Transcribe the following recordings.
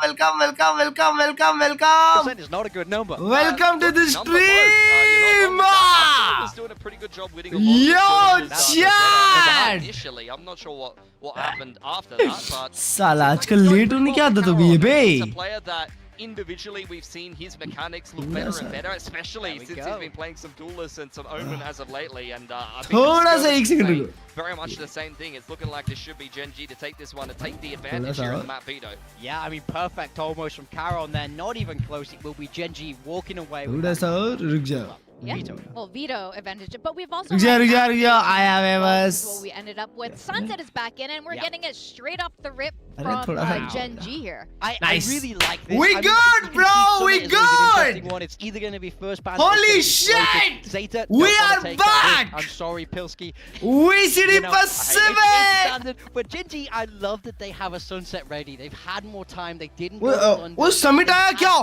welcome. Is not a good number. Welcome to the stream. Was doing a pretty good job winning a lot Yo, of the Chad. initially. I'm not sure what happened after that, but साला आजकल late होने की आदत हो गई है बे. he's a player that individually we've seen his mechanics look better and better, especially since he's been playing some duelists and some Omen as of lately. And I think थोड़ा सा एक सेकंड रुको. very much the same thing. It's looking like this should be Gen G to take this one and take the advantage here in the map veto. Yeah, I mean, perfect almost from Carol, and then not even close. It will be Gen G walking away with थोड़ा सा और रुक जा. Yeah. Veto. Well, veto advantage, but we've also रुक जा. I have this is a what we ended up with. Sunset is back in, and we're getting it straight off the rip अरे from थोड़ा सा. Gen G here. I really like this. We I mean, good, you can bro, see we Summit is always an good. interesting one. It's either going to be first band. Holy shit! Zeta, We don't wanna are take that back! risk. I'm sorry, Pilski. VCD You know, it's Pacific. standard, but Gen G, I love that they have a sunset ready. They've had more time. They didn't. वो summit आया क्या?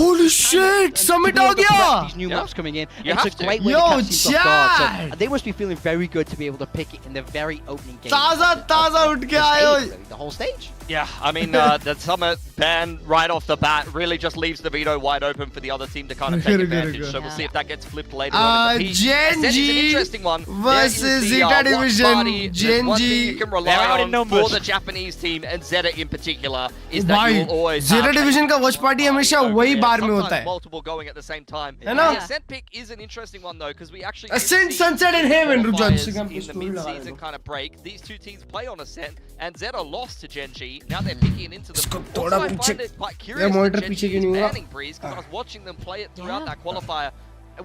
Holy shit! Summit आ गया. These new maps coming in. You It's a have to. great way Yo, to catch teams off guard. Chad! So they must be feeling very good to be able to pick it in the very opening game. ताज़ा उठ के आए हो. The whole stage. Yeah, I mean, the Summit ban right off the bat really just leaves the veto wide open for the other team to kind of take advantage. So we'll see if that gets flipped later on in the piece. Gen It's an G interesting one. versus There is the, Zeta watch division. party. There's Gen one G. thing you can rely They're out in on numbers. for the Japanese team and Zeta in particular is that भाई, you'll always Zeta have division का watch party हमेशा वही बार में sometimes होता है. multiple going at the same time. है ना? The Ascent pick is an interesting one though because we actually Ascent, see Sunset and Heaven. रुक जा, qualifiers Instagram पे in the story लगा mid-season दो. kind of break. These two teams play on Ascent and Zeta lost to Gen G. Now they're picking into them. इसको Also, थोड़ा I पीछे. find it quite यार curious monitor that Gen पीछे G क्यों is नहीं हुआ? banning Breeze because I was watching them play it throughout that qualifier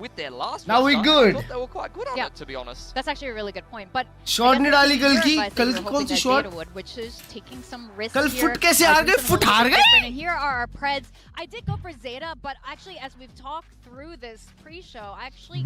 with their last Now we roster. good. I thought they were quite good on Yeah. it, to be honest. That's actually a really good point. But Shot नहीं डाली कल की. Your advice that कल we were कौन hoping C that shot? Zeta would, which is taking some risks कल here, foot कैसे हार doing गए? something Foot a little हार bit गए? different. And here are our Preds. I did go for Zeta, but actually, as we've talked through this pre-show, I actually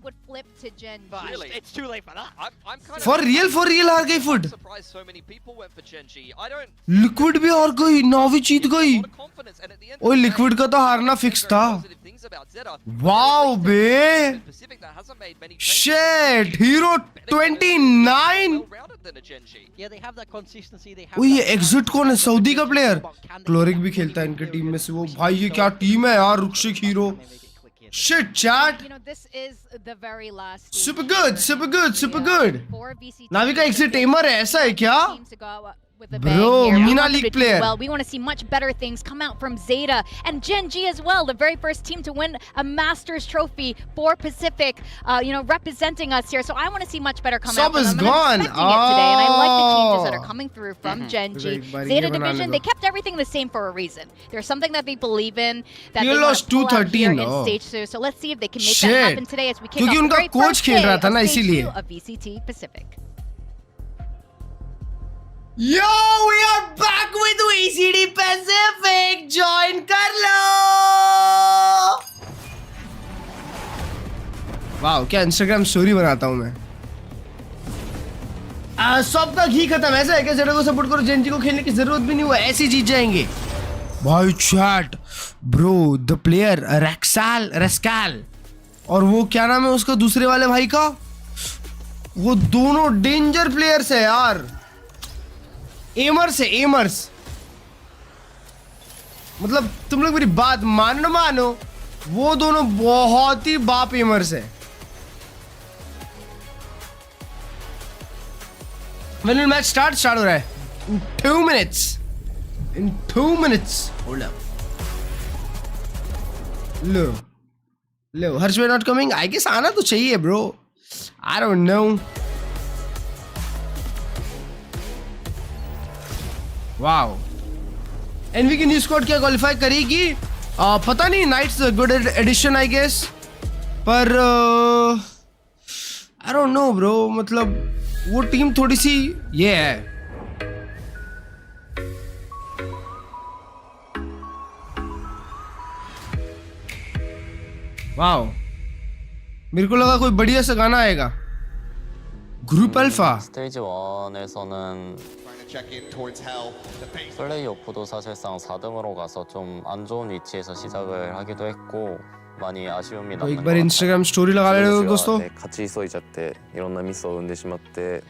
would flip to Gen G. But Really? it's too late for that. I'm kind of For real हार गई foot. I'm surprised so many people went for Gen G. I don't Liquid भी हार गई. Navi Jeet a गई. lot of confidence and at the end ओए of the day, Liquid का तो हारना very fix था. positive things about Zeta. Wow, bay. Pacific that hasn't made many Shit. Hero 29. well-rounded than a Gen G. Yeah, they have that consistency. They have. ओए ये that exit कौन है? Saudi का player. But can they- क्लोरिक भी खेलता है इनके टीम में से. वो भाई ये क्या टीम है यार? रुक्षिक hero. Can they make it click here? Shit, chat. You know, this is the very last. stage Super good, here. super good, super good. For VCT. नावी का exit aimer है, ऐसा है क्या? Teams to go out with a Bro, bang here. We Mina want them League to do player. Well, we want to see much better things come out from Zeta and Gen G as well. The very first team to win a Masters trophy for Pacific, representing us here. So I want to see much better come Sub out from is them. And I'm gone. expecting it today, and I like the changes that Oh. are coming through from Gen G. एक बार ये Zeta बनाने division, दो. they kept everything the same for a reason. There's something that they believe in that You they want lost to pull out 213, here in oh. stage 2. So let's see if they can make Shit. that happen today as we kick क्योंकि off the उनका very coach first खेल day रहा था of ना, stage इसीलिए. 2 of VCT Pacific. Yo, we are back with VCD Pacific. Join कर लो. Wow, क्या Instagram story बनाता हूँ मैं. सबका घी खत्म. ऐसा है कि जेटा को सपोर्ट करो, जेन जी को खेलने की जरूरत भी नहीं हुआ. ऐसे जीत जाएंगे. भाई चैट, ब्रो, द प्लेयर रस्काल और वो क्या नाम है उसका दूसरे वाले भाई का? वो दोनों डेंजर प्लेयर्स है यार. एमर्स है, एमर्स. मतलब तुम लोग मेरी बात मानो ना मानो, वो दोनों बहुत ही बाप एमर्स है. When will match start हो रहा है. In 2 minutes. In 2 minutes. Hold up. लो. हर्ष भाई not coming. I guess आना तो चाहिए bro. I don't know. Wow. Envy की न्यू स्क्वाड क्या क्वालिफाई करेगी? पता नहीं. Knights good addition I guess. पर आई डोंट नो ब्रो. मतलब वो टीम थोड़ी सी ये है. वाओ, मेरे को लगा कोई बढ़िया सा गाना आएगा. Group alpha. 스테이지 1에서는 플레이오프도 사실상 4등으로 가서 좀 안 좋은 위치에서 시작을 하기도 했고 많이 아쉬움이 तो 남는 एक 것 बार 같아요. इंस्टाग्राम स्टोरी लगा लेना दोस्तों. 勝ち急いじゃっていろんなミスを生んでしまって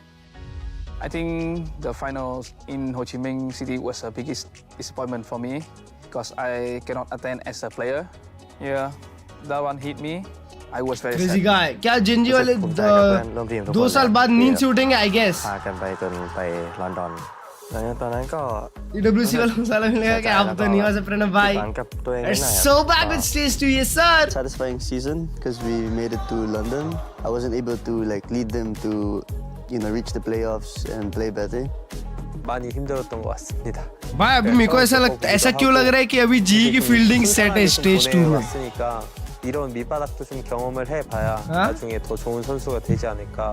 I think the finals in Ho Chi Minh City was the biggest disappointment for me because I cannot attend as a player. Yeah, that one hit me. I was very Crazy sad. guy. क्या Gen Z वाले 2 साल बाद नींद से उठेंगे I guess. พากันไปจนไปลอนดอนแล้วตอนนั้นก็ EWC वाला मसाला मिलेगा कि आप तो नहीं आ सकते ना भाई. หวังกับตัวเอง It's so back with stage 2, yes sir. Satisfying season because we made it to London. I wasn't able to like lead them to, reach the playoffs and play better. 많이 힘들었던 것 같습니다. भाई अभी मेरे को ऐसा क्यों लग रहा है कि अभी जी की फील्डिंग सेट है स्टेज 2 में. 왔으니까 이런 밑바닥도 좀 경험을 해봐야 나중에 더 좋은 선수가 되지 않을까.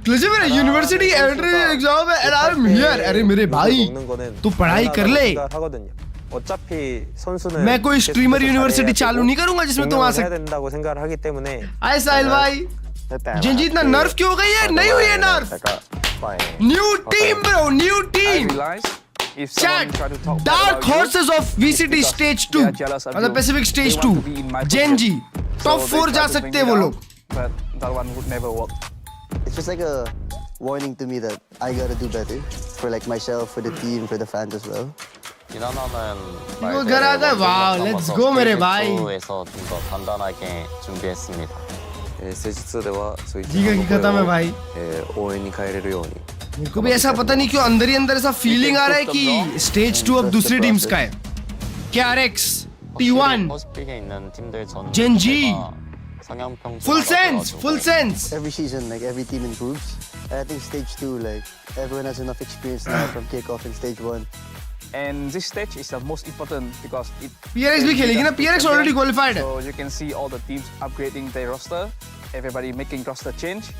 क्लर्जे मेरा यूनिवर्सिटी एंट्री एग्जाम है and I'm here. अरे मेरे भाई तू पढ़ाई कर ले. 어차피 선수는 मैं कोई स्ट्रीमर यूनिवर्सिटी चालू नहीं करूंगा जिसमें तुम आ 해야 सकते. 된다고 생각을 하기 때문에 हाय साहिल भाई. जेंजी इतना नर्फ क्यों हो गई है? नहीं हुई है नर्फ. New team bro, new I team. realized if Chat, someone try to talk bad Dark about you, Horses of VCT because Stage they 2 are jealous of मतलब you. Pacific Stage They 2 want to be in my Gen Z position. Top So they 4 try जा to सकते bring हैं me वो down, लोग. but that one would never work. It's just like a warning to me that I gotta do better for like myself, for the team, for the fans as well. 이나나는 이거 가라가 와우, let's go मेरे भाई. 에서 좀 더 단단하게 준비했습니다. 스테이지 2ではそういった जीगा की खत्म है भाई. 応援に帰れるように मेरे को भी ऐसा पता नहीं क्यों अंदर ही अंदर ऐसा फीलिंग आ रहा है कि स्टेज 2 अब दूसरी टीम्स का है. KRX, T1, 퍼스픽에 있는 팀들 전 젠지. 성향 평준 full sense, full sense. Every season, like every team improves. And I think stage 2, like everyone has enough experience now from kickoff in stage 1. And this stage is the most important because it. PRX भी खेलेगी ना. PRX already qualified है. So you can see all the teams upgrading their roster, everybody making roster change.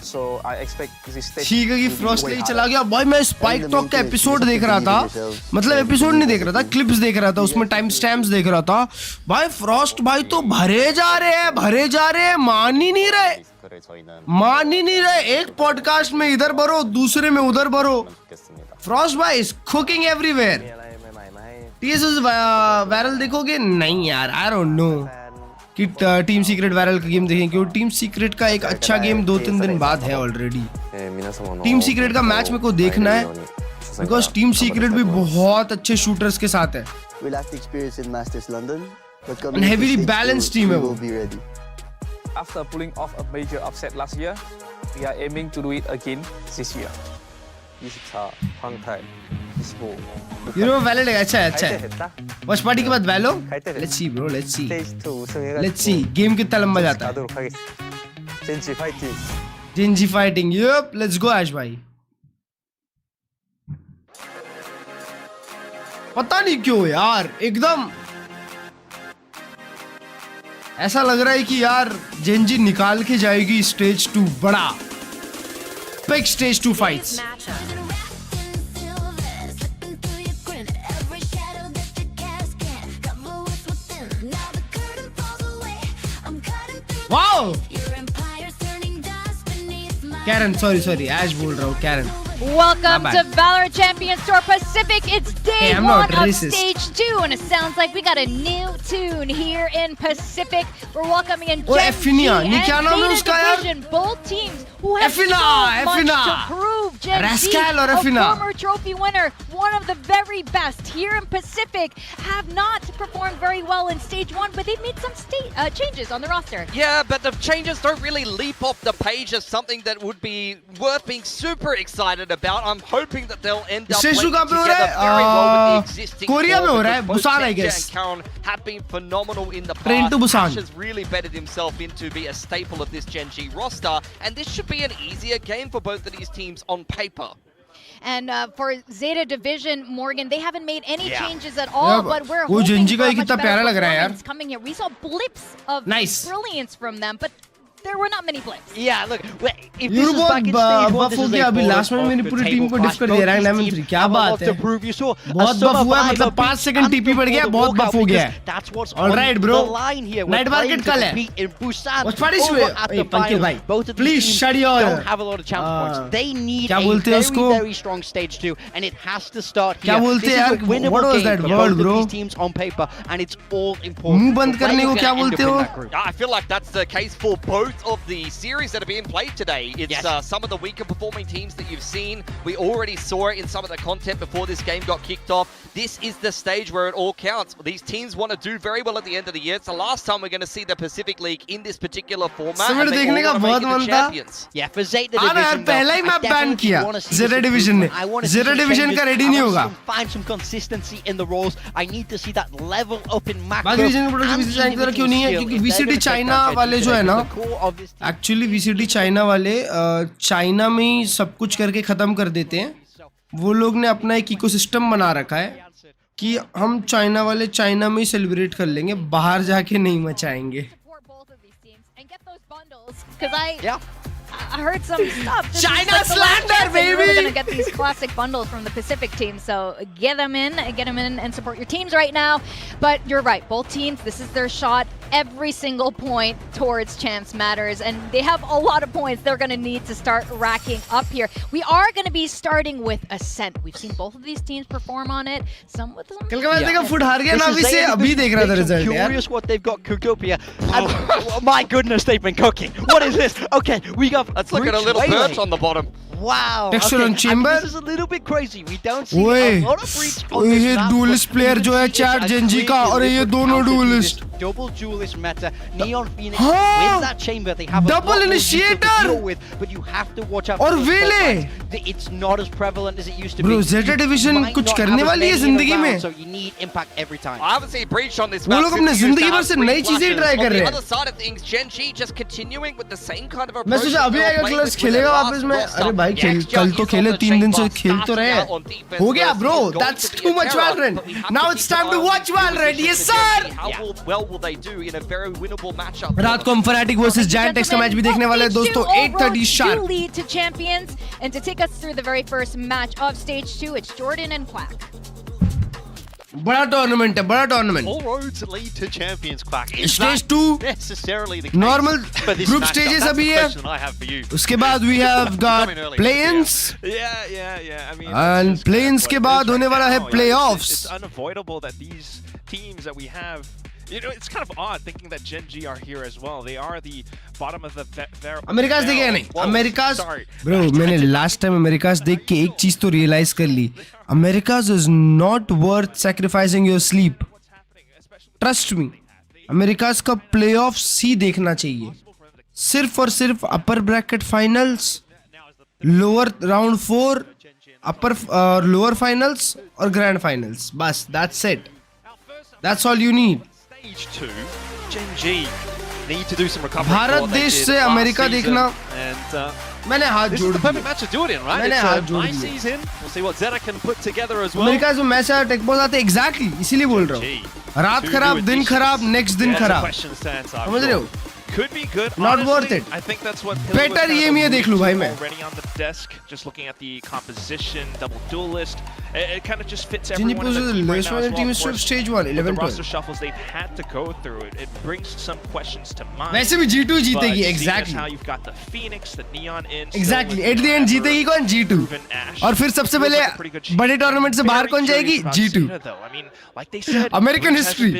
So I expect this stage. शीगा की to be Frost way ले harder. चला गया भाई. मैं स्पाइक टॉक का एपिसोड देख रहा था. मतलब एपिसोड नहीं देख रहा था, क्लिप्स देख रहा था. उसमें टाइम स्टैम्प्स देख रहा था. भाई फ्रॉस्ट भाई तो भरे जा रहे हैं. मान ही नहीं रहे. 리스크를 저희는 मान ही नहीं रहे. एक पॉडकास्ट में इधर भरो, दूसरे में उधर भरो. 좋겠습니다. फ्रॉस्ट भाई is cooking everywhere. TSS viral देखोगे? नहीं यार, आई डोंट नो कि टीम सीक्रेट वायरल का गेम देखें, क्योंकि टीम सीक्रेट का एक अच्छा गेम 2-3 दिन बाद है ऑलरेडी. टीम सीक्रेट का मैच मेरे को देखना है बिकॉज टीम सीक्रेट भी बहुत अच्छे शूटर्स के साथ है. We lack the experience in Masters London, but And coming into heavily stage balanced 2, team we है वो. will be ready. After pulling off a major upset last year, we are aiming to do it again this year. 24 황탈 25 You know वैलेट है. अच्छा है. 됐다. Watch party के बाद Valo. 갈때 let's see bro, let's see. 스테이지 2 우승해가지고 let's see game कितना लंबा जाता है. 가도록 하겠습니다. 젠지 파이팅. Gen G fighting. Yep, let's go Ash भाई. पता नहीं क्यों यार एकदम ऐसा लग रहा है कि यार जेंजी निकाल के जाएगी स्टेज 2 बड़ा. Big stage 2 fights. Wow. Karen, sorry Ash बोल रहा हूँ. Karen. Welcome My to bad. Valorant Champions Tour Pacific. It's day Hey, I'm 1 not of racist. stage 2, and it sounds like we got a new tune here in Pacific. We're welcoming in Oh, Geng Effina. and ये क्या नाम है Zeta उसका यार? Division, both teams who have Effina, so much Effina. to prove. Gen Rascal Z, और a Effina. former trophy winner, one of the very best here in Pacific, have not performed very well in stage 1, but they've made some changes on the roster. Yeah, but the changes don't really leap off the page as something that would be worth being super excited about. I'm hoping that they'll end up stage 2 playing कहाँ पे हो together रहा very well with है? the existing Korea में core, हो रहा है. because both Busan I Zeta guess. and Karen have been phenomenal in the Train past. to Busan. Ash has really bettered himself in to be a staple of this Gen G roster, and this should be an easier game for both of these teams on paper. And for Zeta Division, Morgan, they haven't made any Yeah. changes at all, Yeah, but we're वो hoping Genji for का a he much कितना better प्यारा लग रहा है यार. performance coming here. We saw blips of Nice. brilliance from them, but there were not many blips. Yeah, look, if You this is back in बहुत stage 1, buff this हो is गया. a अभी forward last में off मेरी the पूरी table team को clash. डिफ कर Both दे रहा है. these Lemon teams 3 क्या have a बात lot है. to prove. You saw a बहुत summer buff हुआ है, vibe मतलब of 5 being सेकंड टीपी बढ़ गया. बहुत unbelievable buff हो गया. because that's what's All on right, bro. the line here. Night We're market playing to कल है. compete in Busan. Watch party Over हुए. at Hey, the पंकिल finals. भाई, Both of please these teams shut your- don't have a lot of chance points. They need क्या a बोलते हैं very, उसको? very strong stage 2, and it has to start here. क्या बोलते This हैं is यार? a winnable What was game that for word, both of bro? these teams on paper, and it's all important. मुंह बंद So करने को players क्या gonna end बोलते up in हो? that group. I feel like that's the case for both both of the series that are being played today. It's some of the weaker performing teams that you've seen. We already saw it in some of the content before this game got kicked off. This is the stage where it all counts. These teams want to do very well at the end of the year. It's the last time we're going to see the Pacific League in this particular format. And they all want to make it the champions. Yeah, for Zeta हाँ ना यार, Division, पहला ही map ban किया Zeta Division ने. Zeta Division का ready नहीं होगा. Find some consistency in the roles. I need to see that level up in macro. बाकी रीजन के प्रोडक्ट VCD चाइना क्यों नहीं है? क्योंकि VCD चाइना वाले जो है ना, एक्चुअली VCD चाइना वाले चाइना में ही सब कुछ करके खत्म कर देते हैं. वो लोग ने अपना एक इकोसिस्टम बना रखा है कि हम चाइना वाले चाइना में ही सेलिब्रेट कर लेंगे, बाहर जाके नहीं मचाएंगे. I heard some stuff. China slander, baby! We're going to get these classic bundles from the Pacific team, so get them in and support your teams right now. But you're right, both teams, this is their shot. Every single point towards champs matters, and they have a lot of points they're going to need to start racking up here. We are going to be starting with Ascent. We've seen both of these teams perform on it. Some with them. कल का match देखा foot हार गया ना अभी से अभी देख रहा था रिजल्ट यार. Curious what they've got cooked up here. And, my goodness, they've been cooking. What is this? Okay, we got. Let's look at a little perch on the bottom. Wow. Texture okay. on chamber. This is a little bit crazy. We don't see a lot of breach on this ये map. duelist player जो है chat Gen Z का और ये दोनों duelist. Double duelist meta. Neon Phoenix with that chamber. They have double a lot initiator more to deal with, but you have to watch out. और for वेले. It's not as prevalent as it used to Bro, be. Zeta Division कुछ करने वाली है जिंदगी में. So you need impact every time. I haven't seen breach on this वो map. लोग अपने जिंदगी भर से नई चीजें ट्राई कर रहे हैं. On the other side of things, Gen G just continuing with the same kind of approach. मैं सोचा अभी आएगा क्लर्ज खेलेगा वापस में. अरे भाई कल तो खेले 3 दिन से खेल तो रहे हैं. हो गया bro. That's too much Valorant. Now it's time to watch Valorant. Yes sir. How well will they do in a very winnable matchup? रात को हम Fnatic versus Giant X का मैच भी देखने वाले हैं दोस्तों 8:30 sharp. Lead to champions, and to take us through the very first match of stage 2, it's Jordan and Quack. बड़ा टूर्नामेंट है, बड़ा tournament. All roads lead to champions, Quack. Is Stage that 2 necessarily the case normal for this group matchup? stages That's अभी the है. question I have for you. उसके बाद we have got Coming early. play-ins. Yeah. I mean, And it's play-ins के what it बाद is होने right वाला है now. playoffs. It's unavoidable that these teams that we have. You know, it's kind of odd thinking that Gen G are here as well. They are the bottom of the Americas देखे नहीं. Whoa, Americas sorry. Bro मैंने last time Americas देख के एक चीज तो realise कर ली. Americas is not worth sacrificing your sleep. Trust me, Americas का प्लेऑफ्स ही देखना चाहिए. सिर्फ और सिर्फ upper bracket finals, lower round 4, upper lower finals और ग्रैंड फाइनल्स. बस that's it. That's all you need. Stage 2, Gen G need to do some recovery. Bharat देश से अमेरिका देखना. And मैंने हाथ this जोड़ is the दिए. perfect match to do it in, right? मैंने It's हाथ a जोड़ nice दिए. season. We'll see what Zeta can put together as well. America से मैच आया टेक बॉस आते एग्जैक्टली इसीलिए बोल रहा हूँ. रात खराब, दिन खराब, नेक्स्ट दिन खराब. समझ रहे हो? Could be good. Not Honestly, worth it. I think that's what Better ये मैं देख लूँ भाई मैं. Already on the desk, just looking at the composition, double duelist. It kind of just fits Jinji everyone in the poses team right lowest now as one well. team Of is course, stage 1, with 11, the roster 12. shuffles they've had to go through, it brings some questions to mind. वैसे भी G2 But जीतेगी seeing as exactly. how you've got the Phoenix, the Neon in. Exactly. At the end जीतेगी कौन? G2. और फिर सबसे पहले बड़े टूर्नामेंट से बाहर कौन जाएगी? G2. American history.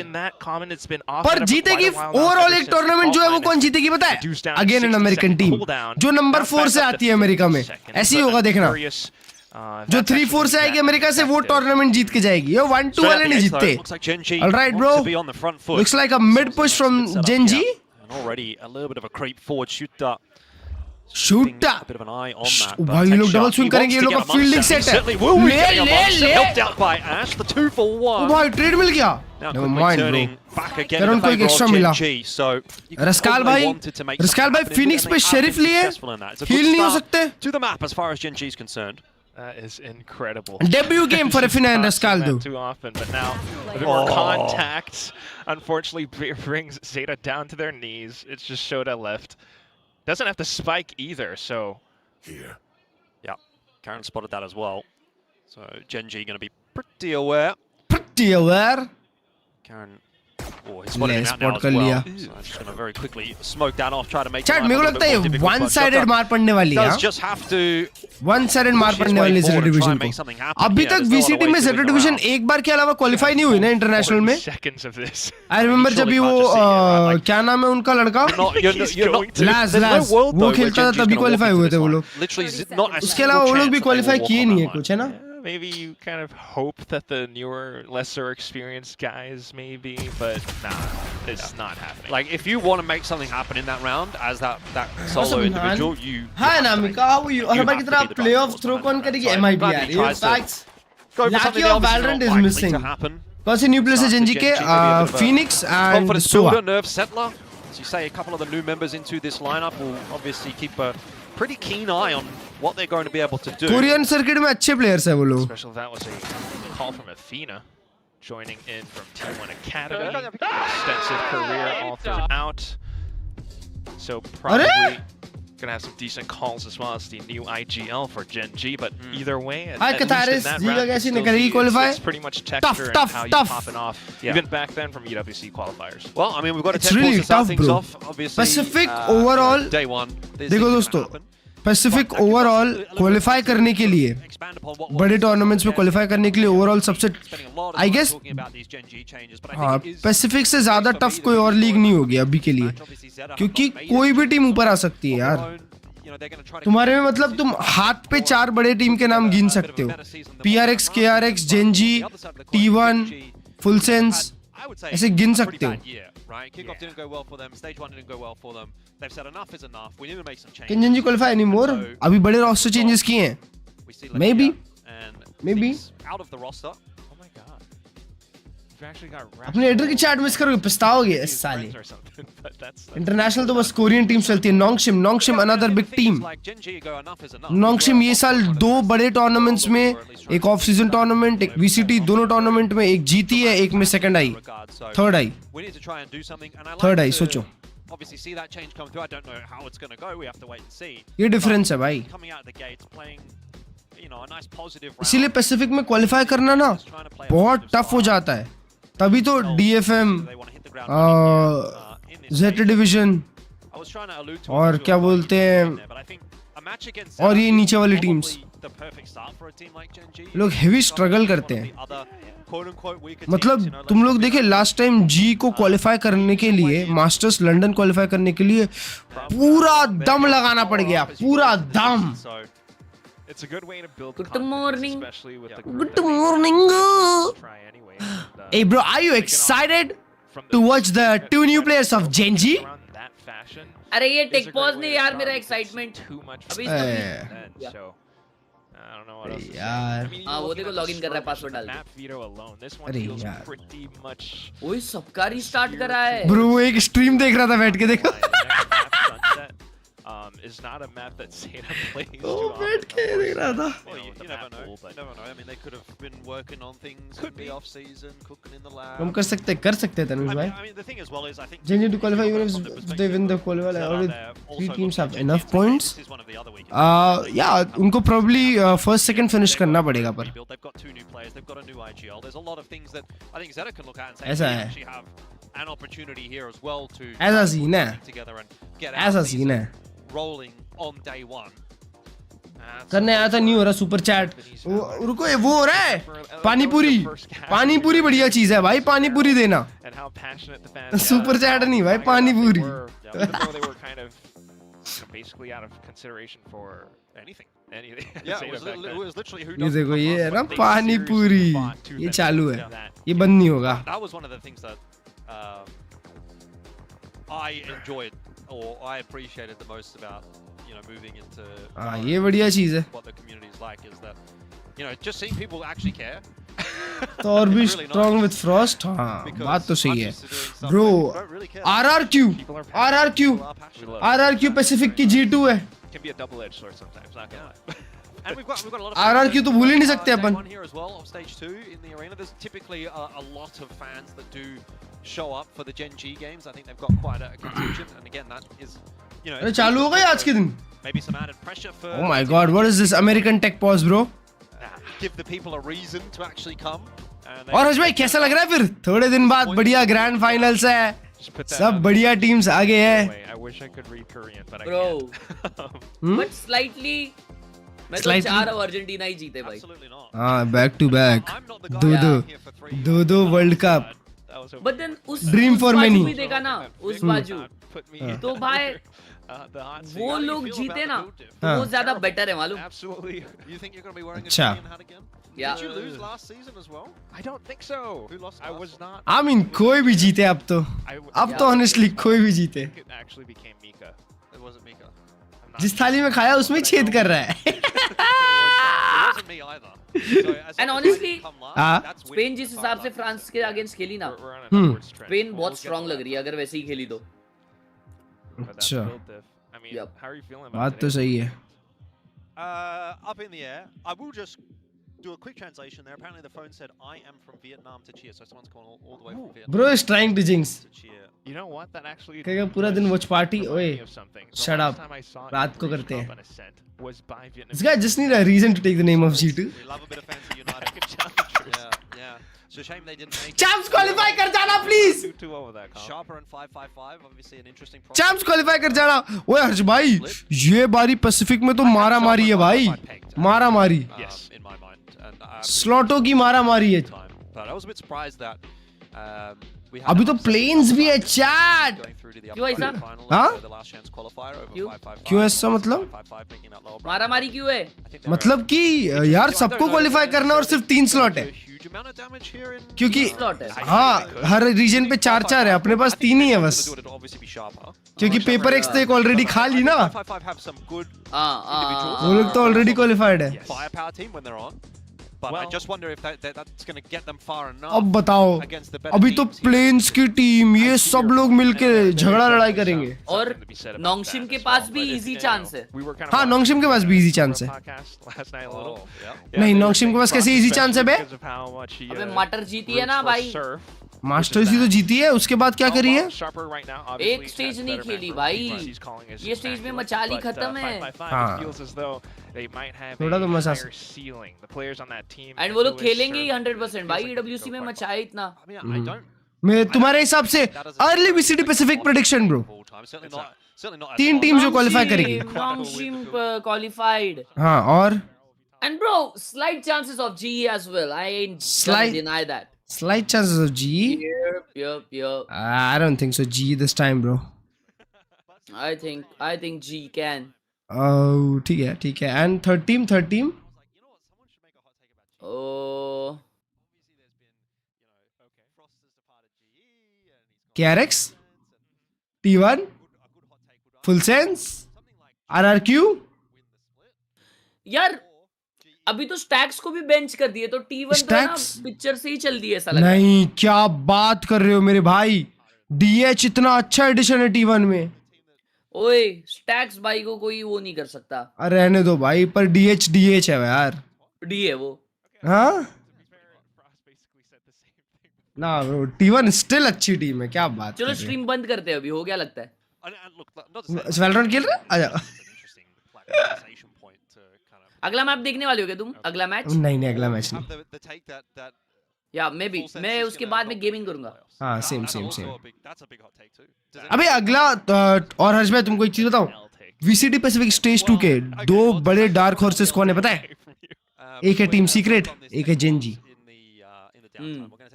पर जीतेगी ओवरऑल एक टूर्नामेंट जो है वो कौन जीतेगी पता है? अगेन एन अमेरिकन टीम जो नंबर 4 से आती है अमेरिका में. ऐसे ही होगा देखना. जो 3-4 से आएगी अमेरिका से वो टूर्नामेंट जीत के जाएगी. ये 1-2 वाले नहीं जीतते. Alright bro. Looks like a mid push from Gen G. Already a little bit of a creep forward. Shooter. Shoot A bit of an eye on that. भाई ये लोग डबल स्विंग करेंगे. ये लोग का फील्डिंग सेट है. ले Helped out by Ash, the 2 for 1. भाई ट्रेड मिल गया. Now Never quickly mind turning bro. back again Karen in को एक favor extra of मिला. Gen G. So रस्काल भाई, रस्काल भाई फिनिक्स पे शेरिफ लिए. हील नहीं हो सकते. To the map as far as Gen G is concerned. That is incredible. Debut game for Efina and Rascal though. Too often, but now a bit more contact. Unfortunately, brings Zeta down to their knees. It's just Shota left. Doesn't have to spike either, so. Here. Yeah, Karen spotted that as well. So Gen G going to be pretty aware. Pretty aware. Karen Oh, he's spotted him out now spot as कर well. लिया. So I'm just going to very quickly smoke that off, try to make Chat, life मेरे को a little लगता bit है more ये difficult, one but sided Zeta मार पड़ने वाली है. does just have to one sided मार push his पड़ने way वाली है forward Zeta and try Division and को. make something happen अभी here. तक There's no other VCT way में to Zeta win the Division round. एक बार के अलावा क्वालिफाई नहीं हुई ना इंटरनेशनल में. Seconds of this. I remember You जब surely ये can't just sit here, right? वो Like, क्या नाम है उनका लड़का You're not लाज there's no लाज world वो though where खेलता था Genji's तभी gonna walk क्वालिफाई into हुए this थे वो line. लोग. Literally not a उसके अलावा वो लोग भी single क्वालिफाई chance that किए they will नहीं है walk on कुछ है ना. Yeah, maybe you kind of hope that the newer, lesser experienced guys maybe, but nah, it's not happening. Like, if you want to make something happen in that round as that solo individual, you hi have to Namika, how are you? और You हर बार have की to तरह be the playoff driving throw force कौन behind करेगी? that. So MIB glad यार. he ये tries to facts. go for Lucky something of else is Valorant not is likely missing. to happen. कौन से new players है Starts Gen Z to के? Genji, maybe a bit of a Phoenix and confidence सोआ. builder, nerve settler. As you say, a couple of the new members into this lineup will obviously keep a pretty keen eye on what they're going to be able to do. Korean circuit में अच्छे players है वो लोग. Especially if that was a call from Athena, joining in from T1 Academy. Extensive career all throughout. So probably gonna have some decent calls as well as the new IGL for Gen G, but either way, at least in Kataris, that Ziga round, you कैसी still निकलेगी see qualify? it's pretty much texture and tough, how tough. you popping off. Yeah. Even back then from EWC qualifiers. Well, I mean, we've got to It's 10 really points to start tough, things bro. off. Obviously, Pacific overall- day one. there's देखो things दोस्तों, gonna happen. Pacific overall qualify करने के लिए, Expand upon what बड़े was tournaments में qualify करने के लिए ओवरऑल सबसे spending a lot of I time guess talking about these Gen G changes, but I हाँ think it is पैसिफिक से ज्यादा टफ कोई और लीग नहीं होगी अभी के लिए, obviously Zeta क्योंकि have not made कोई it भी टीम ऊपर आ सकती है on यार. their own. You know, they're gonna try to तुम्हारे में मतलब तुम हाथ पे 4 बड़े टीम के नाम गिन सकते हो. PRX, KRX, Genji, T1, Full Sense, I would say ऐसे गिन pretty सकते हो. bad year, right? Kickoff didn't go well for them. Stage 1 didn't go well for them. They've said enough is enough. We need to make some changes. Can Gen Z qualify anymore? अभी बड़े roster changes किए हैं. We see Maybe. Lepia and Maybe. things out of the roster. Oh my god. We've actually got अपने editor की chat miss करोगे, पछताओगे इस साले. or something, but that's international तो बस कोरियन टीम चलती है. Nongshim another big team. Like Gen G go enough is enough. Nongshim ये साल 2 बड़े टूर्नामेंट्स में, एक ऑफ सीजन टूर्नामेंट, एक वीसीटी, दोनों टूर्नामेंट में एक जीती है, एक में सेकंड आई, थर्ड आई. We need to try and do something, and I like Third eye, to सोचो. obviously see that change come through. I don't know how it's going to go. We have to wait and see. ये difference है भाई. Coming out of the gates, playing, you know, a nice positive round. इसीलिए Pacific में qualify करना ना Just trying to play a बहुत positive tough हो style. जाता है. तभी तो DFM, They want to hit the ground running here, in this Zeta stage. Division I was trying to allude to और it to क्या a बोलते point हैं, there, but I think a match against और ये Zeta नीचे वाली is teams. probably the perfect start for a team like Gen G. लोग heavy It's struggle one of करते the हैं. other quote-unquote weaker मतलब teams, you know, तुम let's लोग be देखे honest. लास्ट टाइम जी को क्वालिफाई करने के लिए, मास्टर्स लंदन क्वालिफाई करने के लिए पूरा दम लगाना पड़ गया, पूरा दम. So, it's a good way to build Good confidence, morning. especially with the Good group that they morning. try anyway. And, Hey bro, are you excited from to watch the 2 new players of Genji? around that fashion अरे ये is a take great pause way नहीं to यार start मेरा because it's excitement too much अभी for Eh. then, Yeah. so I don't know what else to say. यार. I mean, हाँ, even वो looking देखो at the login कर रहा है, skirmish password with the डाल के. map veto alone, this one अरे feels यार. pretty much ओए सबका रीस्टार्ट कर रहा है. ब्रो वो एक स्ट्रीम देख रहा था बैठ के, देखो. is not a map that Zeta plays too वो often. बैठ के देख रहा था. Well, You know, with the you never map know. pool, but- You never know. I mean, they could have been working on things Could in the be. off season, cooking in the lab. हम कर सकते हैं तनुज भाई. I mean, the thing as well is, I think Genji to qualify even from the if perspective they win the of qualify. Zeta, Already they're 3 also teams looking have at enough Gen G. points. This is one of the other weakest या उनको probably first second finish करना पड़ेगा पर. rebuild. They've got 2 new players. They've got a new IGL. There's a lot of things that I think Zeta can look at and say, ऐसा we है. actually have an opportunity here as well to ऐसा scene है. work together and get ऐसा our scene season है. rolling on day 1. करने आया था, नहीं हो रहा सुपर चैट. रुको, ये वो हो रहा है पानी पूरी. पानी पूरी बढ़िया चीज है भाई, पानी पूरी देना. And how passionate the fans super chat नहीं भाई, पानी पूरी. even though they were kind of basically out of consideration for anything. Yeah, it was literally who ये doesn't देखो, come ये up, है but ना they पानी seriously पूरी. fought to ये the चालू death है, of that. ये बंद नहीं होगा. That was one of the things that I enjoyed or I appreciated the most about, you know, moving into हाँ ये बढ़िया चीज है. what the community is like is that, you know, just seeing people actually care. तो और भी It's really strong nice. With Frost. हाँ Because बात तो I'm सही है used to doing stuff bro. where people don't really care. RRQ People are passionate. RRQ People are passionate. RRQ Pacific की G2 है. Can be a double-edged sword sometimes, not gonna lie. And we've got a lot of RRQ fans तो भूल ही नहीं on, सकते day upon. one here as well of stage 2 in the arena. There's typically a lot of fans that do show up for the Gen G games. I think they've got quite a contingent, and again that is, you know, अरे चालू हो गई आज के दिन. maybe some added pressure for. Oh my god, what is this American tech pause bro? Give the people a reason to actually come और हर्ष भाई कैसा लग रहा है फिर थोड़े दिन बाद बढ़िया ग्रैंड फाइनल्स है, सब बढ़िया टीम्स आगे हैं ब्रो बट स्लाइटली मैं तो चाह रहा हूँ अर्जेंटीना ही जीते भाई। हाँ बैक टू बैक दो वर्ल्ड कप। बट देन उस Dream for बाजू many. भी देखा ना उस बाजू तो भाई वो लोग जीते ना तो वो ज्यादा बेटर है मालूम। You think you're going to be wearing a अच्छा। European hat again? Yeah. Did you lose last season as well? I don't think so. Who lost I last was one? not. I mean कोई भी जीते अब तो, अब तो honestly कोई भी जीते। It actually became Mika. It wasn't Mika. I'm not जिस थाली में खाया उसमें छेद कर रहा है। It wasn't me either. So, as And long as honestly, we come last, हाँ। that's winning स्पेन जिस the हिसाब से title. फ्रांस के अगेंस्ट खेली ना, We're on an upwards trend. Spain We'll बहुत get स्ट्रांग to लग that. रही है अगर वैसे ही खेली तो। But that's अच्छा। built diff. I mean, Yep. how are you feeling about बात तो today? सही है। Up in the air. I will just do a quick translation there. Apparently the phone said, I am from Vietnam to cheer. So someone's calling all the way from Vietnam Bro is trying to jinx. to cheer. You know what? That actually कहेगा पूरा दिन watch party, reminded ओए, me of something. The shut last up. time I saw रात को English करते हैं। Cup on Ascent was by This Vietnamese. guy just need a reason to take the name of G2. We love a bit of fancy United. Challengers. Yeah. It's a shame they didn't make it. Champs qualify कर जाना please. Do too well with that comp. Sharper and 555, obviously an interesting prospect. Champs qualify कर जाना। ओए हर्ष भाई, ये बारी Pacific में तो मारा मारी है भाई, मारा मारी। Yes. In my mind. And स्लॉटो की मारा मारी है। time. But I was a bit surprised that we had अभी an तो upset planes भी है final chat। going through to the क्यों ऐसा? final हाँ? of the last chance qualifier over क्यों? 555. क्यों ऐसा मतलब? 555 making that lower मारा मारी क्यों है? I think they मतलब कि यार सबको क्वालिफाई करना और सिर्फ 3 स्लॉट है, were a huge amount of damage here in क्योंकि स्लॉट है। हाँ हर रीजन पे 4-4 है, अपने पास 3 ही है बस, It'll obviously be sharper. क्योंकि पेपर एक्स तो एक ऑलरेडी खा ली ना, 555 have some good हाँ वो लोग तो ऑलरेडी क्वालिफाइड है। firepower team when they're on. But I Well- just wonder if that's going to get them far enough. अब बताओ, against the better अभी तो teams here. प्लेन्स की टीम ये सब लोग मिलके झगड़ा लड़ाई करेंगे। और नोंगशिम के पास भी इजी चांस है। हाँ नोंगशिम के पास भी इजी चांस है। Oh, yeah. नहीं नोंगशिम के पास कैसे इजी चांस है बे? अबे मटर जीती है ना भाई। मास्टर्स ही तो जीती है, उसके बाद क्या करी है? एक स्टेज नहीं खेली भाई, ये स्टेज में मचाली खत्म है। थोड़ा तो मजा एंड वो लोग खेलेंगे ही 100% भाई, ईडब्ल्यूसी में मचाए इतना। I mean, I don't. मैं तुम्हारे हिसाब से early BCD Pacific prediction bro, Full time. Certainly not. 3 team जो क्वालिफाई करेगी। नोंगशिम क्वालिफाइड। हाँ और And bro, slight chances of GE as well. I ain't Slight- gonna deny that. slight chances of G. Yep. I don't think so G this time bro. I think G can. Oh ठीक है and third team Oh, KRX T1 Full Sense RRQ यार अभी तो stacks को भी bench कर दिए, तो T1 तो ना Stacks? पिक्चर से ही चल दिए ऐसा लग रहा है। नहीं क्या बात कर रहे हो मेरे भाई, DH इतना अच्छा एडिशन है T1 में। ओए स्टैक्स भाई को कोई वो नहीं कर सकता। अरे रहने दो भाई, पर DH है यार। डी है वो। हाँ ना ब्रो, T1 स्टिल अच्छी टीम है, क्या बात चलो कर रहे स्ट्रीम बंद करते हैं, अभी हो गया लगता है। And look, not to say हो? Valorant खेल रहे? आजा। an interesting conversation point to kind of अगला मैच देखने वाले हो क्या तुम? अगला मैच? नहीं अगला मैच have नहीं। the take that या मैं भी, full sense मैं is उसके gonna बाद में dominate गेमिंग the करूंगा। playoffs. हाँ same That's a big hot take too. Does अबे अगला और हर्ष भाई तुमको एक चीज बताऊं, VCT पैसिफिक स्टेज 2 के 2 बड़े डार्क हॉर्सेस कौन है पता है? एक है टीम सीक्रेट, एक है जेनजी।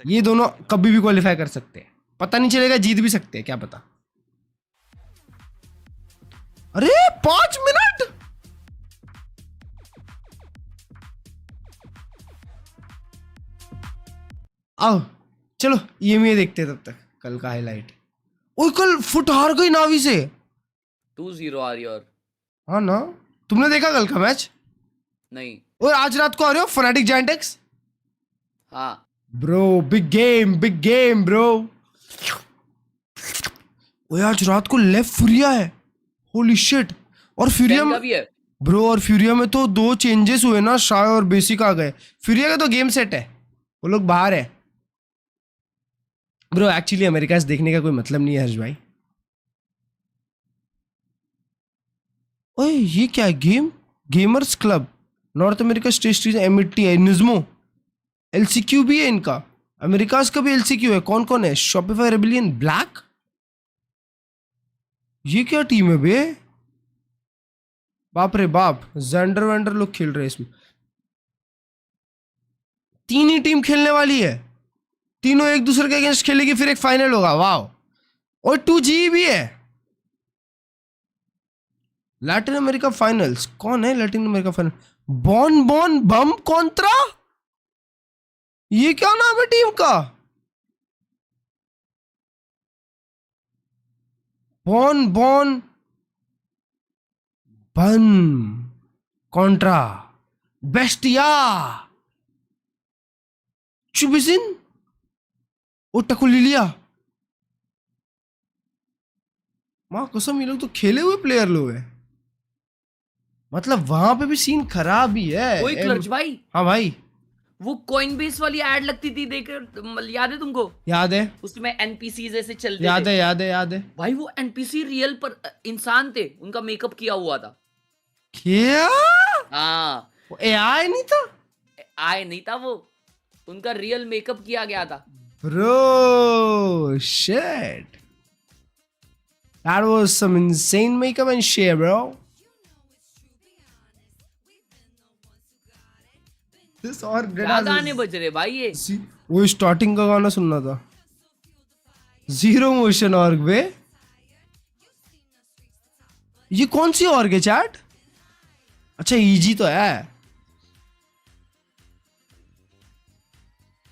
ये दोनों कभी भी क्वालिफाई कर सकते हैं, पता नहीं चलेगा, जीत भी सकते हैं, क्या पता। अरे 5 मिनट आओ चलो ये देखते हैं तब तक कल का हाईलाइट। ओए कल फुट हार गई नावी से। 2-0 आर योर। हाँ ना, तुमने देखा कल का मैच? नहीं। और आज रात को आ रहे हो फनाटिक जायंटेक्स? हाँ ब्रो बिग गेम ब्रो। ओए आज रात को लेफ्ट फ्यूरिया है, होली शिट। और फ्यूरिया का में भी है ब्रो, और फ्यूरिया में तो 2 चेंजेस हुए ना, शाय और बेसिक आ गए। फ्यूरिया का तो गेम सेट है, वो लोग बाहर है ब्रो। एक्चुअली अमेरिका से देखने का कोई मतलब नहीं है हर्ष भाई। ओए ये क्या है? Gamers club north America state series Amity है, निज्मो LCQ भी है इनका। अमेरिकाज का भी एलसीक्यू है। कौन कौन है? शॉपिफाई रेबिलियन ब्लैक, ये क्या टीम है बे? बाप रे बाप, जेंडर वेंडर लोग खेल रहे हैं इसमें। 3 ही टीम खेलने वाली है, तीनों एक दूसरे के अगेंस्ट खेलेगी, फिर एक फाइनल होगा। वाओ। और 2G भी है। लैटिन अमेरिका फाइनल्स, कौन है लैटिन अमेरिका फाइनल? बॉन बॉन बम कॉन्ट्रा, ये क्या नाम है टीम का? बॉन बॉन बन कॉन्ट्रा बेस्टिया चुबिसिन ओटकुलिलिया। मां कसम, ये लोग तो खेले हुए प्लेयर लोग हैं। मतलब वहां पे भी सीन खराब ही है। कोई क्लर्ज भाई, हाँ भाई, वो कॉइनबेस वाली ऐड लगती थी, देख याद है तुमको? याद है, उसमें एनपीसी जैसे चलते याद थे। है, याद है, याद है भाई वो एनपीसी रियल पर इंसान थे, उनका मेकअप किया हुआ था। क्या? हाँ, एआई नहीं था? आए नहीं था वो, उनका रियल मेकअप किया गया था। Bro, shit. That was some insane makeup and shit, bro. This और क्या गाने बज रहे भाई ये? वो स्टार्टिंग का गाना सुनना था। जीरो मोशन ऑर्ग बे। ये कौन सी ऑर्ग है चैट? अच्छा इजी तो है,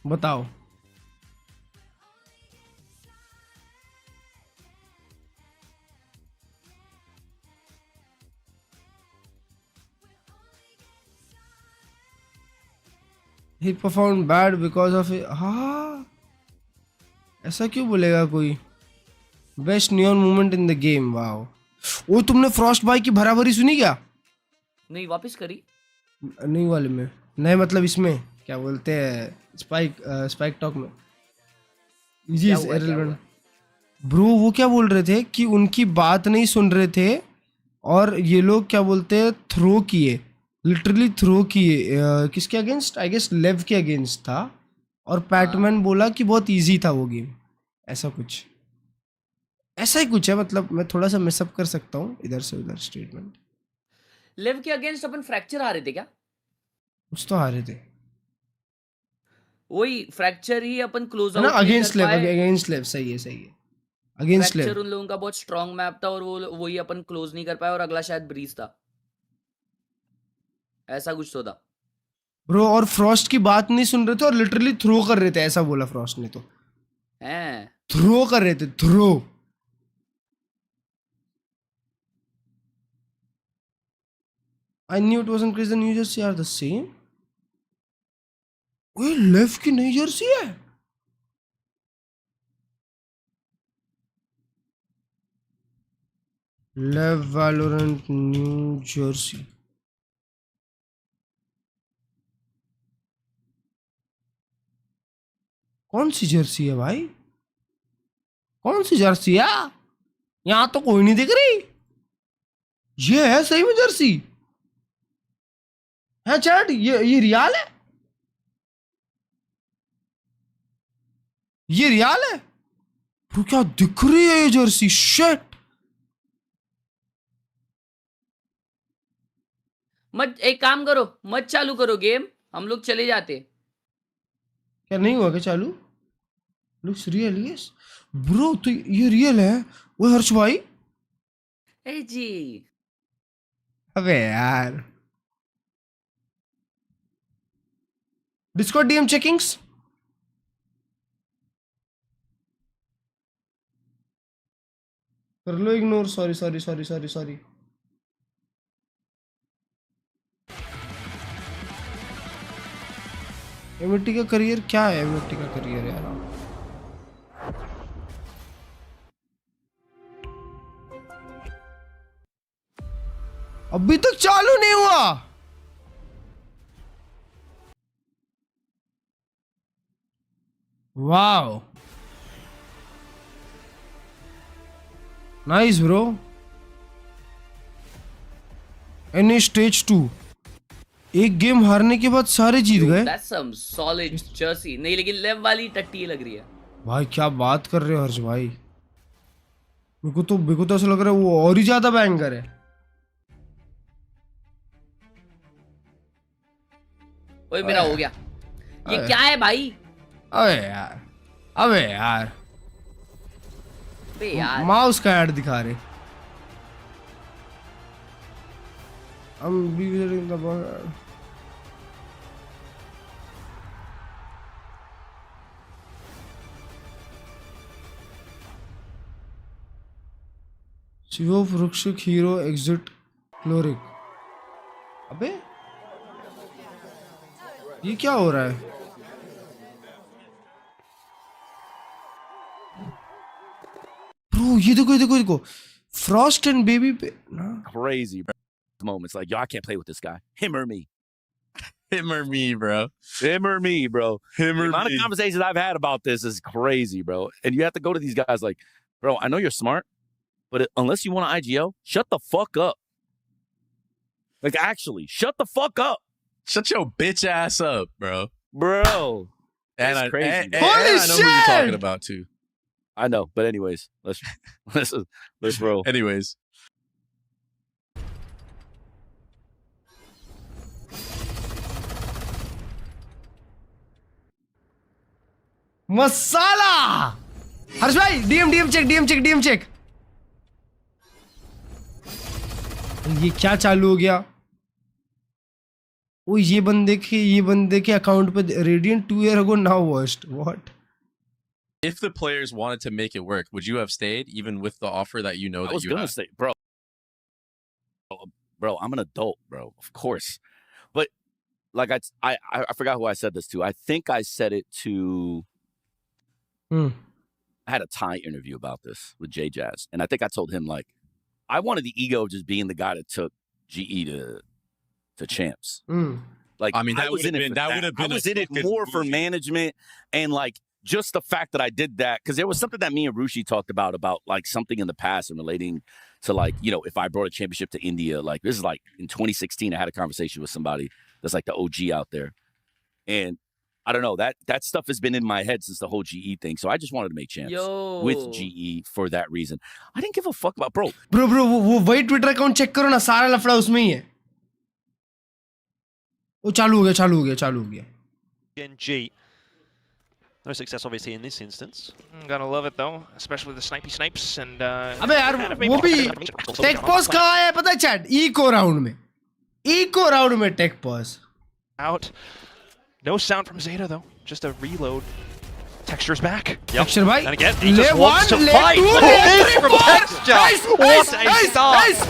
बताओ। He performed bad because of it. हाँ, ऐसा क्यों बोलेगा कोई? Best neon movement in the game. Wow. वो तुमने फ्रॉस्ट भाई की बराबरी सुनी क्या? नहीं, वापस करी। नहीं वाले में, नहीं मतलब इसमें क्या बोलते हैं, स्पाइक टॉक में। Easy is irrelevant bro. वो क्या बोल रहे थे कि उनकी बात नहीं सुन रहे थे और ये लोग क्या बोलते हैं, थ्रो किए, लिटरली थ्रो किए। किसके अगेंस्ट? आई गेस लेव के अगेंस्ट था। और पैटमैन बोला कि बहुत इजी था वो गेम, ऐसा कुछ, ऐसा ही कुछ है। मतलब मैं थोड़ा सा मिसअप कर सकता हूँ इधर से उधर स्टेटमेंट। लेव के अगेंस्ट अपन फ्रैक्चर आ रहे थे क्या? कुछ तो आ रहे थे, वही फ्रैक्चर ही अपन क्लोज आउट अगेंस्ट लेव, अगेंस्ट लेव। सही है, सही है, अगेंस्ट लेव। फ्रैक्चर उन लोगों का बहुत स्ट्रांग मैप था और वो वही अपन क्लोज नहीं कर पाए, और अगला शायद ब्रीज था, ऐसा कुछ तो था ब्रो। और फ्रॉस्ट की बात नहीं सुन रहे थे और लिटरली थ्रो कर रहे थे, ऐसा बोला फ्रॉस्ट ने तो। हैं? थ्रो कर रहे थे, throw. I knew it wasn't crazy. The New Jersey are the same. ओए लेफ्ट की नई जर्सी है। लेव वैलोरेंट न्यू जर्सी। कौन सी जर्सी है भाई? कौन सी जर्सी है? यहां तो कोई नहीं दिख रही। ये है सही में जर्सी है चैट? ये रियल है? ये रियल है? तो क्या दिख रही है ये जर्सी? शिट। मत, एक काम करो, मत चालू करो गेम, हम लोग चले जाते। क्या नहीं हुआ क्या चालू? Looks real, yes bro. तो ये रियल है वो हर्ष भाई? ए जी, अबे यार, डिस्कॉर्ड डीएम चेकिंग्स। कर लो ignore. Sorry sorry sorry sorry sorry. MT का करियर क्या है? एमटी का करियर यार, अभी तक चालू नहीं हुआ। Wow, nice bro. Any stage 2 एक गेम हारने के बाद सारे जीत गए। That's some solid jersey. नहीं लेकिन लेव वाली टट्टी लग रही है। भाई क्या बात कर रहे हो हर्ष भाई, मेरे को तो ऐसा लग रहा है वो और ही ज्यादा बैंगर है। ओए मेरा हो गया। ये क्या है भाई? अबे यार, अबे यार, अबे यार माउस का ऐड दिखा रहे। हम भी शिवो वृक्षक हीरो एग्जिट क्लोरिक। अबे ये क्या हो रहा है? ब्रो ये देखो फ्रॉस्ट एंड बेबी पे crazy bro. Moments like, yo, I can't play with this guy. Him or me. Him or me, bro. Him or me, bro. Him The or amount me. of conversations I've had about this is crazy, bro. And you have to go to these guys like, bro, I know you're smart, but unless you want an IGO, shut the fuck up. Like, actually, shut the fuck up. Shut your bitch ass up, bro. Bro. And It's crazy, and bro. I Holy know who you're shit! talking about too. I know, but anyways, let's roll. Anyways. मसाला। हर्ष भाई DM check. ये क्या चालू हो गया? ओ ये बंदे के account पे radiant 2 year ago now watched. What? If the players wanted to make it work, would you have stayed even with the offer that you know I that was you gonna had? say, bro, I'm an adult, bro, of course. But like I forgot who I said this to. I think I said it to. I had a Ty interview about this with J Jazz, and I think I told him like, I wanted the ego of just being the guy that took GE to champs. Like, I mean, that I was would have in it been for that that. would have been I was a in it fucking more for movie. management and like just the fact that I did that, because there was something that me and Rushi talked about like something in the past and relating to like, you know, if I brought a championship to India, like this is like in 2016, I had a conversation with somebody that's like the OG out there, and I don't know, that stuff has been in my head since the whole GE thing. So I just wanted to make champs with GE for that reason. I didn't give a fuck about bro. वो वही Twitter account check करो ना, सारा लफड़ा उसमें ही है। वो चालू हो गया। Gen G. No success obviously in this instance. Gotta love it though, especially the snipes and अबे यार वो भी टेक पॉज कहाँ है पता है चैट? इको राउंड में take pause out. No sound from Zeta though, just a reload. Texture's back. Texture भाई And again, he just wants to fight. This from Texture. What a start.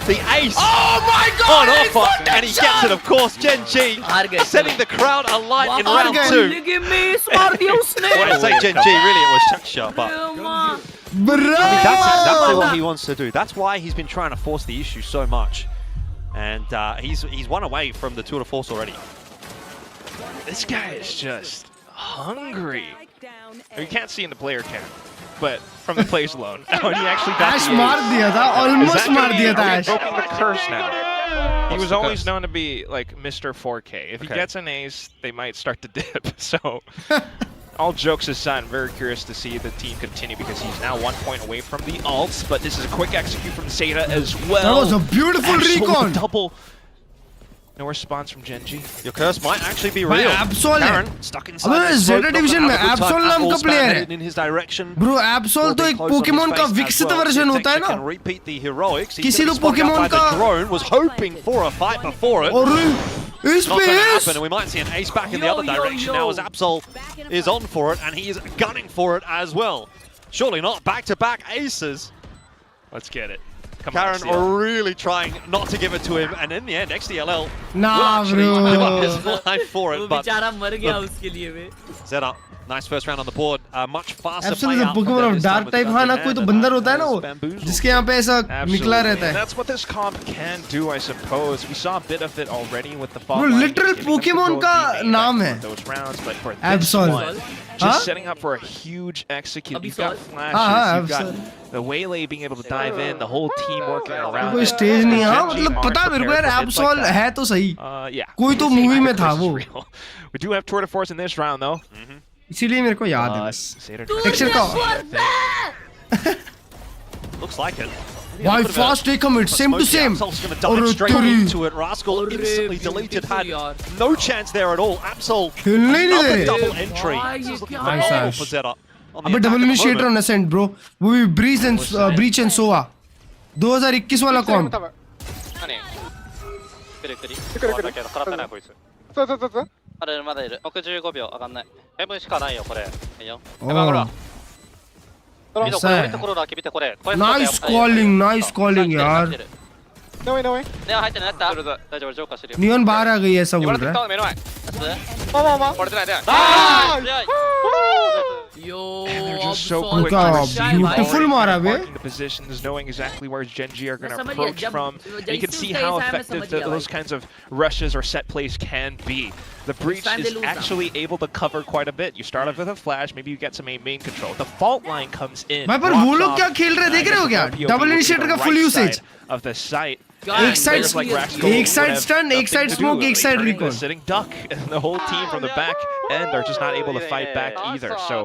The ace. Oh my god! On offer. And he gets it, of course. Gen G setting the crowd alight in round 2. What did I say, Gen G? Really, it was Texture, but Bro! I mean, that's exactly what he wants to do. That's why he's been trying to force the issue so much. And he's one away from the tour de force already. This guy is just hungry. You can't see in the player cam, but from the plays alone. Oh, and he actually got Ash the ace. मार दिया था, almost मार दिया था Ash. Broken the curse now. He was always known to be like Mr. 4K. If he gets an ace, they might start to dip. So, all jokes aside, I'm very curious to see the team continue because he's now 1 point away from the ults. But this is a quick execute from Zeta as well. That was a beautiful recon. Double. No response from Gen G. your curse might actually be real. Absol है। Karen stuck inside अबे the smoke, Zeta not division gonna में have a good Absol time. नाम का Apple's player है। headed in his direction. Bro Absol तो एक Pokemon का विकसित वर्जन होता है ना? Can repeat the heroics. He's किसी gonna तो be spotted out Pokemon by the का drone, was hoping for a fight before it. और इस Not पे going to ace? happen, and we might see an ace back in the other direction now as Absol is on for it, and he is gunning for it as well. Surely not back-to-back aces. Let's get it. Come Karen on, XDL. really trying not to give it to him, and in the end, XDLL will Nah actually give up his bro. life for वो it. But बेचारा मर गया उसके लिए वे। Zeta, nice first round on the board. Much faster Absol play is a out from Pokemon them of this time dark with type। Dungeon हाँ ना Hand, कोई तो and बंदर that होता है ना was वो bamboozled. जिसके यहाँ पे ऐसा निकला रहता And है। that's what this comp can do, I suppose. We saw a bit of it already with the fall. Bro, literal Pokemon का नाम है। Those rounds, but for this Absol। one, just हाँ? setting up for a huge execute. You've got Absol। flashes, हाँ, you've got Absol। the Waylay being able to dive in, the whole team working around. कोई it. Stage नहीं है। हाँ Gen G मतलब aren't पता है मेरे को यार prepared for hits Absol like that. है तो सही भाई Yeah. कोई तो मूवी में था वो We do have tour de force in this round though. इसीलिए मेरे को याद है बस Zeta टेक्सचर का Looks like it. भाई fast take commit same to same और into it. Rascal instantly deleted. Had no chance there at all. Absol खेलने ही नहीं दे double रहे entry. भाई साहब For Zeta. अबे double initiator on Ascent bro वो भी ब्रीच एंड सोआ 2021 वाला कौन नाइस कॉलिंग यार नियॉन बाहर आ गई ऐसा बोल रहा है They're just so quick to receive, beautiful मारा बे marking the positions, knowing exactly where Genji are going to approach from. And you can see how effective those kinds of rushes or set plays can be. The breach is actually able to cover quite a bit. You start off with a flash, maybe you get some main control. The fault line comes in. भाई पर वो लोग क्या खेल रहे देख रहे हो क्या डबल इनिशिएटर का full usage of the site. एक साइड स्टन एक साइड स्मोक एक side recall sitting duck and the whole team from the back end are just not able to fight back either. So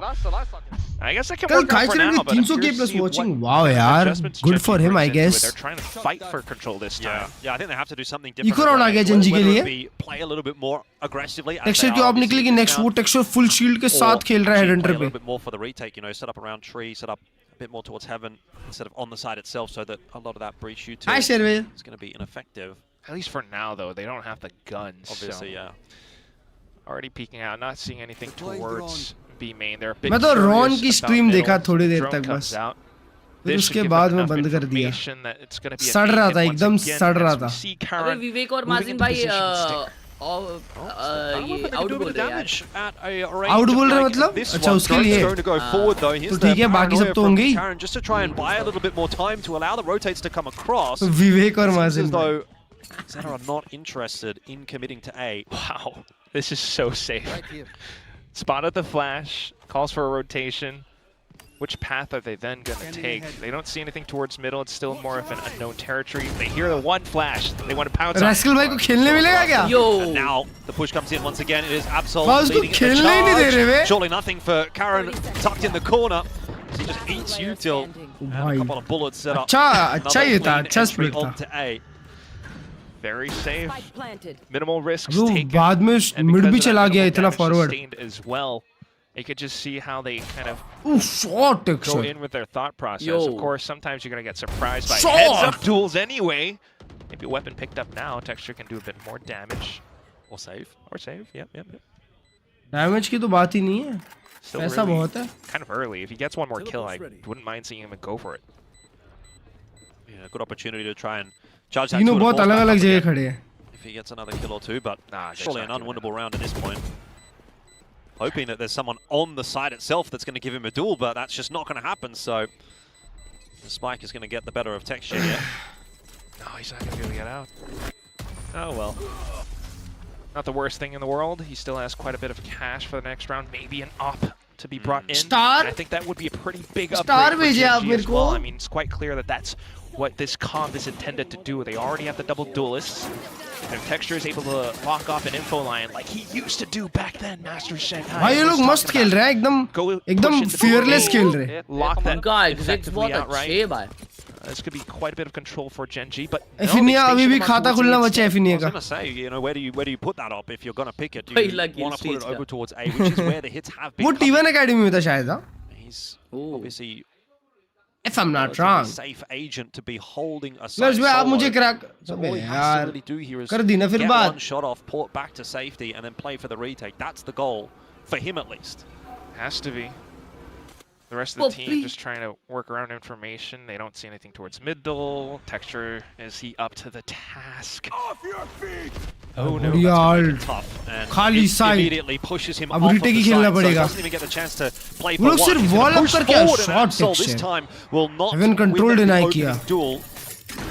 I guess I can work out for now, but 300k plus watching. Wow यार good for him I guess. They're trying to fight for control this time. Yeah, I think they have to do something different. Eco round आ गया Gen G के लिए Play a little bit more aggressively. Texture की of निकलेगी next वो texture full shield के साथ खेल रहा है हेडहंटर पे A bit more for the retake, you know, set up around tree, set up a bit more towards heaven instead of on the side itself, so that a lot of that breach shoot is going to be ineffective. At least for now, though, they don't have the guns. Obviously, so yeah. Already peeking out, not seeing anything towards B main. They're a bit मैं तो Ron की curious stream about देखा middle. थोड़ी देर Drone तक comes बस out. फिर This उसके should give बाद them मैं enough बंद कर दिया information that it's going to be a सड़ रहा game था once एकदम again सड़ रहा as we था see अबे Karan विवेक और moving माजिन into भाई position to stick. आउट बोल रहे हैं आउट बोल रहे मतलब अच्छा उसके लिए तो ठीक है बाकी सब तो होंगे ही Just to try and buy a little bit more time to allow the rotates to come across. विवेक और Seems माजिन as though Zeta are not interested in committing to A. Wow, this is so safe. Spotted the flash, calls for a rotation. Which path are they then going to take? They don't see anything towards middle. It's still more of an unknown territory. They hear the one flash. They want to pounce on it. Rascal भाई को खेलने मिलेगा क्या? And now the push comes in once again. It is Absol उसको leading खेलने ही नहीं दे रहे the way charge. Surely nothing for Karan tucked in the corner. He just eats you till and a couple of bullets set up. अच्छा ये था अच्छा split था onto A. Very safe. Minimal risks वो taken. बाद में And mid because भी of that चला गया minimal इतना damage forward sustained as well. You could just see how they kind of shot go texture in with their thought process. Yo. Of course, sometimes you're going to get surprised by Shot. heads-up duels anyway. Maybe a weapon picked up now. Texture can do a bit more damage. Or save. Or save. Yep. Damage की तो बात ही नहीं है Still ऐसा really बहुत है kind of early. If he gets one more kill, I wouldn't mind seeing him go for it. Yeah, good opportunity to try and charge that. तीनों tour de बहुत force अलग back अलग up जगह again खड़े हैं if he gets another kill or two, but they're surely an not doing unwinnable round at this point. Hoping that there's someone on the side itself that's going to give him a duel, but that's just not going to happen. So the spike is going to get the better of Texture here. No, he's not going to be able to get out. Oh well. Not the worst thing in the world. He still has quite a bit of cash for the next round. Maybe an op to be brought in. Star? And I think that would be a pretty big Star upgrade for भेजिए आप GG मेरे as को well. I mean, it's quite clear that that's what this comp is intended to do. They already have the double duelists. Their Texture is able to lock off an info line like he used to do back then. Master Shanghai. भाई ये लोग मस्त खेल रहे हैं एकदम fearless खेल रहे हैं Lock that उनका एग्जिट बहुत effectively outright. अच्छे भाई This could be quite a bit of control for Genji, but no, एफिनिया they अभी भी station him खाता towards खुलना the बचा है एफिनिया I was का going to say, you know, where do you put that up if you're going to pick it? Do Hey, you like want to put it Streets, over towards A, which is where the hits have been वो coming. T1 academy में था शायद हाँ He's obviously if I'm not a wrong safe agent to be holding a क्लर्ज भाई आप solo. मुझे crack So all he has to यार really do here is कर दी ना फिर get बात one shot off, port back to safety, and then play for the retake. That's the goal for him at least. Has to be. The rest of the team just trying to work around information. They don't see anything towards middle. Texture, is he up to the task? Off your feet! Oh no. बढ़िया alt Tough, and खाली it side immediately pushes him अब off of retake the he side, खेलना so he पड़ेगा doesn't even get the chance to play वो for लोग one. सिर्फ He's gonna wall up push करके forward, and shot Absol this texture. time will not Haven't control win the deny opening किया duel.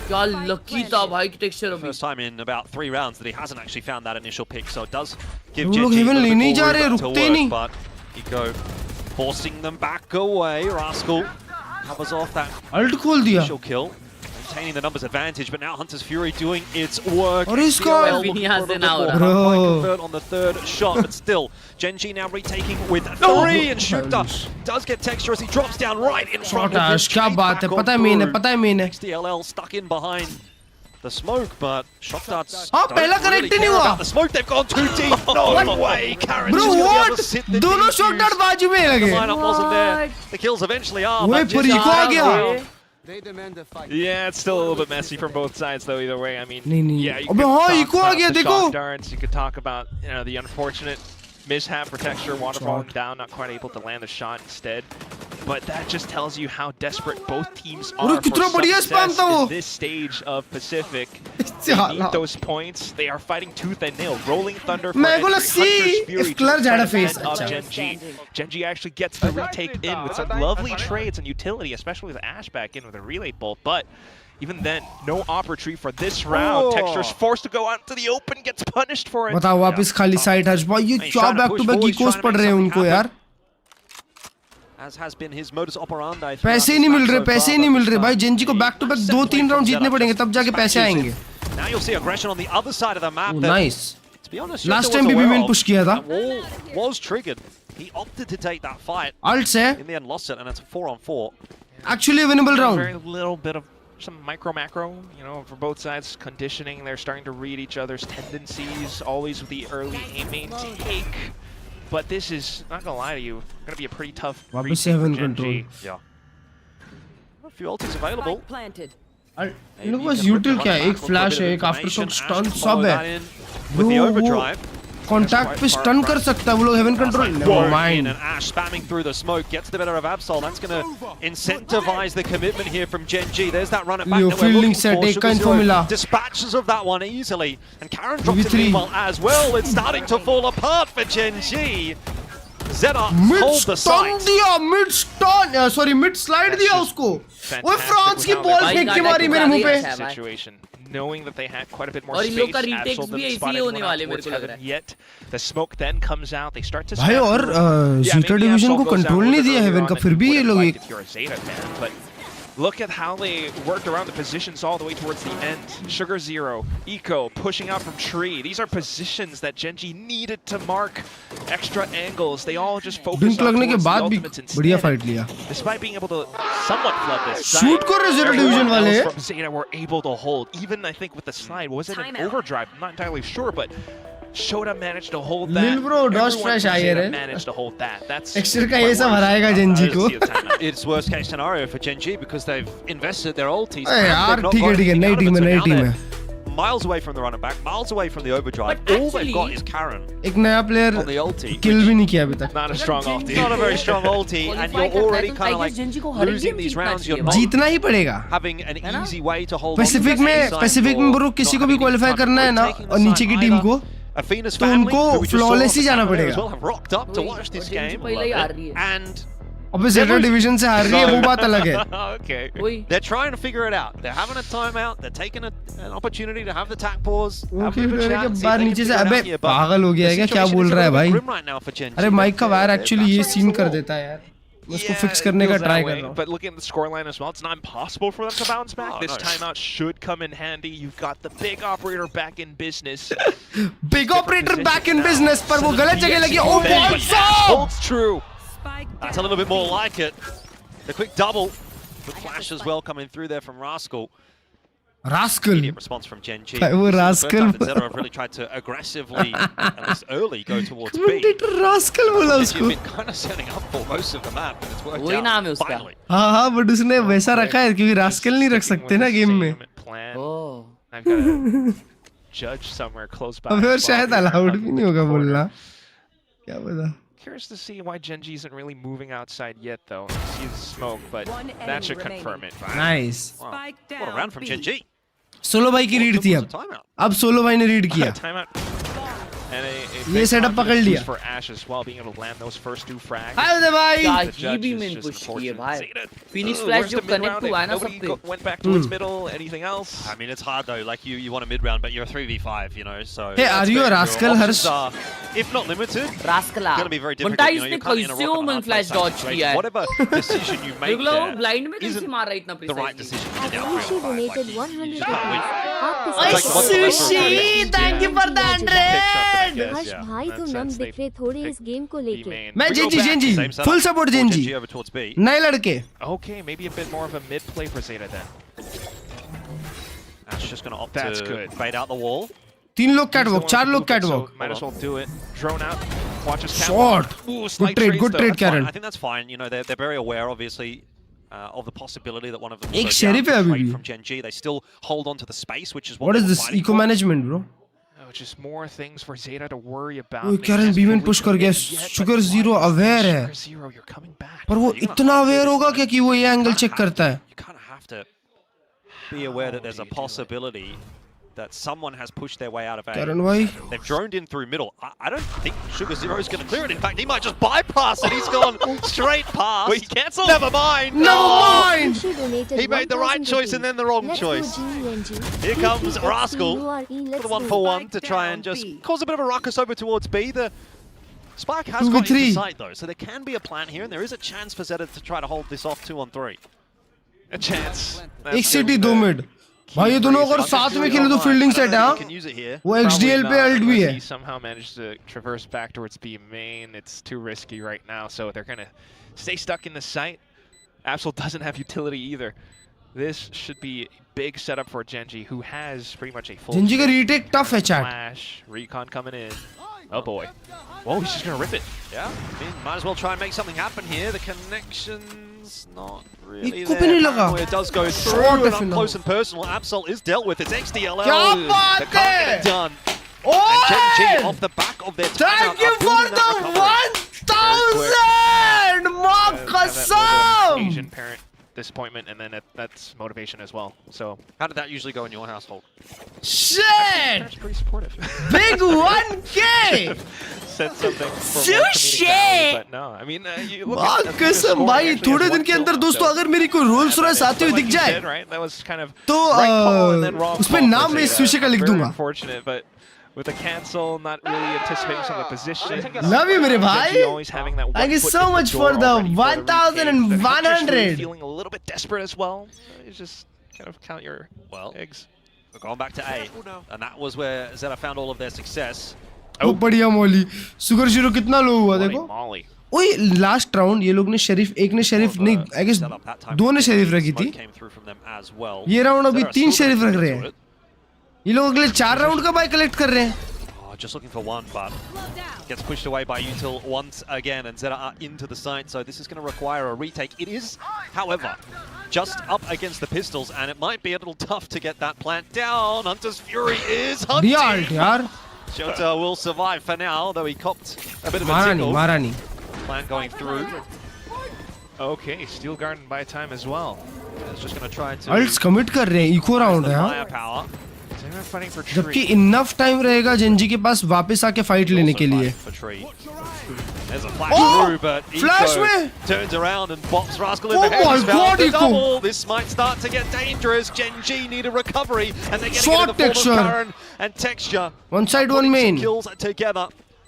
क्या lucky था भाई की texture अभी First time in about 3 rounds that he hasn't actually found that initial pick, so it does give वो लोग Genji a heaven little bit लेने ही more जा रहे हैं, room to रुकते ही work, नहीं। but Eco forcing them back away. Rascal covers off that ult खोल दिया initial kill. maintaining the numbers advantage, but now Hunter's Fury doing its work. और इसको convert on the third shot, but still, Genji now retaking with 3, and Shukta does get texture as he drops down right in front of him. क्या बात है, पता है main है. XDLL stuck in behind the smoke, but shot darts हाँ, पहला correct नहीं हुआ. the smoke. They've gone too deep. No way, Karen. Bro, what? दोनों shot dart बाजू में लगे. The lineup wasn't there. The kills eventually are. वही पर इको आ गया. Yeah, it's still a little bit messy from both sides, though. Either way, I mean, नहीं. yeah, you अबे could हाँ, talk इको आ about गया, the देखो. shock darts. You could talk about, the unfortunate mishap for texture, water falling down, not quite able to land the shot instead. But that just tells you how desperate both teams are for success in this stage of Pacific. They need those points. They are fighting tooth and nail. Rolling Thunder for entry. Hunter's Fury Klurge had a face. of Genji. Genji actually gets the retake in with some lovely trades and utility, especially with Ash back in with a relay bolt. But even then, no op retreat for this round. Texture's forced to go out into the open, gets punished for it. बताओ वापस खाली side हर्ष भाई ये क्या back to back Eeco पड़ रहे हैं उनको यार. As has been his modus operandi. पैसे ही नहीं मिल रहे भाई. जेंजी को बैक टू बैक 2-3 राउंड जीतने पड़ेंगे तब जाके पैसे आएंगे. Now you'll see aggression on the other side of the map. Nice. To be honest, Last time भी मैंने push किया था. Wall was triggered. He opted to take that fight. Alt से. In the end, lost it, and it's a 4-on-4. Actually a winnable round. Very little bit of some macro, for both sides. Conditioning, they're starting to read each other's tendencies, always with the early aiming take. But this is, not gonna lie to you, gonna be a pretty tough वापस से heaven Genji. control. Yeah. A few ultis available. इन लोगों के पास util क्या है? एक flash है, एक aftershock stun सब है. With the overdrive. Contact पे stun कर सकता है वो लोग heaven control. Never mind. And Ash spamming through the smoke gets the better of Absol. That's going to incentivize the commitment here from Genji. There's that run it back that we're looking set, for. एक का info मिला. Dispatches of that one easily. And Karen drops it meanwhile as well. It's starting to fall apart for Genji. Zeta hold the site. mid slide दिया उसको. वो France की ball फेंक के मारी मेरे मुंह पे. Situation. Knowing that they had quite a bit more और space, इन लोग का retakes भी ऐसे ही होने वाले मेरे को लग रहा है. Yet the smoke then comes out. They start to. भाई और Zeta division को control नहीं दिया heaven का फिर भी ये लोग एक. If you're a Zeta fan, but look at how they worked around the positions all the way towards the end. Sugar Zero, Eco pushing out from Tree. These are positions that Genji needed to mark. Extra angles. They all just focused on towards the ultimates instead. Despite being able to somewhat flood this. Shoot कर रहे Zeta division वाले. From Zeta were able to hold. Even I think with the slide, was it an overdrive? I'm not entirely sure, but Shoda managed to hold that. Lil bro, Dosh Fresh आ गया रे. Managed to hold that. That's Extra का ये सब हराएगा Genji को. It's worst case scenario for Genji because they've invested their ultis. यार ठीक है नई टीम है. Miles away from the running back, miles away from the overdrive. All they've got is Karen. एक नया player on the ulti. Kill भी नहीं किया अभी तक. Not a strong ulti. Not a very strong ulti, and you're already kind of like losing these rounds. You're not जीतना ही पड़ेगा. having an easy way to hold. Pacific में bro किसी को भी qualify करना है ना और नीचे की टीम को. Athena's तो उनको flawless ही जाना पड़ेगा. Have rocked up to watch this game, and अबे Zeta division से हार रही है वो बात अलग है. Okay. They're trying to figure it out. They're having a timeout. They're taking an opportunity to have the tack pause. Okay, बाहर नीचे से अबे पागल हो गया है क्या बोल रहा है भाई? अरे माइक का वायर एक्चुअली ये सीन कर देता है यार. उसको फिक्स करने का ट्राई कर रहा हूं. But looking at the scoreline as well, it's not impossible for them to bounce back. This timeout should come in handy. You've got the big operator back in business. Big operator back in business पर वो गलत जगह लगी. Oh boy, holds true. That's a little bit more like it. The quick double. The flash as well coming through there from Rascal. Immediate response from Genji. वो Rascal. Zeta have really tried to aggressively, at least early, go towards B. Rascal बोला उसको. You've been kind of setting up for most of the map, and it's worked वही नाम है out उसका. finally. हाँ but उसने वैसा रखा है क्योंकि Rascal नहीं रख सकते ना गेम में. Oh. I've got a judge somewhere close by. अबे और शायद अलाउड भी नहीं होगा बोलना. क्या पता. Curious to see why Genji isn't really moving outside yet, though. I see the smoke, but that should confirm it. Nice. Wow. What a round from Genji. Solo भाई की रीड थी अब सोलो भाई ने रीड किया. Timeout. And a ये big setup पकड़ confidence लिया. boost for Ash as well, being able to land those first 2 frags. हाय उदय भाई. क्या The ही judge भी is मैंने just पुश की है unfortunate. भाई. Zeta, Phoenix Flash where's जो the mid connect round? हुआ है ना Nobody सब पे. went back towards middle. Anything else? I mean, it's hard though. Like you want a mid round, but you're a 3v5, you know. So Hey, are that's you a fair. Your rascal, options Harsh? are, if not limited, रास्कला. gonna be very difficult. बंटा You know, इसने you're kind of in a कैसे rock and a Omen hard flash place dodge situation. किया है. Whatever decision you make देख लो there blind में कैसे isn't मार रहा है इतना the right precisely. decision in the Sushi outfield. donated 100 rupees. ओए Like, what's the sushi, thank you for the 100. हर्ष भाई तो नम दिख रहे थोड़े इस गेम को लेके. मैं We go Gen Z back, Gen Z same setup. full support Pull Gen Z. Genji over towards B. नए लड़के. Okay, maybe a bit more of a mid play for Zeta then. Ash just gonna opt That's to good. bait out the wall. 3 लोग He's the catwalk, one 4 to लोग move it, catwalk. so might as well do it. Drone out. Watch his Short. catwalk. Ooh, Good slight trade, trades good though. trade, That's fine. Karen. I think that's fine. You know, they're very aware, obviously, of the possibility that one of them एक will go sheriff down है to अभी trade भी. from Gen G. They still hold on to the space, which is what What is they were this fighting eco for. management, bro? Oh, just more things for Zeta to worry about. ओए They Karen just B में fully push कर गया. commit yet, Sugar but Zero why is aware है. Sugar Zero, you're coming back. पर वो इतना aware होगा क्या कि वो ये angle check करता है. You kind of have to be aware that there's a possibility that someone has pushed their way out of A. Karen भाई. They've droned in through middle. I don't think Sugar Zero is going to clear it. In fact, he might just bypass it. He's gone straight past. Wait, he cancelled? Never mind. Never mind. Sushi donated He made the right 1000 choice and then the wrong Let's choice. Go GNG. Here comes PPXP, Rascal URE, for let's the 1 go. for 1 to try and just cause a bit of a ruckus over towards B. The Spike has 2v3. got into sight though, so there can be a plan here, and there is a chance for Zeta to try to hold this off 2-on-3. A chance. एक city 2 mid. भाई ये दोनों अगर साथ में खेले तो fielding set है हाँ. Can use it here. वो XDL पे ult भी है. He somehow managed to traverse back towards B main. It's too risky right now, so they're gonna stay stuck in the site. Absol doesn't have utility either. This should be a big setup for Genji, who has pretty much a full. Genji का retake tough है chat. Flash, recon coming in. Oh boy. Whoa, he's just gonna rip it. Yeah, I mean, might as well try and make something happen here. The connection's not really इक्को there. भी नहीं लगा. Apparently it does go Short through and है up फिलहाल. close and personal. Absol is dealt with. It's XDLL. क्या बात They can't get है? it done. And Gen G ओए! off the back of their timeout Thank you are for building the that recovery. 1000. माँ कसम. Asian parent disappointment, and then that's motivation as well. So How did that usually go in your household? Shit. that's pretty supportive. Big 1K. Said something for So more comedic shit. value, but no, I mean, you look माँ at the कसम score, भाई he actually थोड़े has दिन one के अंदर kill, दोस्तों so- अगर मेरी कोई रोल्स रॉयस आती हुई Like दिख you जाए said, right? That was kind of तो right call and then wrong उस पे call for नाम मैं Zeta. सुशी का लिख Very दूंगा. unfortunate, but with the cancel, not really anticipating some of the position. Love you मेरे भाई. Genji always having that Thank one you foot so in much door for the already for the retake. The Hunter's 1100. really feeling a little bit desperate as well. It's just kind of count your eggs. We're going back to A, and that was where Zeta found all of their success. बहुत बढ़िया मौली. Sugar zero कितना लो हुआ देखो. Molly. ओए last round ये लोग ने शरीफ एक ने शरीफ नहीं आई गेस दो ने शरीफ रखी थी. Came through from them as well. ये राउंड अभी Zeta 3 still शरीफ रख gonna रहे get into हैं. it. ये लोग अगले 4 राउंड का बाय कलेक्ट कर रहे हैं. Oh, just looking for one, but gets pushed away by Util once again, and Zeta are into the site, so this is going to require a retake. It is, however, just up against the pistols, and it might be a little tough to get that plant down. Hunter's Fury is hunting. दिया alt यार. Shota will survive for now, though he copped a bit of a मारा नहीं tickle. मारा नहीं. Plant going through. Okay, Steel Garden by time as well. It's just going to try to ults commit कर रहे हैं. Eco round है हाँ. firepower. They're fighting for जबकि tree. इनफ टाइम रहेगा जेंजी के पास वापस आके फाइट लेने के लिए. For tree. There's a flash Oh! through, but Flash Eco में? turns around and bops Rascal in Oh the head. my He's found God, the Eco! double. This might start to get dangerous. Gen G need a recovery, and they're getting Short it in the texture. form of Karen and Texture. One side one Putting main. some kills together.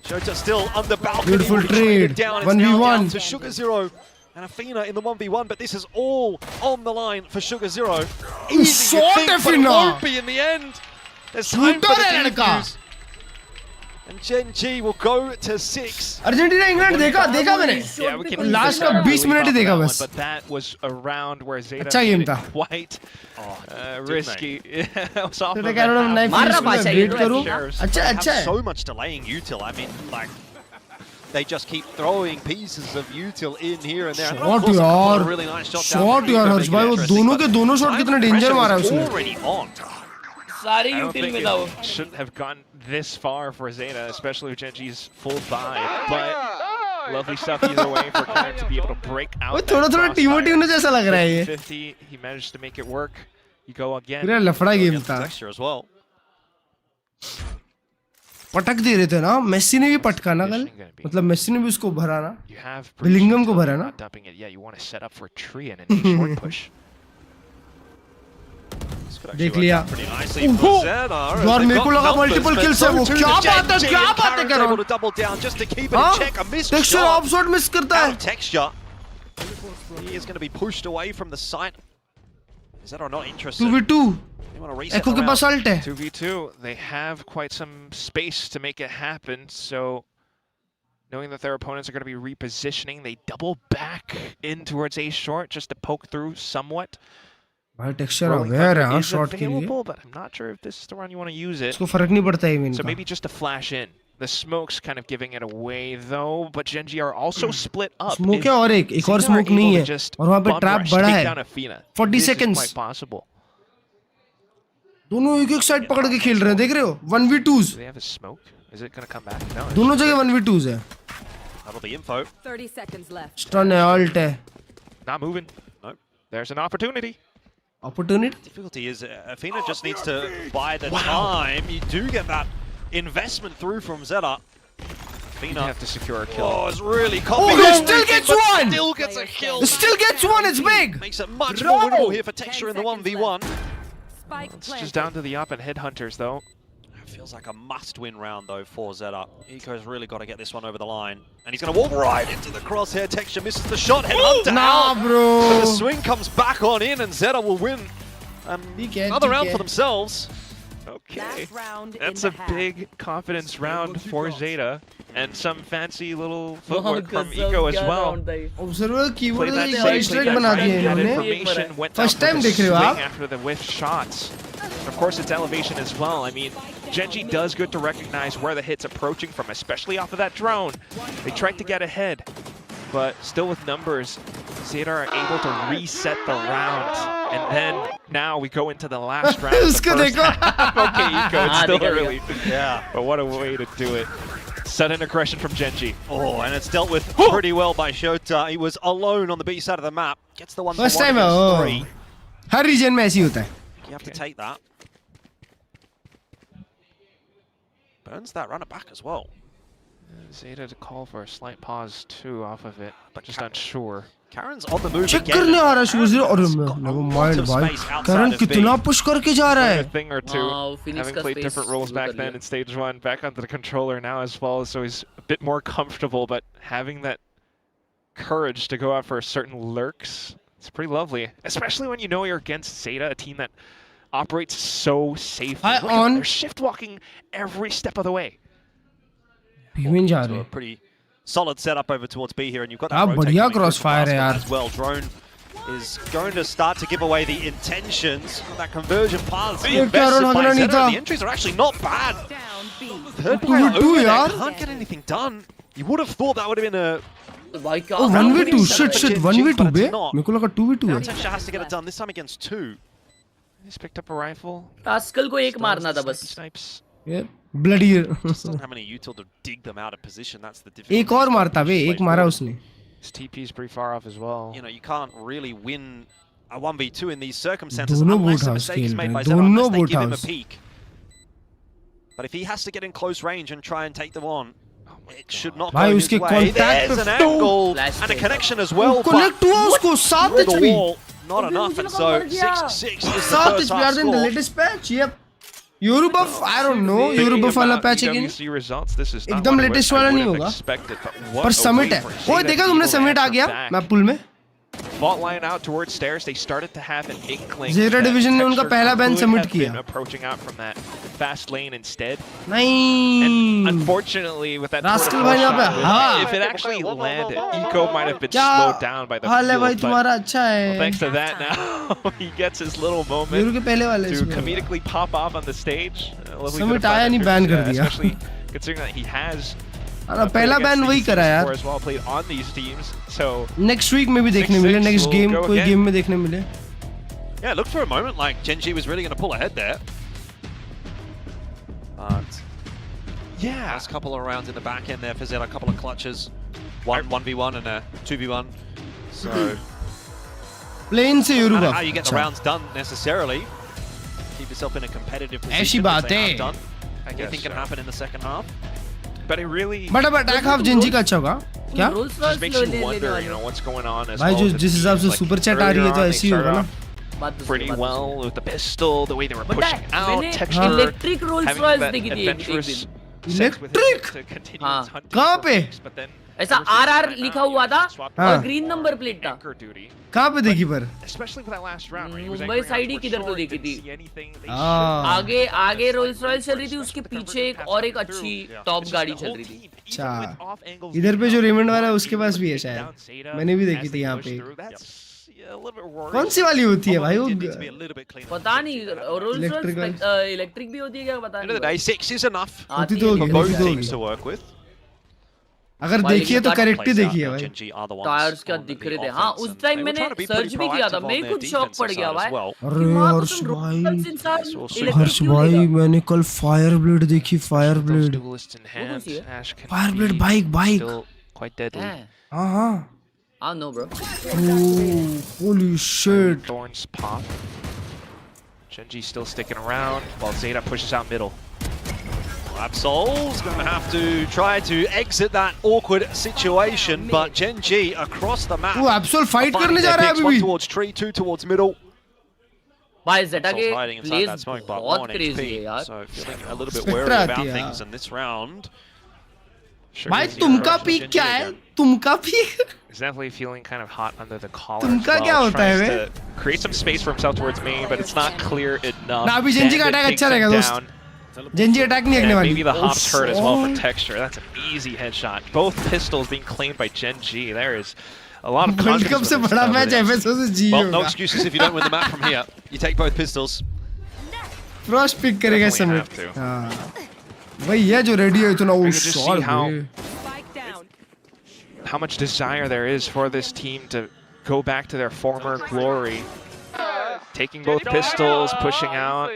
Shota still under balcony. Beautiful will be traded trade. Down. It's now 1v1. down to Sugar Zero and Athena in the 1v1, but this is all on the line for Sugar Zero. Easy, you Short think, but it Athena. won't be in the end. There's time for Shooter the है लड़का. defuse. And Gen G will go to 6. Argentina England देखा मैंने. Yeah, we can last का 20 minute ही देखा बस. But that was a round where Zeta अच्छा game made it था. quite risky. Yeah, it was off तो of मैं कह रहा हूँ that. नाइफ मारा फिनिश बादशाह में ये वेट तो करूँ. Shares. अच्छा They अच्छा have है. so much delaying util. I mean, like, they just keep throwing pieces of util in here and there. And of Shot course, a couple यार. of really nice shots Shot down the यार field Harsh make it भाई वो interesting, दोनों के but दोनों shot time कितना pressure danger was मारा उसने. already on. सारे I don't यूटिल think में था वो. it shouldn't have gone this far for Zeta, especially with Genji's full buy. But lovely stuff either way for Karen to be able to break out. वो that थोड़ा थोड़ा टीमो crossfire. Team जैसा लग रहा है ये. 50, he managed to make it work. You go again. पूरा लफड़ा गेम था. Texture as well. पटक दे रहे थे ना, मेसी ने भी पटका ना कल, मतलब मेसी ने भी उसको भरा ना, बिलिंगम को भरा ना. देख लिया यार, मेरे को लगा मल्टीपल किल्स है वो. क्या बात है, क्या बात है कर रहा हूं. टेक्सचर ऑफ शॉट मिस करता है. He is going to be pushed away from the site. Zeta are not interested. 2v2. They want to reset Echo के पास ult है. 2v2. They have quite some space to make it happen. So, knowing that their opponents are going to be repositioning, they double back in towards A short just to poke through somewhat. भाई texture aware है shot के लिए. But I'm not sure if this is the run you want to use it. इसको फर्क नहीं पड़ता है even. So maybe just a flash in. The smoke's kind of giving it away though, but Genji are also split up. Smoke है और एक और smoke नहीं है और वहाँ पे trap बड़ा है. 40 seconds. दोनों एक एक साइड पकड़ के खेल रहे हैं, देख रहे हो? 1v2s. They have a smoke. Is it going to come back? No. दोनों जगह 1v2s है. That'll be info. 30 seconds left. Stun है, ult है. Not moving. No. There's an opportunity. Opportunity? Difficulty is Athena just needs to buy the time. You do get that investment through from Zeta. Athena have to secure a kill. Oh, it's really Oh, he still gets one! Still gets a kill. He still gets one, it's big! Makes it much more winnable here for Texture in the 1v1. It's just down to the up and headhunters though. Feels like a must-win round though for Zeta. Eco's really got to get this one over the line. And he's going to walk right into the crosshair. Texture misses the shot. Headhunter out. Bro. But the swing comes back on in and Zeta will win another round for themselves. Okay, that's a big confidence round for Zeta, and some fancy little footwork from Eco as well. Observer keyword Played that का safe, strike got बना दिया that इन्होंने. information, went First down time for the देख रहे हो swing आप? after the whiff shots. Of course, it's elevation as well. I mean, Genji does good to recognize where the hit's approaching from, especially off of that drone. They tried to get ahead, but still with numbers, Zeta are able to reset the round. And then now we go into the last round. Of the first half. Okay, Eco, it's still early. Yeah. But what a way to do it. Sudden aggression from Genji. Oh, and it's dealt with pretty well by Shota. He was alone on the B side of the map. Gets the one First for time against three. हर reason में ऐसी होता है. You have to take that. Burns that runner back as well. Zeta to call for a slight pause too off of it, but just unsure. Karen's on the move Check again. करने आ रहा है sugar और never mind भाई. Karen कितना push करके जा रहा A है. thing or two, having played different roles back then in stage 1, back onto the controller now as well, so he's a bit more comfortable, but having that courage to go out for certain lurks, it's pretty lovely, especially when you know you're against Zeta, a team that operates so safely. Look at them, they're shift walking every step of the way. भीमन जा रहे So a हैं. pretty solid setup over towards B here, and you've got that आप rotate बढ़िया coming through crossfire from है यार. as well. Drone is going to start to give away the intentions of that conversion path. ये क्या road हगना नहीं था. The entries are actually not bad. Third Two player v two over there यार. can't get anything done. You would have thought that would have been a Oh 1v2 shit 1v2 बे. मेरे को लगा 2v2 now है. Texture has to get it done this time against two. He's picked up a rifle. टास्कल को एक मारना था बस. Snipes. ये bloody. Just doesn't have any util to dig them out of position. That's the difficulty. एक और मारता बे, एक मारा उसने. His TP is pretty far off as well. You know, you can't really win a 1v2 in these circumstances दोनों unless boat a house mistake is खेल made रहे by हैं. Zeta, दोनों unless they boat give him a house. peek. But if he has to get in close range and try and take them on, it should not भाई go his उसके way. contact There's पे an angle and a connection as well, but Connect हुआ उसको 7 through the HP. wall, not enough, and so 6-6 is the 7 first HP half are in the score. latest patch. Yep. Eurobuff, I don't know. Eurobuff वाला patch again. Results, this is not एकदम what latest I वाला would नहीं have होगा. expected, but what पर a summit way है. for ओए Zeta देखा to तुमने be summit आ able to गया back. मैप पुल में. Fault line out towards stairs. They started to have an inkling. Zeta that division ने उनका Texture पहला ban could submit have been किया. approaching out from that fast lane instead. नहीं. And unfortunately, with that Rascal sort भाई of यहाँ पे shot, हाँ. if it actually landed, Eco might have been क्या slowed down by the हाल है भाई field. But तुम्हारा अच्छा है. thanks to that, now he gets his little euro moment के पहले वाले to इसमें. comedically pop off on the stage. Lovely Summit bit of fun आया नहीं, efforts, ban कर दिया. especially considering that he has हाँ पहला ban वही करा यार. as well played on these teams. So Next week में भी देखने 6-6 मिले. Next will game go कोई again. game में देखने मिले. Yeah, it looked for a moment like Genji was really going to pull ahead there. But yeah, last couple of rounds in the back end there for Zeta, a couple of clutches. 1v1 and a 2v1. So Plane से I don't know Eurobuff. how you get the rounds done necessarily. Keep yourself in a competitive position. ऐसी which बात they है. have done. Anything can so. happen in the second half. But it really but अब attack half Gen Z का अच्छा होगा क्या? just makes you wonder, you know, what's going on as भाई well. जो with the जिस हिसाब से team. सुपर चैट आ earlier रही है तो on, ऐसी they होगा started ना. off pretty well with the pistol, the way they were pushing out, texture, electric Rolls having Royce that देखी थी एक adventurous दिन. sense with Electric? it to continue हाँ. its hunting कहाँ पे? techniques, but then ऐसा RR लिखा हुआ था हाँ. और ग्रीन नंबर प्लेट था. anchor duty, कहाँ पे देखी पर? especially for that last round, right? He was Mumbai anchoring side he out किधर towards तो shore, देखी didn't थी. see anything. They हाँ. आगे आगे रोल्स रॉयल्स चल रही थी, उसके पीछे एक और एक अच्छी टॉप गाड़ी चल रही थी. अच्छा. इधर पे जो रेमंड वाला है उसके पास भी है शायद. मैंने भी देखी थी यहाँ पे. कौन सी वाली होती है भाई वो? पता नहीं रोल्स रॉयल्स इलेक्ट्रिक भी होती है क्या पता End of the नहीं. day, 6 is enough होती तो होगी, for होती both तो teams होगी. to work with. अगर देखिए तो करेक्ट ही देखिए भाई. Genji are the ones tyres क्या on दिख the रहे थे. हाँ offense, उस and टाइम they were मैंने trying to be search pretty भी किया था. proactive मैं on their खुद शॉक defensive पड़ गया side as भाई. well. अरे हर्ष भाई, हर्ष इलेक्ट्रिक भाई मैंने कल फायर ब्लेड देखी. Fire those blade. duelists in hand, कौन सी है? Ash can fire blade be bike bike. still quite deadly. हाँ हाँ. हाँ no bro. Holy shit. Thorns pop. Genji still sticking around while Zeta pushes out middle. Absol's going to have to try to exit that awkward situation, but Genji across the map. वो absolute fight finding करने जा their रहा है picks, अभी one भी. towards tree, 2 towards middle. भाई जेटा के Absol's hiding inside place that smoke, but बहुत 1 क्रेजी है HP, यार. so feeling a little bit Spectre wary आती about है things in this round. भाई तुमका पीक क्या है? तुमका peak? He's definitely feeling kind of hot under the collar. तुमका as well, क्या होता है tries bay? to create some space for himself towards me, but it's not clear enough. ना अभी जेंजी का Bandit अटैक takes अच्छा him रहेगा दोस्त. down, जेंजी अटैक नहीं and लगने वाली. maybe the hops hurt as well for texture. That's an easy headshot. Both pistols being claimed by Genji. There is a lot of world cup confidence से with this बड़ा stuff. Match FSO से जी Well, no होगा. excuses if you don't win the map from here. You take both pistols. Frost pick करेगा इस समय. Definitely have to. हाँ. भाई ये जो रेडी है इतना You वो can just see shot how much desire there is for this team to go back to their former glory. Taking both pistols, pushing out.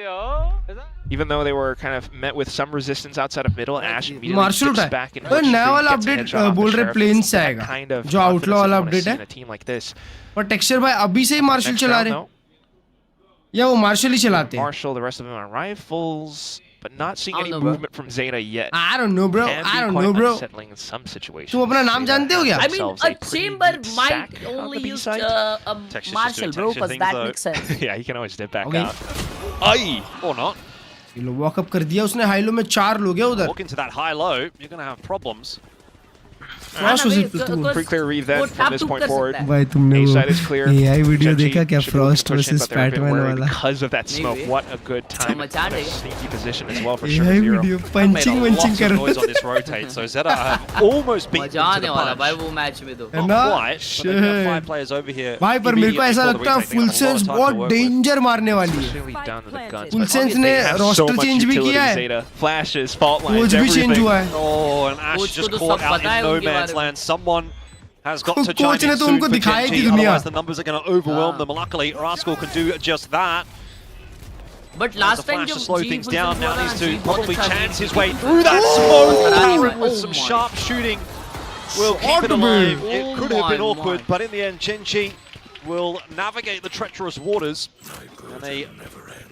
Even though they were kind of met with some resistance outside of middle, Ash immediately Marshal dips उठा back in. है. नया वाला update बोल रहे plane से आएगा. kind of जो outlaw वाला confidence update that you wanna see in है. a team like this. और टेक्सचर भाई अभी से ही मार्शल Next चला round, रहे. though, या वो मार्शल ही चलाते हैं. Marshall, the rest of them on rifles, but not seeing I any don't know, bro. movement from Zeta yet. I don't know bro. Can be I don't quite know bro. unsettling in some situations. तुम अपना नाम Zeta जानते हो क्या? have I mean, themselves a pretty chamber neat might stack on only the use B-side. Texture's Marshall, just bro, doing because texture that things, makes sense. Yeah, he can always dip back Okay. out. Aye, or not. ये लो walk up कर दिया उसने. High low में 4 लोग हैं उधर. Walk into that high-low, you're going to have problems. Frost ना, उसे वे- तुम cause Pretty clear read then वो from tap this to point कर forward. सकता है. भाई तुमने A वो side is clear. AI video Genji देखा क्या? should be looking Frost to push in, versus but they're a bit PadMan wary वाला. because of that smoke. Maybe. What a good time. मचा What a देगा. sneaky position as well for AI Sugar Zero. Video Made a punching lot वंचिंग of कर noise रहा on this rotate, so Zeta have almost beaten मजा them to आने the वाला भाई punch. वो match में तो. है Not ना? quite, but they've got 5 players over here. भाई पर मेरे को ऐसा immediately लगता for है the full retake. They have a lot sense of time to बहुत work with. डेंजर मारने वाली है. Really down to the guns. Full but sense obviously ने they have roster so much change भी utility, किया है. Zeta. Flashes, fault lines, coach भी everything. Change हुआ है. Oh, and Ash कोच को just तो caught सब out पता है in no उनके man's बारे में. land. Someone has got to coach chime ने in तो soon उनको for दिखाएगी Genji, दुनिया. otherwise the numbers are going to overwhelm them. Luckily, Rascal can do just that. But There's a last time flash to जब slow G things full down. set Now हुआ needs था, to G बहुत probably अच्छा chance खेला. his way through that Oh, smoke. my Baron with God. some Oh my. sharp shooting will keep Shot it alive. me. It could Oh have been my, awkward, my. but in the end, Genji will navigate the treacherous waters, and they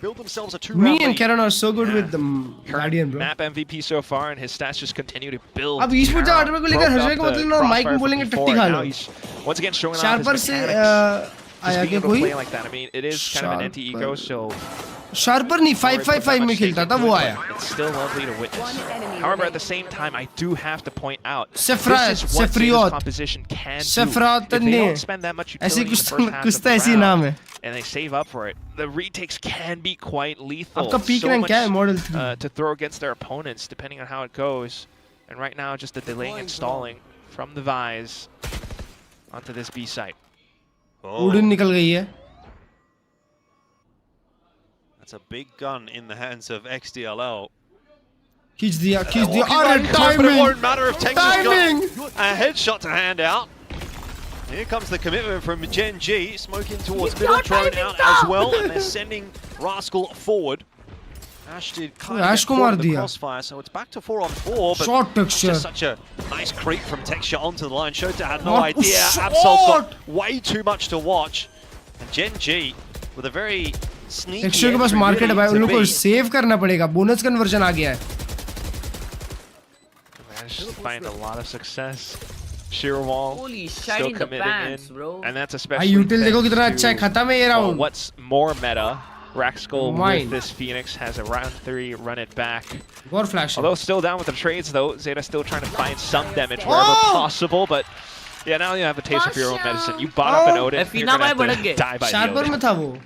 build themselves a 2-round Me and lead. Karen are so good with the Guardian bro. Map MVP so far, and his stats just continue to build. अब esports Kara order को लेकर broke हर्षय up को the मतलब ना mic में crossfire बोलेंगे from टट्टी before, खा and low. now he's once again showing off sharper his से mechanics. Just आया being क्या able to कोई? play like that. I mean, it is kind of an anti-eco, so sharper नहीं 555 में खेलता था वो आया. it's still lovely to witness. However, at the same time, I do have to point out Sefrat, this is what Zeta's Sefriot. composition can do. Sefrat If they नहीं. don't spend that much ऐसे utility in the कुछ first half कुछ of तो the ऐसी नाम round, है. and they save up for it, the retakes can be quite lethal. आपका peak So rank much, क्या है Model 3? to throw against their opponents, depending on how it goes. And right now, just the delaying and stalling from the Vise onto this B site. उड़न निकल गई है. That's a big gun in the hands of XDLL. खींच दिया. But it अरे won't timing. matter if Texas Timing! got a headshot to hand out. Here comes the commitment from Gen G, smoking towards middle, drone out as well, and they're sending Rascal forward. Ash did kind of Ash get को caught मार in the दिया. crossfire, so it's back to 4-on-4, but Shot it's texture. just such a nice creep from Texture onto the line. Shota had no What? idea. Shot! Absol's got way too much to watch. And Gen G, with a very sneaky texture के पास entry market है भाई. really उन to लोगों को be. Save करना पड़ेगा. Bonus conversion आ गया है. managed to find a lot of success. Sheer wall Holy shit still in the committing pants, in, bro. and that's भाई especially यूटिल देखो कितना thanks अच्छा है. to, खत्म है ये round. what's more meta. Raxkull Mine. with this Phoenix has a round 3, run it back. Gore flash. Although still down with the trades though, Zeta still trying to find some damage wherever possible, but yeah, now you have a taste of your own medicine. You bought up an Odin, you're gonna have to die by the sharper Odin. में था वो.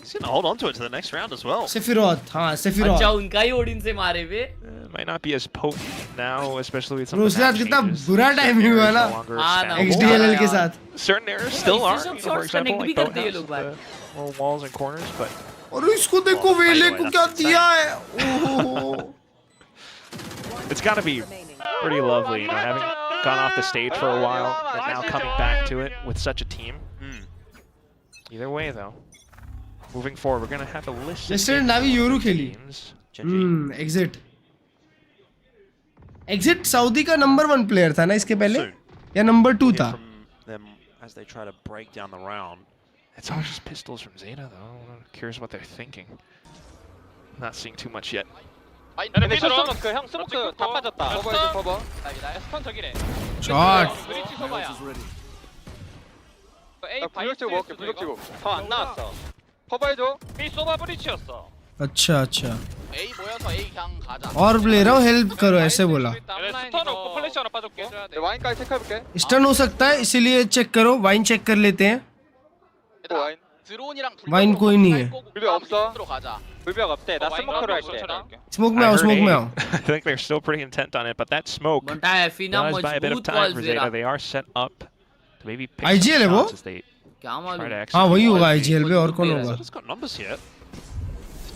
He's going to hold on to it to the next round as well. सेफिरोथ. हाँ सेफिरोथ. अच्छा उनका ही Odin से मारे वे. Might not be as potent now, especially with some उसके साथ कितना बुरा टाइमिंग हुआ ना. XDLL के साथ. Certain areas still are, you know, for example, like boat house, लोग बात. little walls and corners, but और इसको देखो वेले को क्या दिया है. ओहो. it's got to be pretty lovely, you know, having gone off the stage for a while and now coming back to it with such a team. Either way, though, moving forward, we're gonna have to listen. Yesterday Navi Yoru खेली. Exit. Exit Saudi का number 1 player था ना इसके पहले? या number 2 था? As they try to break down the round. It's all just pistols from Zeta, though. I'm curious what they're thinking. Not seeing too much yet. 형 스모크 다 빠졌다. 커버. 스턴 저기래. Shot. 블록 치고 먹을게. 블록 치고. 더안 나왔어. 커버해줘. B 소바 브리치였어. अच्छा अच्छा. A 모여서 A 그냥 가자. और player हो help करो ऐसे बोला. 스턴 없고 플래시 하나 빠줄게. 와인까지 체크해볼게. Stun हो सकता है इसीलिए चेक करो. वाइन चेक कर लेते हैं. 와인. 드론이랑 वाइन कोई नहीं है. 불벽 없어. 가자. 불벽 없대. 나 스모크로 할게. स्मोक में आओ स्मोक में आओ. I think they're still pretty intent on it, but that smoke does buy a bit of time for Zeta. They are set up to maybe pick IGL है some वो? shots as they क्या try to मालूम. execute. हाँ वही होगा IGL पे और कौन होगा? It's got numbers here.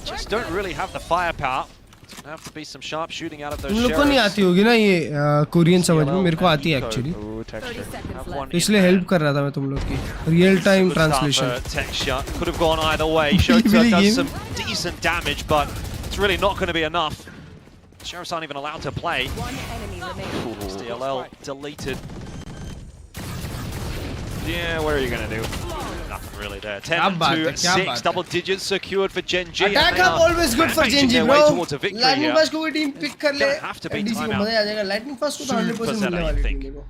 Just don't really have the firepower. There have to be some sharp shooting out of those तुम लोग को नहीं आती होगी ना ये कोरियन समझ में. मेरे को आती है एक्चुअली. Ooh, texture. इसलिए हेल्प कर रहा था मैं तुम लोग की. Real time translation. Texture could have gone either way. Shota does some decent damage, but it's really not going to be enough. Sheriffs aren't even allowed to play. DLL deleted. Yeah, what are you gonna do? Nothing really there. 10 to 6, double digits secured for Gen G. Attack up always good for Gen G, bro. Lightning Fast को कोई team pick कर ले. DC को मजा आ जाएगा. Lightning Fast को तो 100% मिलने वाली टीम को.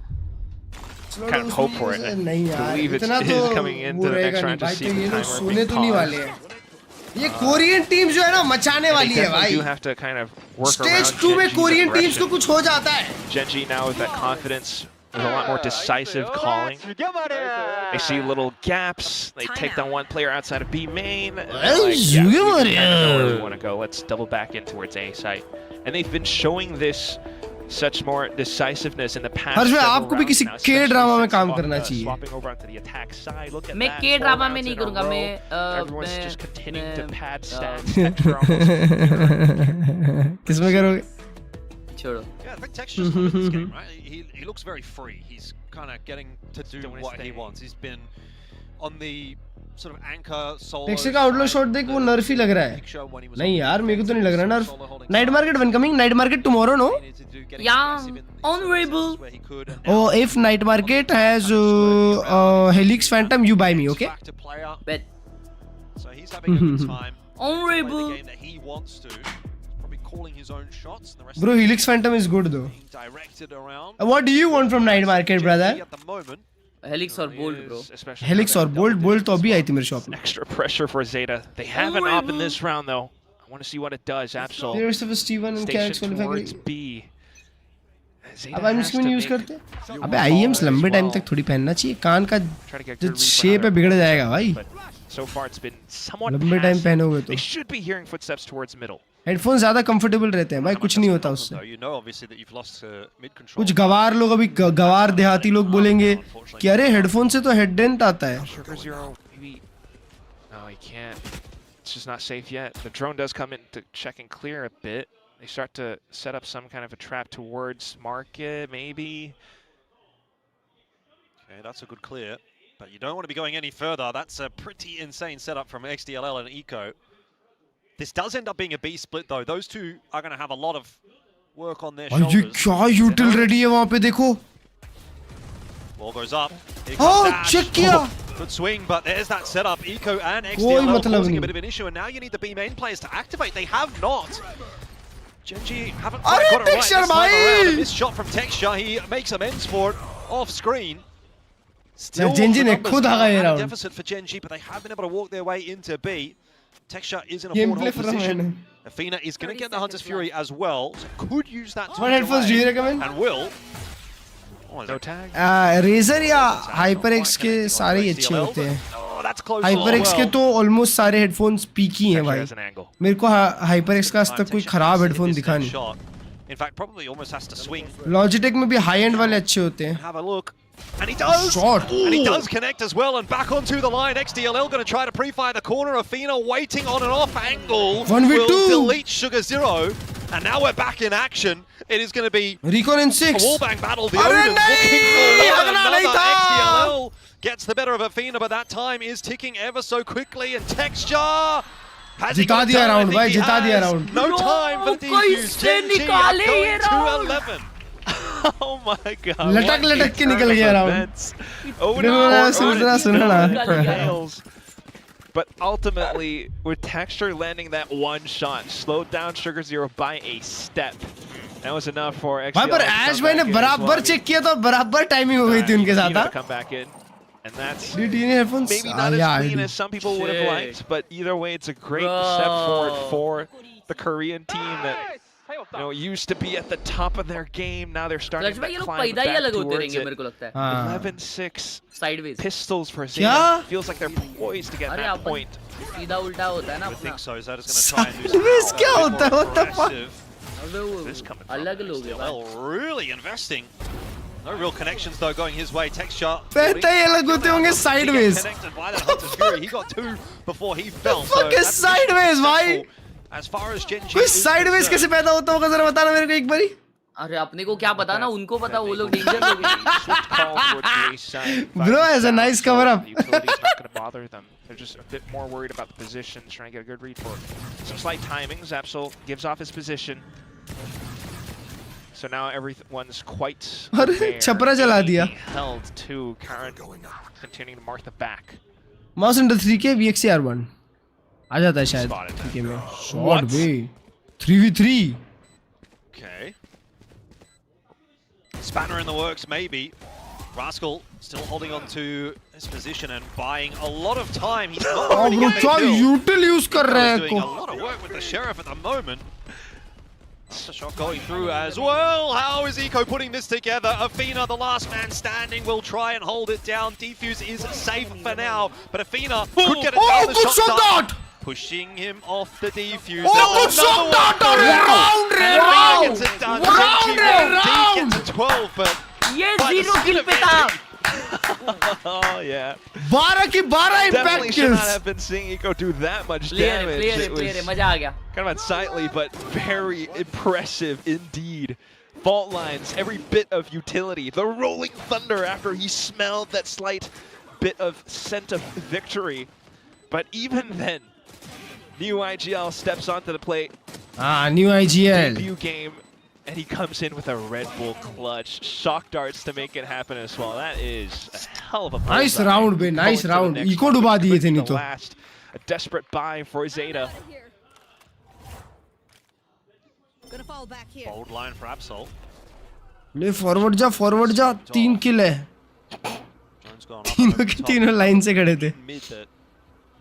Kind of hope for it. नहीं यार. Believe it इतना is तो coming into the next round to see the ये लोग timer सोने being तो नहीं वाले paused. हैं. ये कोरियन टीम जो है ना मचाने वाली है भाई. do have to kind of work Stage around 2 में Gen G's कोरियन टीम्स को aggression. कुछ हो जाता है. Gen G now with that confidence, with a lot more decisive calling. They see little gaps. They take down one player outside of B main. And they're like, yeah, we kind of know where we want to go. Let's double back in towards A site. And they've been showing this such more decisiveness in the past. हर्ष भाई several आपको भी rounds किसी now, के especially drama में since काम करना चाहिए. swapping over onto the attack side. Look at मैं that. के 4 ड्रामा में rounds नहीं in a करूँगा. row. मैं Everyone's just continuing to pad stats. किसमें करोगे? छोड़ो. Yeah, I think Texture's fun in this game, right? He looks very free. He's kind of getting to do what he wants. He's been on the sort of anchor solo. Texture का आउटलो shot देख वो नर्फ ही लग रहा है. नहीं यार मेरे को तो नहीं लग रहा nerf. Night market one coming. Night market tomorrow no. Yeah, honorable. Oh, if night market has Helix Phantom, you buy me, okay? Bet. So he's having a good time. Honorable. The game that he wants to. Probably calling his own shots. And the rest Bro, Helix Phantom is good though. being directed around. What do you want from night market, brother? At the moment, Helix or Bolt, bro. Helix और Bolt. Bolt तो अभी आई थी मेरे shop में. Extra pressure for Zeta. They have an op in this round though. I want to see what it does. Absol. Players of Steven and Cax Station towards qualify. B. अब IMs क्यों नहीं use करते? अबे IMs लंबे time तक थोड़ी पहनना चाहिए. कान का जो शेप है बिगड़ जाएगा भाई. So far it's been somewhat लंबे टाइम पहनोगे तो. They should be hearing footsteps towards middle. Headphone ज्यादा कंफर्टेबल रहते हैं भाई. कुछ नहीं होता उससे. though, you know obviously that you've lost mid control. कुछ गवार लोग अभी गवार देहाती लोग बोलेंगे कि अरे हेडफोन से तो हेड डेंट आता है. Sugar Zero, maybe. No, he can't. It's just not safe yet. The drone does come in to check and clear a bit. They start to set up some kind of a trap towards market, maybe. Okay, that's a good clear, but you don't want to be going any further. That's a pretty insane setup from XDLL and Eco. This does end up being a B split though. Those two are going to have a lot of work on their और ये shoulders. क्या यूटिल ready है वहाँ पे देखो. Ball goes up. Here Oh, comes Dash. check किया. Good swing, but there's that setup. Eco and कोई XDLL मतलब causing a नहीं. bit of an issue, and now you need the B main players to activate. They have not. Genji haven't quite got it right this Texture, time around. A bhai! missed shot from Texture. He makes amends for it off screen. Still, Genji the ने numbers खुद are हागा ये at a round. deficit for Genji, but they have been able to walk their way into B. Texture is in a Gameplay forward from position. Athena is going to get the Hunter's Fury as well, so could use that to What headphones do you recommend? and will. Oh, no tag. Razer या HyperX के सारे ही अच्छे होते हैं. Oh, that's close. HyperX के तो almost सारे headphones Peaky हैं भाई. मेरे को HyperX का आज तक कोई खराब headphone दिखा नहीं. In fact, probably almost has to swing. Logitech में भी high end वाले अच्छे होते हैं. Have a look. And he does! Shot. And he does connect as well, and back onto the line. XDLL going to try to pre-fire the corner. Athena waiting on an off angle. 1v2. Will delete Sugar Zero. And now we're back in action. It is going to be Recon in 6. a wallbang battle. The Odin's looking for one another. XDLL gets the better of Athena, but that time is ticking ever so quickly. And Texture has he got it done? round, I think he जिता दिया has. round. No time for the defuse. Genji are going to 11. Oh my god. लटक के निकल गया round. But ultimately, with Texture landing that one shot, slowed down Sugar Zero by a step. That was enough for XDL. भाई पर Ash भाई ने बराबर check किया तो बराबर टाइमिंग हो गई थी उनके साथ. Come back in. And that's maybe not as clean as some people would have liked, but either way, it's a great step forward for the Korean team that used to be at the top of their game. Now they're starting to climb back towards it. 11-6 sideways pistols for Zeta. Feels like they're poised to get that point. सीधा उल्टा होता है ना I think अपना. so. Zeta's going to try and do something क्या होता है? What the fuck? This coming from अलग लोग हैं भाई. XDLL really investing. No real connections though going his way. Texture. पहले ही अलग होते होंगे sideways. Connected by that Hunter's Fury. He got 2 before he fell. Fuck is sideways भाई? As far as Genji कोई sideways कैसे पैदा होता होगा जरा बताना मेरे को एक बारी. अरे अपने को क्या पता ना, उनको पता, वो लोग डेंजर लोग हैं. Bro has a nice cover up. The utility's not going to bother them. They're just a bit more worried about the positions, trying to get a good read for it. Some slight timing. Zapsol gives off his position. So now everyone's quite अरे छपरा चला दिया. held to Karen continuing to mark the back. Mouse under 3K VXR1 आ जाता है शायद 3K में. Shot bhai. 3v3. Okay. Spanner in the works, maybe. Rascal still holding on to his position and buying a lot of time. He's not already getting the kill. Util use कर रहा है Doing a lot of work with the Sheriff at the moment. Shot going through as well. How is Eco putting this together? Athena, the last man standing, will try and hold it down. Defuse is safe for now, but Athena could get it down. The shot dart. Pushing him off the defuse. good shot dart. Round. Athena gets it done. Genji gets a 12, but ये 0 kill पे था. Oh yeah. 12 की 12 impact Definitely should not kills. have been seeing Eco do that much Player damage. It player was मजा आ गया. kind of unsightly, but very impressive indeed. Fault lines, every bit of utility. The rolling thunder after he smelled that slight bit of scent of victory. But even then, new IGL steps onto the plate. New IGL. Debut game, and he comes in with a Red Bull clutch. Shock darts to make it happen as well. That is a hell of a Nice bullseye. round bhai, nice Going to the round. next Eco one. डुबा दिए थे The नहीं तो. last, a desperate buy for Zeta. Gonna fall back here. bold line for Absol. ले forward जा 3 kill है. Jones gone up तीनों over के the top. तीनों line से खड़े थे. Mid that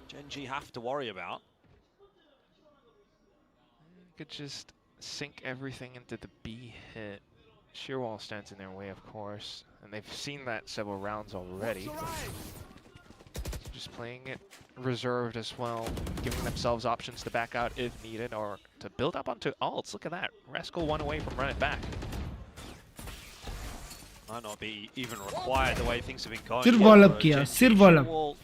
Genji have to worry about. Could just sink everything into the B hit. Sheer wall stands in their way, of course, and they've seen that several rounds already. Just playing it reserved as well, giving themselves options to back out if needed or to build up onto ults. Look at that. Rascal 1 away from run it back. Might not be even required the way things have been going. सिर्फ wall up किया, सिर्फ wall up. Wall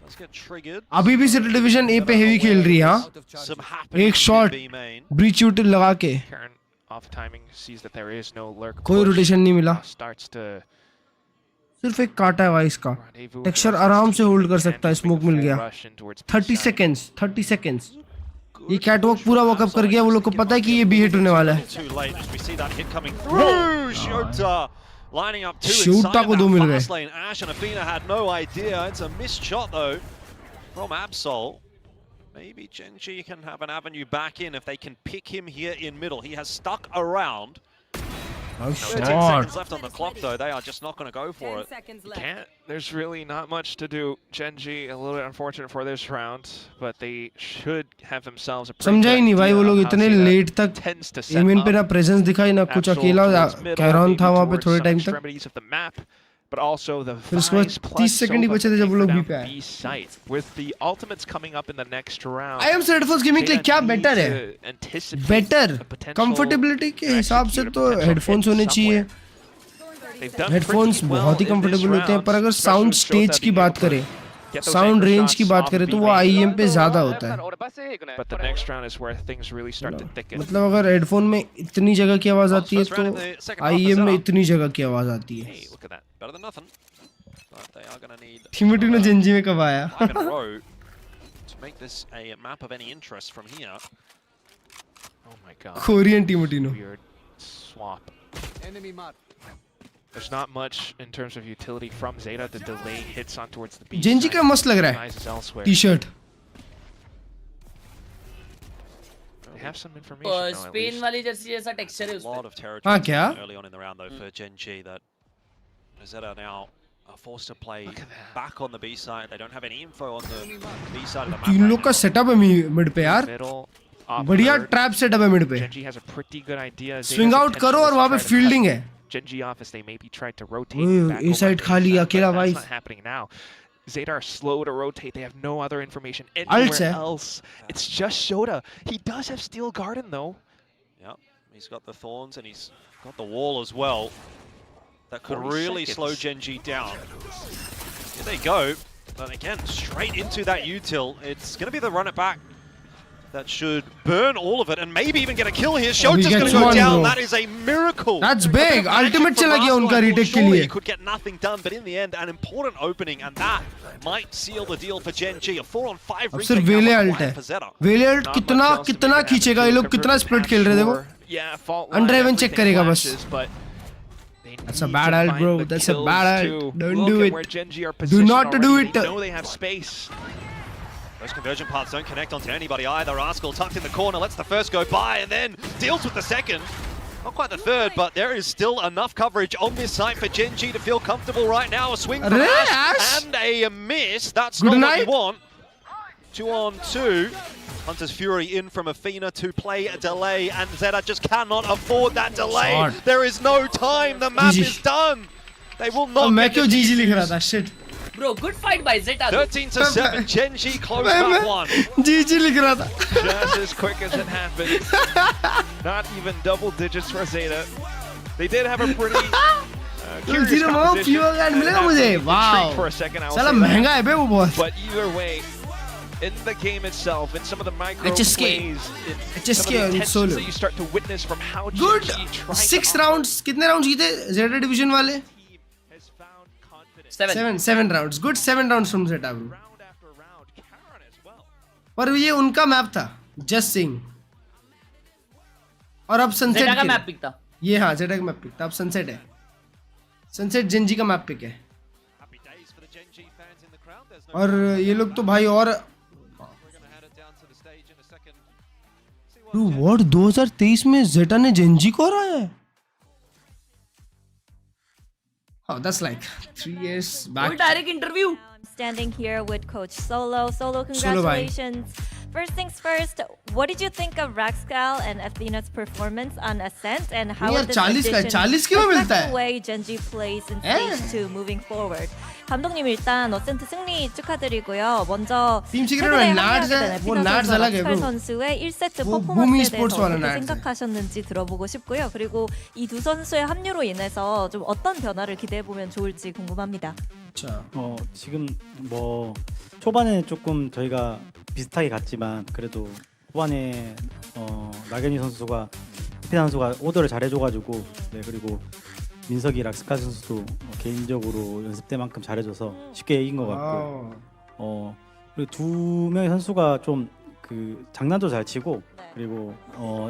does get triggered. अभी भी सिर्फ division A पे heavy खेल रही है. हाँ. Some happening एक शॉट B main. ब्रीच यूटिल लगा के. Karen off timing sees that there is no lurk. कोई push, रोटेशन नहीं मिला. starts to सिर्फ एक काटा है भाई इसका. टेक्सचर आराम से होल्ड कर सकता है. स्मोक मिल गया. 30 seconds. ये कैटवॉक पूरा वॉकअप कर गया. वो लोग को पता है कि ये बी हिट होने वाला है. Too late as we see that hit coming through. Shota lining up two Shota inside को of दो मिल that गए. fast lane. Ash and Athena had no idea. It's a missed shot though from Absol. Maybe Genji can have an avenue back in if they can pick him here in middle. He has stuck around. Oh, 13 seconds left on the clock, though. They are just not going to go for it. Can't. There's really not much to do. Genji, a little bit unfortunate for this round, but they should have themselves a pretty समझा ही नहीं good भाई वो idea लोग of how इतने Zeta late तक tends to set amine पे up ना presence दिखाई ना कुछ actual अकेला towards middle, कैरॉन maybe था वहाँ पे towards थोड़े some टाइम तक extremities of the map, but also the फिर उसके बाद 5 30 plus सेकंड ही Sova बचे थे जब वो taking लोग भी down पे आए B site. With the ultimates coming up in the next round, I am set for gaming के लिए क्या बेटर है बेटर कंफर्टेबिलिटी के हिसाब से तो हेडफोन्स होने चाहिए हेडफोन्स बहुत ही कंफर्टेबल होते हैं पर अगर साउंड स्टेज की बात करें साउंड रेंज की बात करें तो वो आईएम पे ज्यादा होता है but the next round is where things really start to thicken. मतलब अगर हेडफोन में इतनी जगह की आवाज आती है तो आईएम में इतनी जगह की आवाज आती है Look at that. Better than nothing. But they are going to need टीमोटिनो जेंजी में कब आया in a row to make this a map of any interest from here. Oh my god. Korean टीमोटिनो Weird swap. Enemy mark. There's not much in terms of utility from Zeta. The delay hits on towards the B. Genji का मस्त लग रहा है T-shirt They have some information though, at Spain least. वाली jersey जैसा texture है A lot of उसपे territory हाँ क्या early on in the round though for Genji that Zeta now are forced to play back on the B side. They don't have any info on the B side of the map. तीन right लोग का now. Setup है mid पे यार Middle, off बढ़िया third. Trap setup है mid पे Genji has a pretty good idea. Swing out करो और वहाँ पे फील्डिंग है Genji office, they maybe tried to rotate ओए, back A over side to खाली A side, अकेला but भाई that's not happening now. Zeta are slow to rotate. They have no other information Ults anywhere है else. It's just Shota. He does have Steel Garden though. Yeah, he's got the thorns and he's got the wall as well. That could 40 really seconds. slow Genji down. Here they go. But again, straight into that util. It's going to be the run it back. That should burn all of it and maybe even get a kill here. Shota's going to go down. Bro. That is a miracle. That's A bit of big. magic Ultimate from चला गया Arsenal. उनका I thought retake के surely लिए he could get nothing done, but in the end, an important opening, and that might seal the deal for Genji. A 4-on-5 अब सिर्फ retake वेले now alt है required for Zeta. वेले alt Not कितना much else to कितना make it खींचेगा ये happen. लोग कितना Convert स्प्लिट past खेल रहे थे वो shore. Yeah, fault line, Underhaven check everything करेगा बस flashes, but they That's a need bad to ult, find bro. the That's a kills bad too. ult. Don't Look do at it. where Genji are Do positioned not do already. it. They know they have space. Those conversion paths don't connect onto anybody either. Rascal tucked in the corner, lets the first go by, and then deals with the second. Not quite the third, but there is still enough coverage on this site for Genji to feel comfortable right now. A swing from Ash and a miss. That's Good not night. what you want. 2-on-2. Hunter's Fury in from Athena to play a delay, and Zeta just cannot afford that delay. Shot. There is no time. The map GG. is done. They will अब not मैं get क्यों this जीजी लिख रहा excuse. था shit bro good fight by Zeta 13-7. Genji closed that one. जीजी लिख रहा था Just as quick as it happened. Not even double digits for Zeta. They did have a pretty curious zero वो composition. Fuel guard and मिलेगा had मुझे to retreat wow for a second, I will साला say that. महंगा है बे वो बहुत But either way, in the game itself, in some of the micro HSK. plays, in HSK some of the on intentions solo. that you start to witness from how good Genji tried 6 to rounds कितने rounds जीते Zeta Division वाले has found confidence. 7 rounds good 7 rounds from Zeta bro Round after round, Karan as well. पर ये उनका map था just sing और अब sunset जेटा का मैप पिक था ये हाँ जेटा का मैप पिक था अब सनसेट है सनसेट जेंजी का मैप पिक है Happy days for the Genji fans in the crowd. There's no और ये लोग तो भाई और We're going to head it down to the stage in a second. See what bro what 2023 में जेटा ने जेंजी को हराया है Oh, that's like 3 years back. कोई direct interview I'm standing here with Coach Solo. Solo, Solo, bhai. congratulations. First things first, what did you think of Raxcal and Athena's performance on Ascent, and how यार would this 40 का addition 40 क्यों affect मिलता the है way Genji plays in stage 2 moving forward? 감독님 일단 어센트 승리 축하드리고요. 먼저 Team Secret 최근에 में nads 합류하게 된 है, वो 에피나 nads 선수와 अलग है, 락스칼 bro. 선수의 1세트 वो Boomy 퍼포먼스에 Sports 대해서 वाला 어떻게 nads है. 생각하셨는지 들어보고 싶고요. 그리고 이 두 선수의 합류로 인해서 좀 어떤 변화를 기대해 보면 좋을지 궁금합니다. अच्छा 지금 뭐 초반에 조금 저희가 비슷하게 갔지만 그래도 후반에 나경이 선수가 피나 선수가 오더를 잘해줘가지고 네 그리고 민석이 락스카 선수도 개인적으로 연습 때만큼 잘해줘서 쉽게 이긴 것 같고 그리고 두 명의 선수가 좀 그 장난도 잘 치고 그리고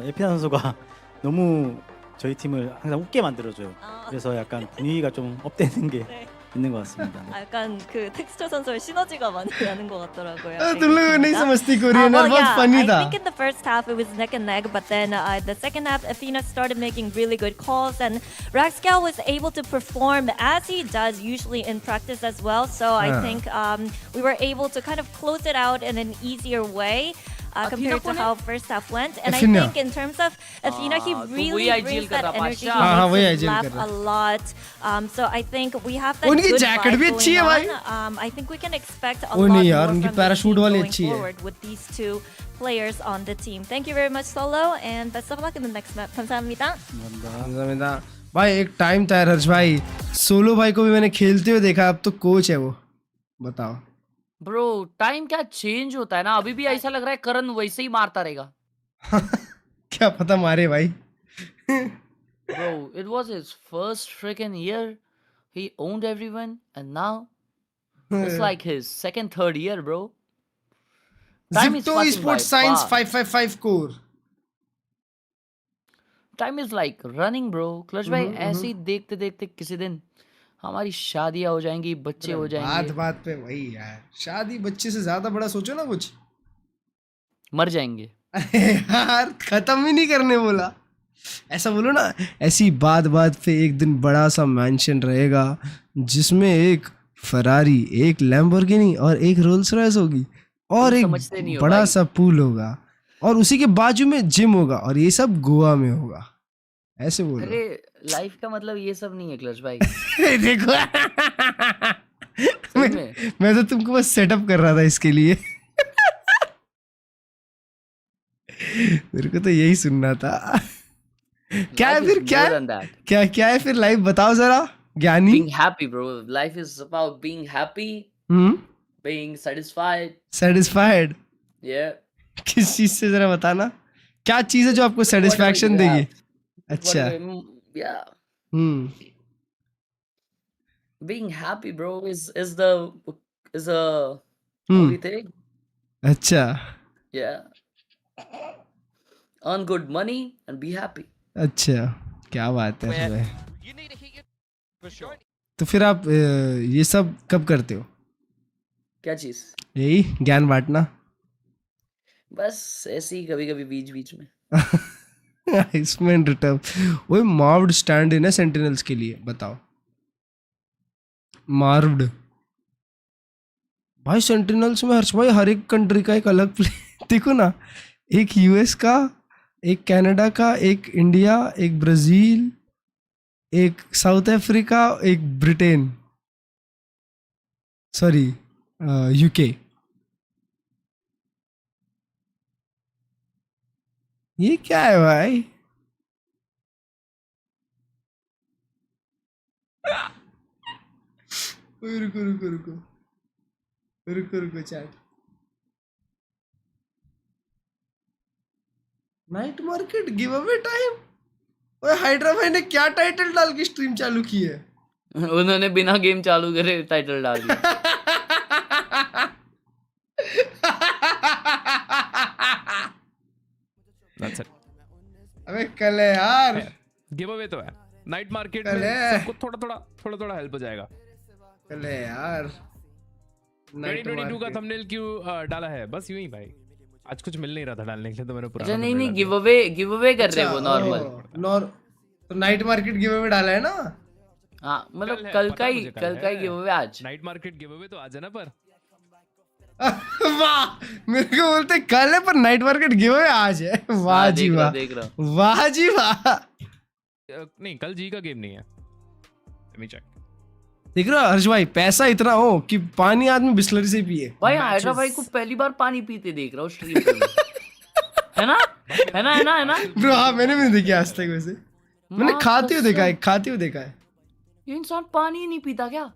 에피나 선수가 너무 저희 팀을 항상 웃게 만들어줘요. 그래서 약간 분위기가 좀 업되는 게 있는 것 같습니다. 약간 그 텍스처 선수와 시너지가 많이 나는 것 같더라고요. तुम लोगों नहीं समझती कोरियन well, और बहुत yeah, funny I था. think in the first half it was neck and neck, but then the second half, Athena started making really good calls, and Raxgal was able to perform as he does usually in practice as well. So I think we were able to kind of close it out in an easier way. Compared to how first half went, and Athena. I think in terms of Athena, he really brings that energy. He हाँ, वही makes us IGL laugh कर रहा. a lot. So I think we have that उनकी good jacket vibe भी अच्छी है going भाई. on. I think we can expect a वो lot नहीं यार, more उनकी from the पैराशूट team वाली going अच्छी है. forward with these two players on the team. Thank you very much, Solo, and best of luck in the next map. 감사합니다. समझा. भाई एक टाइम था हर्ष भाई, सोलो भाई को भी मैंने खेलते हुए देखा, अब तो कोच है वो. बताओ. ब्रो टाइम क्या चेंज होता है ना, अभी भी ऐसा लग रहा है करण वैसे ही मारता रहेगा. क्या पता मारे भाई. Bro, it was his first freaking year. He owned everyone, and now it's like his second, third year, bro. Time is Zipto passing Esports by Science fast. 555 core. Time is like running, bro. Clutch भाई ऐसे ही देखते देखते किसी दिन हमारी शादियां हो जाएंगी, बच्चे हो जाएंगे. बात बात पे वही यार, शादी बच्चे से ज्यादा बड़ा सोचो ना कुछ. मर जाएंगे. यार खत्म ही नहीं करने बोला. ऐसा बोलो ना, ऐसी बात बात पे एक दिन बड़ा सा मैंशन रहेगा जिसमें एक फरारी, एक लैम्बोर्गिनी और एक रोल्स रॉयस होगी और एक बड़ा सा पूल होगा और उसी के बाजू में जिम होगा और ये सब गोवा में होगा. ऐसे बोलो. अरे लाइफ का मतलब ये सब नहीं है क्लच भाई. देखो मैं तो तुमको बस सेटअप कर रहा था इसके लिए. मेरे को तो यही सुनना था. क्या है फिर, क्या है फिर लाइफ बताओ जरा ज्ञानी. Being happy, bro. Life is about being happy, being satisfied. Satisfied. Yeah. किस चीज से जरा बताना, क्या चीज है जो आपको सेटिस्फैक्शन देगी. अच्छा. Yeah. Being happy, bro, is a only thing. अच्छा. Yeah. Earn good money and be happy. अच्छा, क्या बात है भाई. तो फिर आप ये सब कब करते हो? क्या चीज? यही ज्ञान बांटना. बस ऐसे ही कभी कभी बीच बीच में. इसमें रिटर्न वही मार्व्ड स्टैंड है ना सेंटिनल्स के लिए. बताओ मार्व्ड भाई. सेंटिनल्स में हर्ष भाई हर एक कंट्री का एक अलग प्ले. देखो ना, एक यूएस का, एक कनाडा का, एक इंडिया, एक ब्राजील, एक साउथ अफ्रीका, एक ब्रिटेन, सॉरी यूके. ये क्या है भाई? रुको रुको रुको रुको रुको chat. Night market give away time. ओए हाइड्रा भाई ने क्या टाइटल डाल के स्ट्रीम चालू की है? उन्होंने बिना गेम चालू करे टाइटल डाल दिया. That's it. अबे कल है यार. गिव अवे तो है. नाइट मार्केट में सबको थोड़ा थोड़ा हेल्प हो जाएगा. कल है यार. 2022 का थंबनेल क्यों डाला है? बस यूं ही भाई, आज कुछ मिल नहीं रहा था डालने के लिए तो मैंने पूरा. अच्छा नहीं गिव अवे कर रहे हैं वो नॉर्मल. तो नाइट मार्केट गिव अवे डाला है ना. हाँ मतलब कल का ही गिव अवे आज. नाइट मार्केट गिव अवे तो आज है ना. पर वाह, मेरे को बोलते कल है पर नाइट मार्केट गिव अवे आज है. वाह जी वाह, वाह जी वाह. नहीं कल जी का गेम नहीं है. Let me check. देख रहा हर्ष भाई, पैसा इतना हो कि पानी आदमी बिस्लरी से पिए. भाई हाइड्रा भाई को पहली बार पानी पीते देख रहा हूँ स्ट्रीम पे. है ना ब्रो. हाँ मैंने भी नहीं देखी आज तक. वैसे मैंने खाते हुए देखा है. ये इंसान पानी ही नहीं पीता क्या?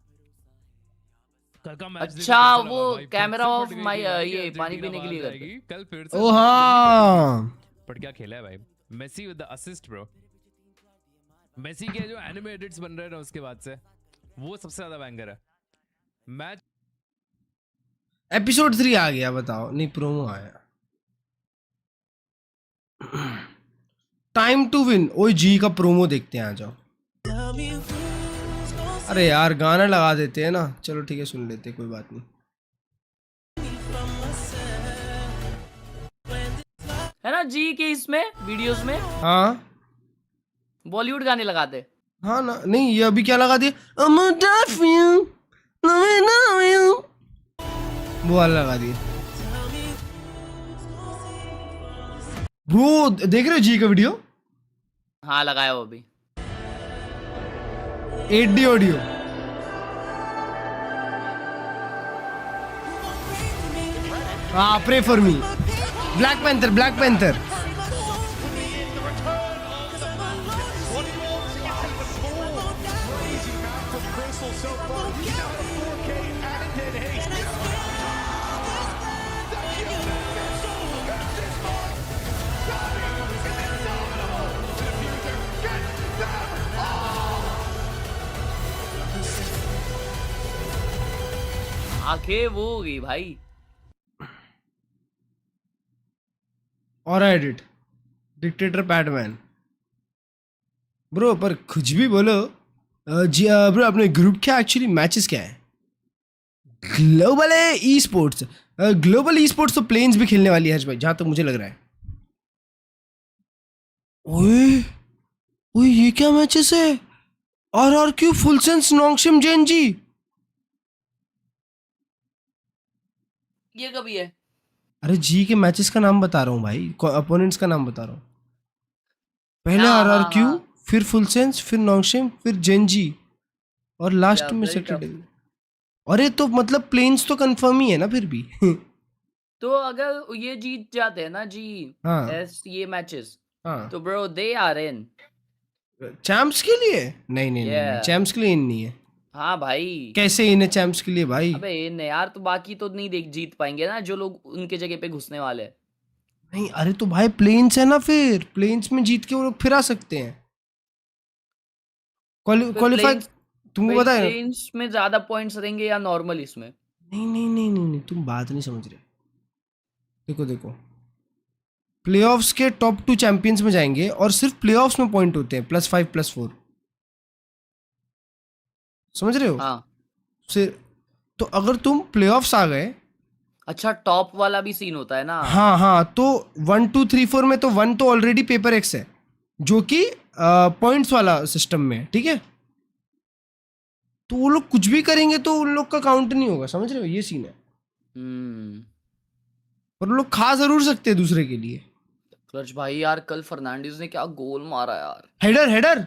अच्छा वो कैमरा ऑफ माय ये पानी पीने के लिए करते. कल फिर से. ओ हाँ. पर क्या खेला है भाई. Messi with the assist bro. Messi के जो एनिमे एडिट्स बन रहे हैं उसके बाद से वो सबसे ज्यादा बैंगर है. मैच एपिसोड 3 आ गया. बताओ. नहीं प्रोमो आया. Time to win. ओए जी का प्रोमो देखते हैं. आ जाओ. अरे यार गाना लगा देते हैं ना, चलो ठीक है सुन लेते हैं, कोई बात नहीं। है ना जी के इसमें वीडियोस में हाँ बॉलीवुड गाने लगाते। हाँ ना, नहीं ये अभी क्या लगा दिया, I'm a deaf you, love you, वो वाला लगा दिया। ब्रो देख रहे हो जी का वीडियो? हाँ लगाया वो भी 8D ऑडियो। हाँ pray for me, black panther, black panther. आंखें वो हो गई भाई। और एडिट डिक्टेटर पैडमैन। ब्रो पर कुछ भी बोलो, जी ब्रो अपने ग्रुप क्या एक्चुअली मैचेस क्या है? ग्लोबल है e sports, global e sports तो प्लेन्स भी खेलने वाली है हर्ष भाई, जहां तक मुझे लग रहा है। ओए ओए ये क्या मैचेस है? RRQ फुल सेंस नोंगशिम जेनजी, ये कभी है? अरे जी के मैचेस का नाम बता रहा हूँ भाई, अपोनेंट्स का नाम बता रहा हूँ। पहले हाँ, हाँ, RRQ, हाँ। फिर फुल सेंस, फिर नोंगशिम, फिर जेनजी, और लास्ट Yeah, में very सेक्रेटरी। tough. अरे तो मतलब प्लेन्स तो कंफर्म ही है ना फिर भी। तो अगर ये जीत जाते हैं ना जी हाँ। ये मैचेस, हाँ तो bro they are in champs के लिए? नहीं नहीं नहीं, Yeah. चैंप्स के लिए इन नहीं है। हाँ भाई कैसे इन है चैंप्स के लिए भाई? अबे इन है यार, तो बाकी तो नहीं देख जीत पाएंगे ना जो लोग उनके जगह पे घुसने वाले हैं। नहीं अरे तो भाई प्लेन्स है ना, फिर प्लेन्स में जीत के वो लोग फिर आ सकते हैं। क्वालिफाई तुमको पता है? प्लेन्स में ज्यादा पॉइंट्स रहेंगे या नॉर्मल इसमें? नहीं नहीं नहीं नहीं नहीं, तुम बात नहीं समझ रहे। देखो देखो, प्लेऑफ्स के टॉप 2 चैंपियंस में जाएंगे और सिर्फ प्लेऑफ्स में पॉइंट होते हैं +5 +4, समझ रहे हो? हाँ सिर्फ तो अगर तुम प्लेऑफ्स आ गए, अच्छा टॉप वाला भी सीन होता है ना। हाँ हाँ, तो 1 2 3 4 में तो 1 तो ऑलरेडी पेपर एक्स है, जो कि पॉइंट्स वाला सिस्टम में है, ठीक है? तो वो लोग कुछ भी करेंगे तो उन लोग का काउंट नहीं होगा, समझ रहे हो? ये सीन है। और वो लोग खा जरूर सकते हैं दूसरे के लिए। क्लर्च भाई यार कल फर्नांडिस ने क्या गोल मारा यार। हेडर हेडर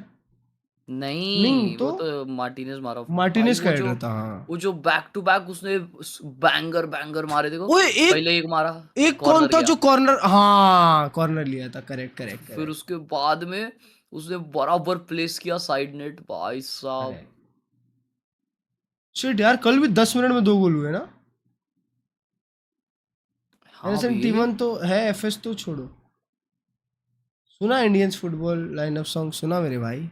नहीं तो वो तो मार्टिनेज मारा। मार्टिनेज का भाई, हेडर था। हाँ वो जो बैक टू बैक उसने बैंगर बैंगर मारे, देखो ओए पहले एक मारा, एक कौन था जो कॉर्नर, हाँ कॉर्नर लिया था, करेक्ट करेक्ट। फिर उसके बाद में उसने बराबर प्लेस किया साइड नेट, भाई साहब। शिट यार कल भी 10 मिनट में 2 गोल हुए ना। T1 तो है, FS तो छोड़ो। सुना इंडियंस फुटबॉल लाइनअप सॉन्ग सुना मेरे भाई?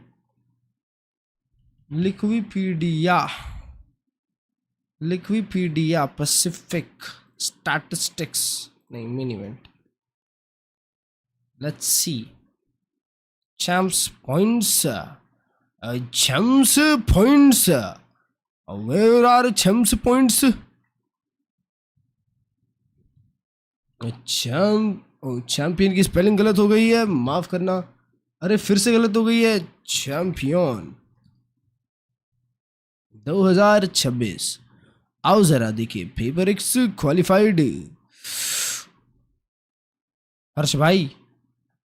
लिक्विपीडिया पैसिफिक स्टैटिस्टिक्स, नहीं main event. Let's see champs points, where are champs points? Champion की स्पेलिंग गलत हो गई है, माफ करना। अरे फिर से गलत हो गई है। चैंपियन 2026, आओ जरा देखिए पेपर एक्स क्वालिफाइड। हर्ष भाई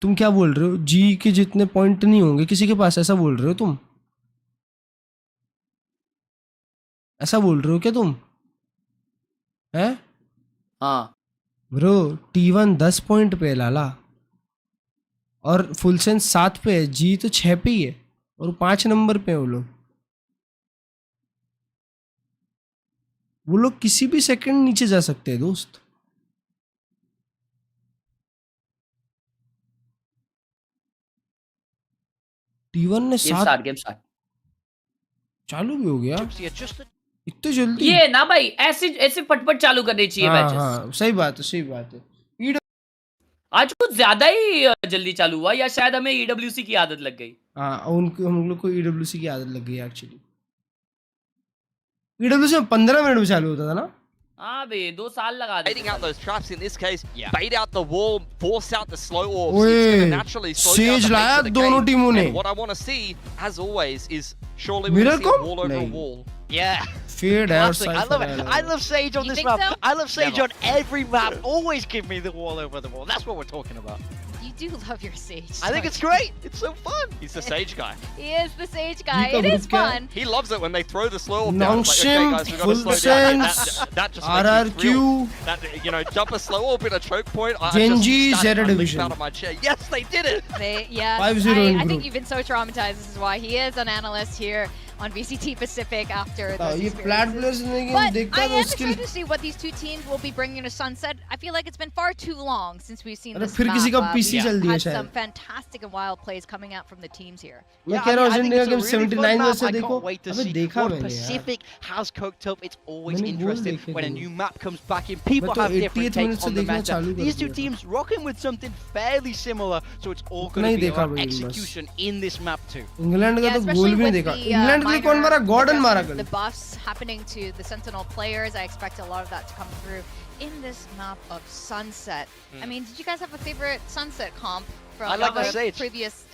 तुम क्या बोल रहे हो? जी के जितने पॉइंट नहीं होंगे किसी के पास, ऐसा बोल रहे हो तुम? ऐसा बोल रहे हो क्या तुम? हैं? हाँ ब्रो T1 10 पॉइंट पे है लाला, और फुल सेंस 7 पे है, जी तो 6 पे ही है, और 5 नंबर पे है वो लोग। वो लोग किसी भी सेकंड नीचे जा सकते हैं दोस्त। T1 ने 7 गेम स्टार्ट चालू भी हो गया इतने जल्दी? ये ना भाई ऐसे ऐसे फटफट चालू करनी चाहिए मैचेस। हाँ सही बात है, सही बात है। आज कुछ ज्यादा ही जल्दी चालू हुआ, या शायद हमें EWC की आदत लग गई। हाँ उनको, हम लोग को EWC की आदत लग गई एक्चुअली। PWC में 15 मिनट में चालू होता था ना? हाँ बे 2 साल लगा देते Baiting out those traps in this case, bait out the wall, force out the slow orbs. It's ओए, going to naturally slow down Sage the लाया pace of the दोनों game. टीमों ने. And what I want to see, as always, is surely we're going to see a Miracle? wall over a नहीं. wall. Yeah. Fade है और Classic. I Cypher love है. it. I love Sage on You this think map. so? I love Sage Never. on every map. Always give me the wall over the wall. That's what we're talking about. You do love your Sage. I think it's great. It's so fun. He's the Sage guy. He is the Sage guy. का It is group क्या है? fun. He loves it when they throw the slow orb down. It's like, Nongshim, okay, guys, we've got to full slow down. sense, That just makes me RRQ. thrilled. That, you know, jump a slow orb in a choke point. I Genji, just started Zeta to leap division. out of my chair. Yes, they did it. Yeah, 5-0 in I group. think you've been so traumatized. This is why he is an analyst here on VCT Pacific after those ये flat experiences. players ने But देखता I तो am उसके excited to see what these two teams will be bringing to Sunset. I feel like it's been far too long since we've seen अरे this फिर map. किसी का PC We've चल दिया had शायद. some fantastic and wild plays coming out from the teams here. मैं कह रहा हूँ इंडिया गेम 79 में से I देखो. can't wait to अबे see देखा what मैंने यार. Pacific has cooked up. It's always मैंने goal interesting देखे when a थे. new map comes back in. People मैं तो have different 88th minute takes से on the देखना meta. चालू कर These two दिया था. teams rocking with something fairly similar, so it's all उतना going ही to be देखा about भाई बस. execution in this map too. England का Yeah, तो especially गोल भी नहीं with देखा. the, इंग्लैंड के लिए कौन मारा? गॉर्डन मारा the कल. buffs happening to the Sentinel players. I expect a lot of that to come through in this map of Sunset. I mean, did you guys have a favorite Sunset comp from I like the other Sage. previous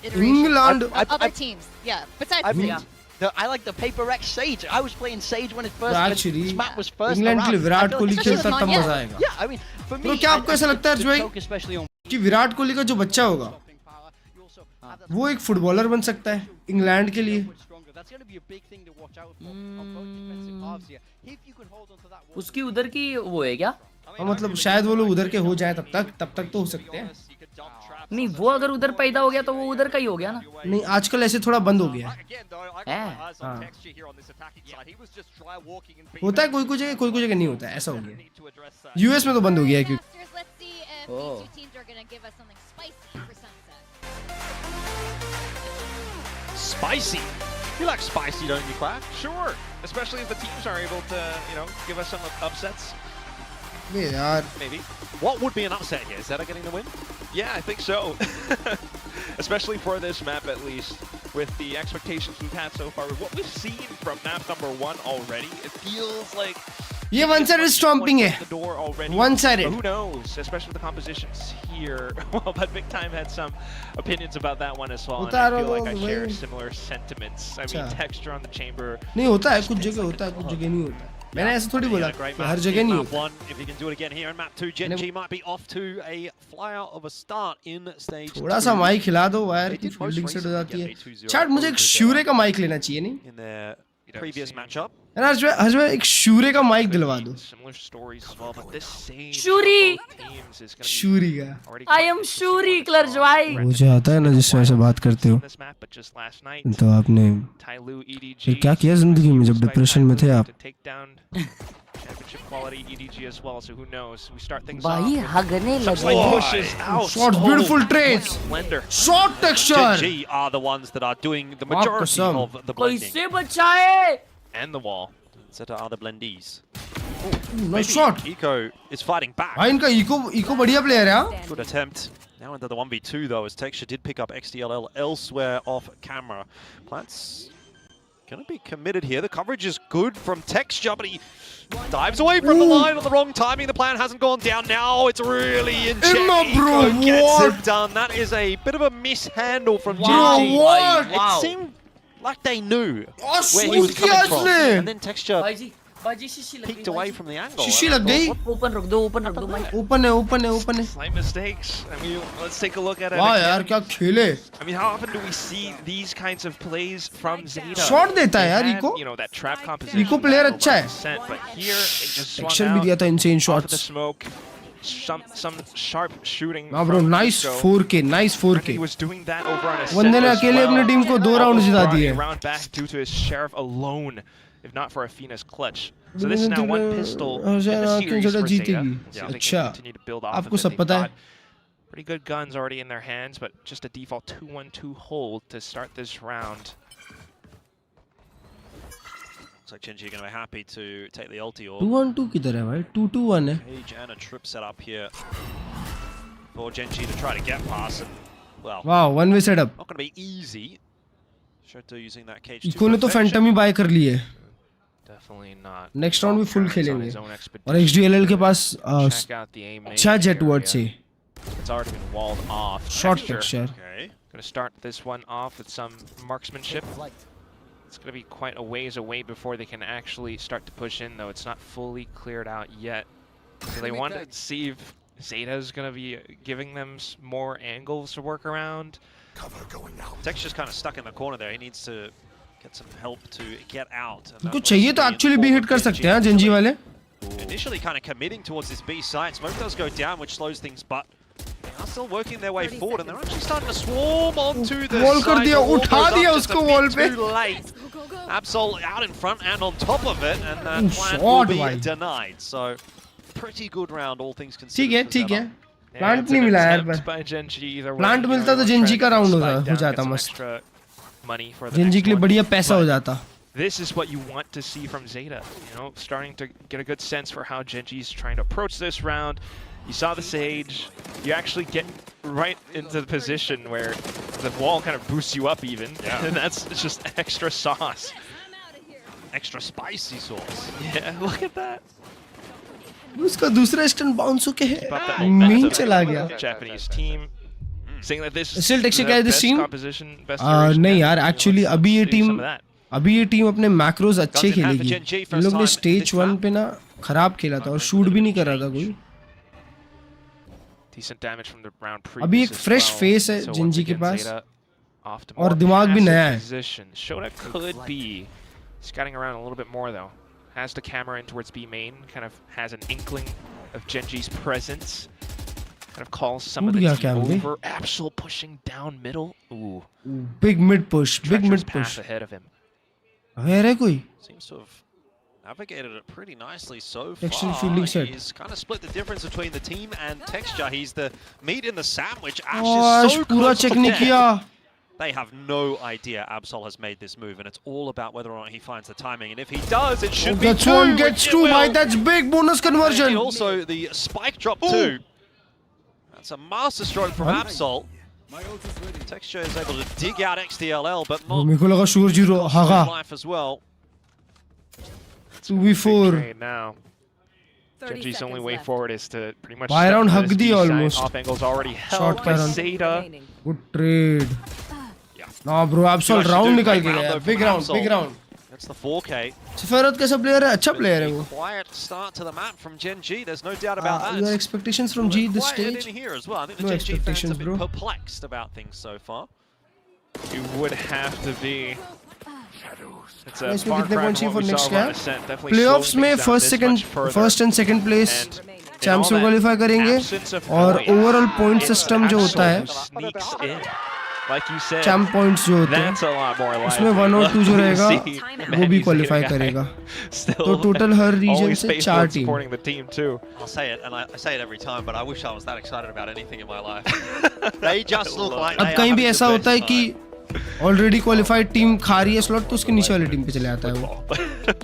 iterations? England. Other teams, yeah. Besides I Sage. mean, I like the Paper X Sage. I was playing Sage when it first. Actually, when this map was first England के लिए around. Virat I feel Kohli like खेलता especially तब with मजा Manya. आएगा. Yeah, I mean, for me, तो क्या आपको ऐसा लगता है the जोई choke, especially on कि विराट कोहली का जो बच्चा होगा वो एक फुटबॉलर बन सकता है इंग्लैंड के लिए? That's going to be a big thing to watch out for on both defensive halves here. If you can hold on to that wall. उसकी उधर की वो है क्या? और मतलब शायद वो लोग उधर के हो जाए तब तक तो हो सकते हैं. नहीं वो अगर उधर पैदा हो गया तो वो उधर का ही हो गया ना. नहीं आजकल ऐसे थोड़ा बंद हो गया है. हाँ. होता है कोई जगह नहीं होता है, ऐसा हो गया. यूएस में तो बंद हो गया है क्योंकि Let's see if these two teams are going to give us something spicy for Sunset. Spicy. You like spicy, don't you, Quack? Sure. Especially if the teams are able to, you know, give us some upsets. यार Maybe. What would be an upset here? Is Zeta getting the win? Yeah, I think so. Especially for this map, at least. With the expectations we've had so far, with what we've seen from map number 1 already, it feels like ये one sided stomping है. the door already. One sided. But who knows? Especially with the compositions here. Well, but Big Time had some opinions about that one as well, and I feel like I share similar sentiments. I mean, texture on the chamber. नहीं होता है, कुछ जगह होता है, कुछ जगह नहीं होता है. मैंने ऐसे थोड़ी बोला कि हर जगह नहीं होता. If he can do it again here in map 2, Genji might be off to a flyer of a start in stage 2. थोड़ा सा माइक हिला दो वायर की फील्डिंग सेट हो जाती है. चैट मुझे एक श्यूरे का माइक लेना चाहिए नहीं? In their previous matchup. यार आज मैं एक श्यूरे का माइक दिलवा दो. Similar stories as well, but this same Shuri! teams is going to शूरी का. I am Shuri, Klurge भाई. मुझे आता है ना जिससे ऐसे बात करते हो. this map, but just last night, तो आपने Tyloo EDG फिर क्या किया जिंदगी में जब डिप्रेशन में थे आप? to take down championship quality EDG as well, so who knows? We start things भाई off हगने with some लगे. slight pushes out. Shots, beautiful trades. Blender. Short texture. Genji are the ones that are doing the majority कसम. of the blending कैसे बचाए? and the wall. Zeta are the blendies. Nice shot. Eco is fighting back. भाई इनका eco बढ़िया player है. हाँ? Good attempt. Now into the 1v2 though, as Texture did pick up XDLL elsewhere off camera. Plant's gonna be committed here. The coverage is good from Texture, but he dives away from the line on the wrong timing. The plan hasn't gone down now. It's really in check. bro, Eco gets what? it done. That is a bit of a mishandle from Bro, Genji. what? It seemed like they knew where he sweet was coming from. ने. And then Texture बाजी शीशी लग peeked away from the angle. शीशी लग गई. Open रख दो भाई. ओपन है. Slight mistakes. I mean, let's take a look at it. वाह again. यार क्या खेले. I mean, how often do we see these kinds of plays from Zeta? Shot देता है यार They had, Echo. You know, that trap composition. Echo player अच्छा है. 100%, but here they just swung Texture भी out दिया था insane off of the shots. smoke. Some sharp shooting. हाँ bro, from nice Eco. 4K, nice And 4K. he was doing that over on a बंदे set ने as अकेले well. अपनी team को 2 round जिता Brought दिए. a round back due to his sheriff alone, if not for Athena's clutch. So this is now one pistol in the series for Zeta. जीतेगी. Yeah, they can अच्छा. continue to build off आपको of it. सब They've पता है. got pretty good guns already in their hands, but just a default 2-1-2 hold to start this round. Looks like Genji are going to be happy to take the ulti orb. 2-1-2 किधर है भाई? 2-2-1 है. Page and a trip set up here for Genji to try to get past. And, well, वाह, one way setup. not going to be easy. Shoto using that cage. Echo ने तो Phantom ही bye कर ली है. Definitely not. Next round भी full Parents on खेलेंगे his own expedition. और XDLL के पास Check out the aim अच्छा main जेट वर्ड area. से It's already been walled off. Short texture. Okay. Gonna start this one off with some marksmanship. It's gonna be quite a ways away before they can actually start to push in, though. It's not fully cleared out yet. So they want to see if Zeta's gonna be giving them more angles to work around. Cover going out. Texture's kind of stuck in the corner there. He needs to get some help to get out. उनको चाहिए तो actually भी hit कर सकते हैं Gen Z वाले. Initially kind of committing towards this B site. Smoke does go down, which slows things, but they are still working their way forward, and they're actually starting to swarm onto the Wall कर site. दिया, The wall उठा goes दिया up just उसको a bit wall पे. too late. Absol out in front and on top of it, and that plan shot will be भाई. denied. So pretty good round, all things considered. ठीक है for ठीक Zeta. है. Plant नहीं मिला यार पर. प्लांट मिलता तो जेंजी का राउंड हो जाता मस्त. जेंजी के लिए बढ़िया पैसा हो जाता. This is what you want to see from Zeta, you know, starting to get a good sense for how Genji's trying to approach this round. You saw the Sage, you actually get right into the position where the wall kind of boosts you up even, and that's just extra sauce. Extra spicy sauce. Yeah, look at that. उसका दूसरा stun bounce होके है mean चला गया. Japanese team saying that this is Still texture क्या है this best team? composition, best duration. नहीं यार एक्चुअली अभी ये see team some of that. अभी ये टीम अपने मैक्रोज अच्छे खेलेगी. इन लोग ने स्टेज 1 पे ना खराब खेला था और शूट भी नहीं कर रहा था कोई. Decent damage from the round अभी एक previous as fresh well. Face है So जिंजी once के again, pass Zeta off to और more दिमाग भी passive नया है. position. Shoda could be scouting around a little bit more though. Has the camera in towards B main, kind of has an inkling of Genji's presence. Kind of calls some of the team over. Absol pushing down middle. Ooh. Big mid push, big mid path push. ahead of him. Where है कोई? Seems to have navigated it pretty nicely so Texture far. fielding set. He's kind of split the difference between the team and Texture. He's the meat in the sandwich. Ash Ash is so पूरा close check to नहीं death. किया. They have no idea Absol has made this move, and it's all about whether or not he finds the timing. And if he does, it should be That's two. one gets which it two, will. bhai. That's big bonus conversion. And also the spike drop too. That's a master stroke from Absol. Texture is able to dig out XDLL, but not मेरे को लगा शूर zero हागा. life as well. 2v4. Trade now. Genji's only way forward is to pretty much Buy round step hug this the B side. almost. Off angle's already held Short by round. Zeta. Good trade. ना bro Absol round निकाल के गया. Big round, big round. That's the 4K. सफेरत कैसा player है? अच्छा player है वो. Quiet start to the map from Gen G. There's no doubt about that. Your expectations from G this Quiet stage? in here as well. I think the No Gen G fans expectations, have been bro. perplexed about things so far. You would have to be. It's a इसमें far कितने cry points from चाहिए what for we next saw on cap? Ascent. Definitely Playoffs slowing में things down first, this second, much further. first and second place And champs all में that qualify करेंगे absence of और point, overall point it's system जो होता है Absol sneaks in. Like you said, champ points जो होते that's a lot more हैं उसमें lively. 1 और 2 जो Love to रहेगा see वो भी Manny's क्वालिफाई guy करेगा. still तो टोटल हर रीजन always से faithful 4 in team. supporting the team too. I'll say it, and I say it every time, but I wish I was that excited about anything in my life. They just look like अब they कहीं are भी having ऐसा the होता है best कि already qualified team खा रही है स्लॉट तो उसके नीचे वाली टीम पे चले आता है वो.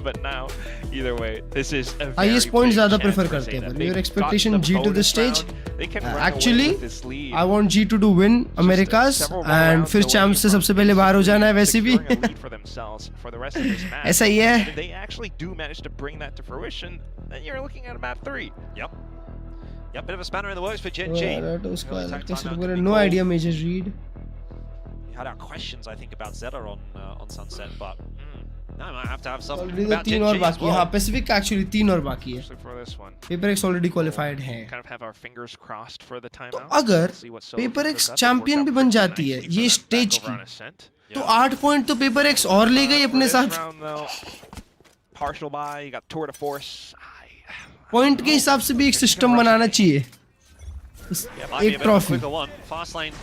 But now, either way, this is a highest very point big ज्यादा chance प्रेफर for करते हैं Zeta. पर They've your gotten expectation the G two the bonus stage. round. They can run away actually with this lead. I want G two do win Americas and फिर champs से सबसे पहले बाहर हो जाना है वैसे भी. Securing a lead for themselves for the rest of this match. ऐसा ही है. And if they actually do manage to bring that to fruition, then you're looking at a map 3. Yep. Yep, bit of a spanner in the works for Gen G. उसका कैसे no idea major read. We had our questions, I think, about Zeta on Sunset, but no, I might have to have some already about तीन Gen और G as बाकी है. well. हाँ Pacific actually 3 और बाकी है. For this one. Paper x already qualified है. Kind of have our fingers crossed for the तो timeout. अगर See what Solo paper does x up and champion work भी out बन pretty जाती है nicely ये for them stage back over की on Ascent. तो 8 पॉइंट तो पेपर एक्स और ले गई अपने For this साथ. round, though, partial buy, you got tour de force. Point के हिसाब से भी एक सिस्टम बनाना चाहिए. Yeah, might be a एक bit of a trophy quicker one. Fast lane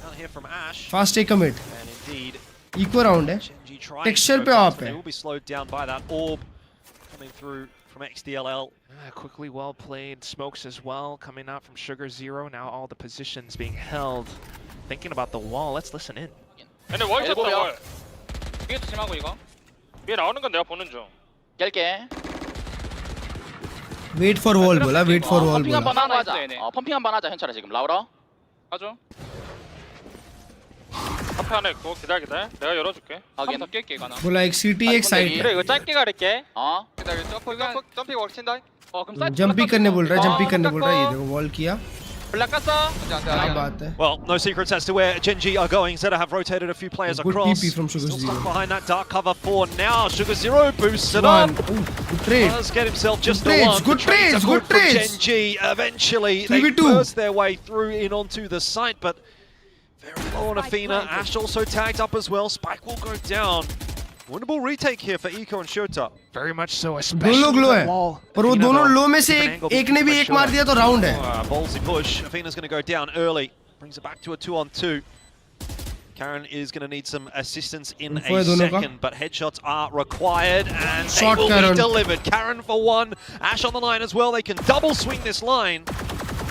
down here from Ash. Fast take a mid. And indeed, equal round है. Gen G trying texture to पे go off fast, but है. they will be slowed down by that orb coming through from XDLL. Quickly well played. Smokes as well coming out from Sugar Zero. Now all the positions being held. Thinking about the wall. Let's listen in. 근데 월 쳤다 월. 위에 조심하고 이거. 위에 나오는 건 내가 보는 중. 깰게. Wait for wall बोला. Wait for wall 펌핑 बोला. 한번 하자. 펌핑 한번 하자 현철아 지금 라우라. 하죠. 앞에 하나 있고 기다려. 내가 열어줄게. 한번 더 깰게 가나. बोला एक CT एक side 그래 이거 짧게 가릴게. 기다려. 점프 워친다. 그럼 사이트 jumpy करने बोल रहा है jumpy करने बोल रहा है ये देखो वॉल किया 블락 깠어. क्या बात है Well, no secrets as to where Gen G are going. Zeta have rotated a few players good across. TP from Sugar Still Zero. stuck behind that dark cover for now. Sugar Zero boosts it One. up. Ooh, good trade Does get himself just Good the trades, one. good The trades trades, are good good for trades. Gen G. Eventually, they 3v2. burst their way through in onto the site, but very low on Athena. Ash also tagged up as well. Spike will go down. Winnable retake here for Eco and Shota. Very much so, दो especially लोग लो with है that wall. पर वो Athena, दोनों though, लो में से different angle एक ने भी between एक मार दिया तो राउंड है Ballsy push. Athena's going to go down early. Brings it back to a 2-on-2. Karen is going to need some assistance in a second, but headshots are required, and they will be delivered. Karen for one. Ash on the line as well. They can double swing this line.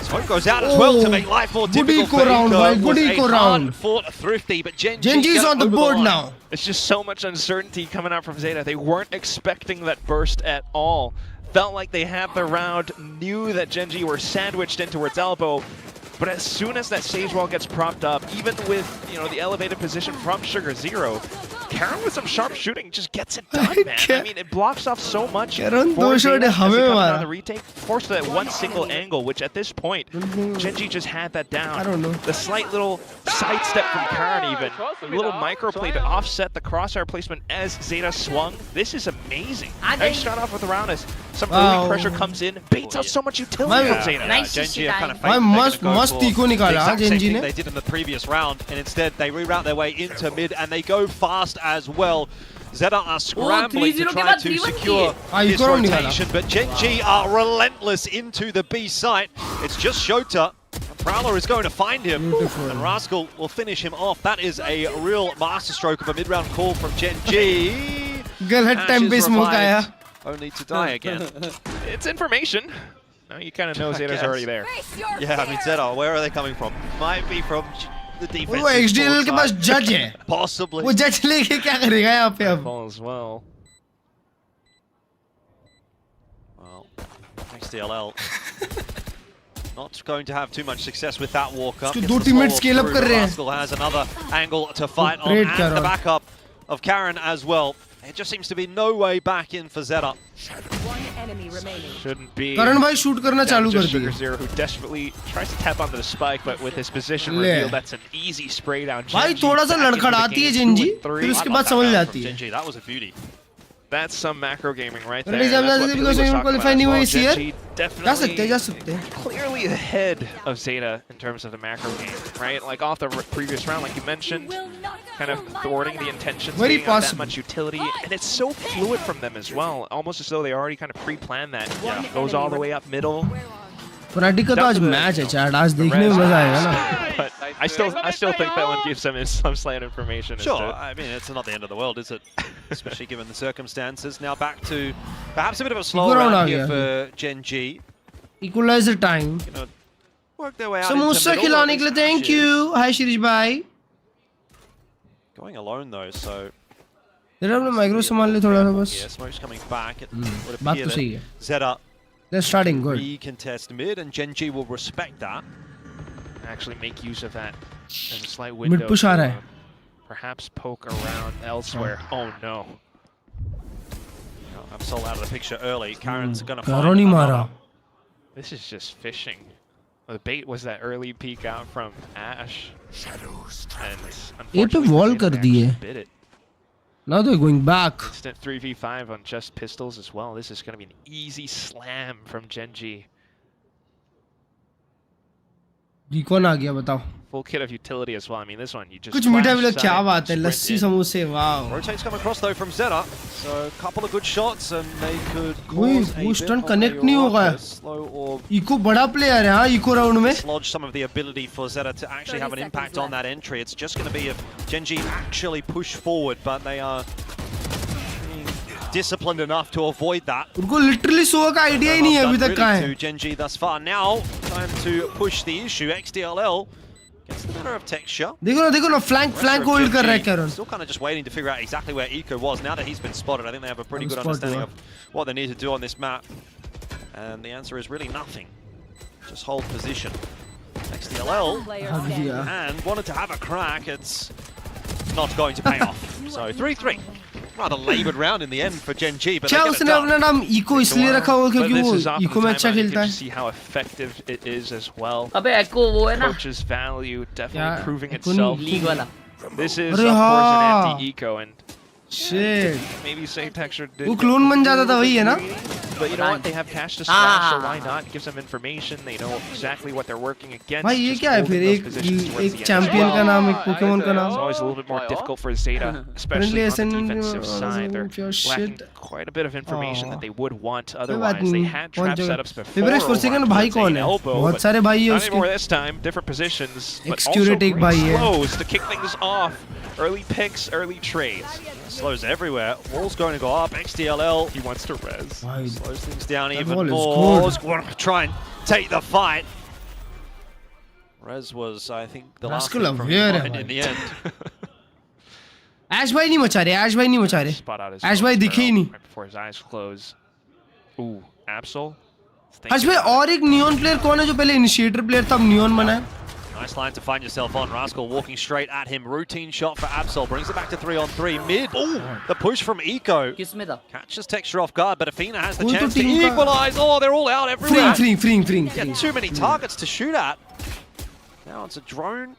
Smoke goes out as well to make life more difficult for Eco. Good eco round. Fought thrifty, but Gen Genji's on the board now. It's just so much uncertainty coming out from Zeta. They weren't expecting that burst at all. Felt like they had the round, knew that Gen G were sandwiched in towards elbow. But as soon as that stage wall gets propped up, even with the elevated position from Sugar Zero, Karen with some sharp shooting just gets it done, man. I mean, it blocks off so much. Karen for Zeta as they come down on the retake, forced that one single angle, which at this point, Gen G just had that down. I don't know. The slight little sidestep from Karen even, a little microplay to offset the crosshair placement as Zeta swung. This is amazing. Nice start off with the round as some early pressure comes in, baits out so much utility from Zeta. Nice Gen G are kind of मस्त eco निकाला Gen G ने they did in the previous round, and instead they reroute their way into mid, and they go fast as well. Zeta are scrambling to try to secure this rotation, but Gen G are relentless into the B site. It's just Shota. Prowler is going to find him, and Rascal will finish him off. That is a real masterstroke of a mid-round call from Gen G. गलत time पे smoke आया only to die again. It's information. Now you kind of know Zeta's already there. Yeah, I mean, Zeta, where are they coming from? Might be from the defense. वो XDL के पास जज है Possibly. वो जज लेके क्या करेगा यहाँ पे अब As well. Well, XDLL not going to have too much success with that walk up. दो teammates scale up कर रहे हैं. Rascal has another angle to fight on, Great and the backup of Karen as well. It just seems to be no way back in for Zeta. One enemy remaining. Shouldn't be. करण भाई shoot करना चालू कर Sugar दिए Zero, who desperately tries to tap onto the spike, but with his position reveal, that's an easy spray down. भाई थोड़ा सा लड़खड़ाती है Gen Z फिर उसके बाद समझ जाती है Genji, that was a beauty. That's some macro gaming right there. Ladies and gentlemen, because we qualify anyway this year. जा सकते हैं Clearly ahead of Zeta in terms of the macro game, right? Like off the previous round, like you mentioned, kind of thwarting the intentions, Very getting out that possible. much utility, and it's so fluid from them as well, almost as though they already kind of pre-planned that. Yeah, goes all the way up middle. Fanatic का तो आज match है chat आज देखने में मजा आएगा ना But I still think that one gives them some slight information. Sure, I mean, it's not the end of the world, is it? Especially given the circumstances. Now back to perhaps a bit of a slow round here for Gen G. Equalizer time. Work their way out samosa into खिलाने के लिए thank you. Hi Shirish भाई. Going alone though, so. जरा अपना micro संभाल ले थोड़ा सा बस. Yeah, smoke's coming back. It would बात appear तो सही that है. Zeta They're starting good. recontest mid, and Gen G will respect that. Actually make use of that as a slight window. Mid push आ रहा है. Perhaps poke around elsewhere. Oh no. I'm sold out of the picture early. Karen's gonna Karo नहीं मारा. This is just fishing. The bait was that early peek out from Ash. And ये पे wall कर दिए. bit it. Now they're going back. Instant 3v5 on just pistols as well. This is going to be an easy slam from Gen G. Recon आ गया बताओ. Full kit of utility as well. I mean, this one you just. कुछ मीठा भी लग क्या बात है लस्सी समोसे wow. Rotates come across though from Zeta, so a couple of good shots and they could cause वो स्टन कनेक्ट नहीं होगा. इको बड़ा प्लेयर है हाँ इको राउंड में. Dislodge some of the ability for Zeta to actually have an impact on that entry. It's just going to be if Gen G actually push forward, but they are disciplined enough to avoid that. उनको literally सोआ का idea ही नहीं है अभी तक कहाँ है. Gen G thus far. Now time to push the issue. XDLL gets the better of texture. देखो ना flank hold कर रहा है Karen. Still kind of just waiting to figure out exactly where Eco was. Now that he's been spotted, I think they have a pretty good understanding of what they need to do on this map. And the answer is really nothing. Just hold position. XDLL and wanted to have a crack. It's not going to pay off. So 3-3. Rather laboured round in the end for Gen G, but क्या उसने अपना नाम eco इसलिए रखा हुआ क्योंकि वो eco में अच्छा खेलता है? See how effective it is as well. अबे एको वो है ना? Coach's value definitely proving एको itself. League वाला. This is of course an anti-eco and shit. maybe say texture did. वो क्लोन बन जाता था वही है ना? But you know what? They have cash to slash, so why not? It gives them information. They know exactly what they're working against. भाई ये क्या है फिर एक चैंपियन का नाम एक पोकेमोन का नाम? It's always a little bit more difficult for Zeta, especially on the defensive side. They're lacking quite a bit of information that they would want otherwise. They had trap setups before. Favourite four second भाई कौन है? बहुत सारे भाई है उसके. Not anymore this time. Different positions, but also great slows to kick things off. Early picks, early trades. Slows everywhere. Wall's going to go up. XDLL. He wants to res. Slows things down even more. Try and take the fight. Res was, I think, the last thing from his mind in the end. Ash भाई नहीं मचा रहे. Ash भाई नहीं मचा रहे. Ash भाई दिखे ही नहीं. Right before his eyes close. Ooh, Absol. Ash भाई और एक नियॉन प्लेयर कौन है जो पहले इनिशिएटर प्लेयर था अब नियॉन बना है? Nice line to find yourself on. Rascal walking straight at him. Routine shot for Absol. Brings it back to 3-on-3. Mid. Ooh, the push from Eco. Catches Texture off guard, but Athena has the chance to equalize. Oh, they're all out everywhere. Freeing. Yeah, too many targets to shoot at. Now it's a drone.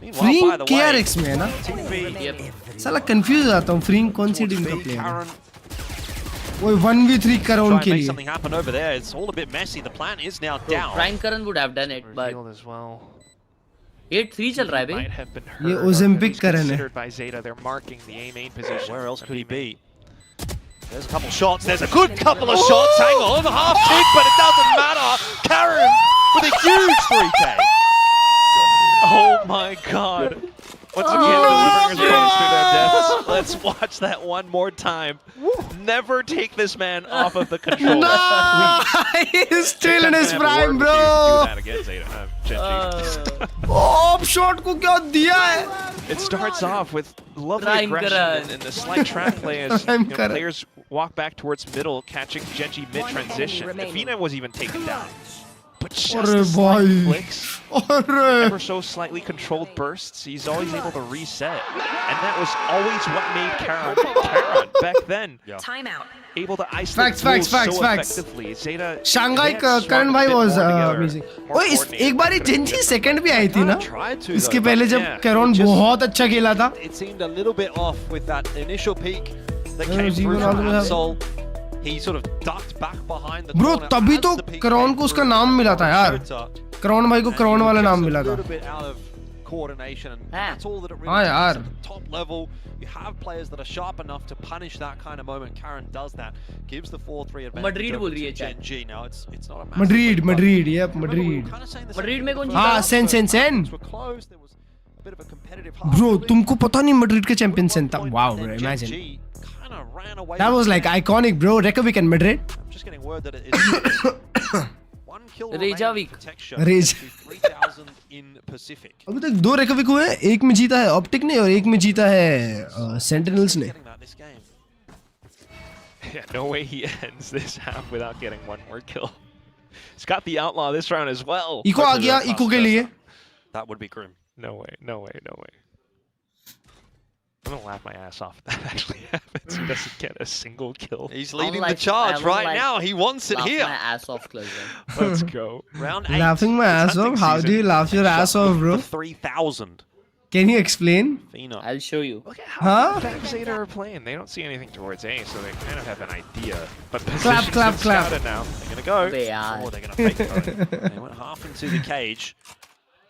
Meanwhile, by the way, KRX में है ना? साला confuse हो जाता हूँ. Freeing कौन सी team का player है? वो 1v3 करोन के लिए. Something happen over there. It's all a bit messy. The plan is now down. Prime Karan would have done it, but as well. 8-3 चल रहा है Might have been hurt. ये Ozempic Karan है. By Zeta, they're marking the A main position. Where else could he be? There's a couple shots. There's a good couple of shots. Hang on, the half kick, but it doesn't matter. Karan with a huge 3K. Oh my god. Once again, delivering his opponents to their deaths. Let's watch that one more time. Never take this man off of the controller. No! He's still in his prime, bro. Do that again, Zeta. Op shot को क्या दिया है? It starts off with lovely aggression and the slight trap play as players walk back towards middle, catching Genji mid-transition. Athena was even taken down. But just the slight flicks, ever so slightly controlled bursts, he's always able to reset. And that was always what made Karan back then. Timeout. Able to isolate so effectively. Zeta, Shanghai Karan भाई was amazing. ओए एक बार ये Genji second भी आई थी ना? इसके पहले जब Karan बहुत अच्छा खेला था. It seemed a little bit off with that initial peak that came through from Absol. He sort of ducked back behind the Bro, तभी तो Karan को उसका नाम मिला था यार. Karan भाई को Karan वाला नाम मिला था. Coordination, and that's all that it really यार. takes at the top level. You have players that are sharp enough to punish that kind of moment. Karan does that, gives the 4-3 advantage. Madrid बोल रही है Gen G. Now it's not a massive Madrid, lead, yep, Madrid. Madrid में कौन जीता? हाँ, Sen. We're close. There was a bit of a competitive half. Bro, तुमको पता नहीं Madrid के चैंपियन सेन था? Wow, bro, imagine. That was like iconic, bro. Reykjavik and Madrid. I'm just getting word that it is one kill Reykjavik. Rage. 3000 in Pacific. अभी तक 2 Reykjavik हुए हैं. एक में जीता है Optic ने और एक में जीता है Sentinels ने. Yeah, no way he ends this half without getting one more kill. He's got the outlaw this round as well. Eco आ गया Eco के लिए. That would be grim. No way. I'm gonna laugh my ass off if that actually happens. He doesn't get a single kill. He's leading the charge right now. He wants it here. Laugh my ass off, Klurge. Let's go. Round 8. Laughing my ass off? How do you laugh your ass off, bro? 3,000. Can you explain? I'll show you. Look at how Zeta are playing. They don't see anything towards A, so they kind of have an idea. But positions clap. now. They're gonna go. They are. Oh, they're gonna fake it. They went half into the cage.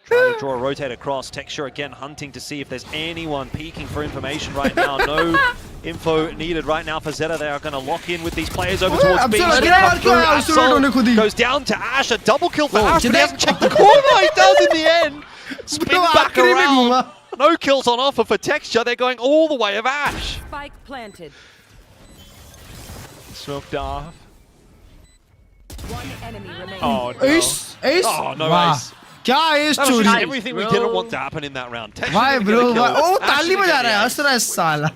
Trying to draw a rotate across. Texture again hunting to see if there's anyone peeking for information right now. No info needed right now for Zeta. They are going to lock in with these players over towards B. Absol goes down to Ash. A double kill for Ash, but he hasn't checked the corner. He does in the end. Spin back around. No kills on offer for Texture. They're going all the way of Ash. Spike planted. Smoked off. One enemy remaining. Oh, no. Ace? Oh, no ace. क्या ace That was चोरी? just everything we didn't want to happen in that round. Texture Why, didn't bro? get a kill. Oh, Ash ताली didn't बजा get रहा है. the हंस रहा है साला.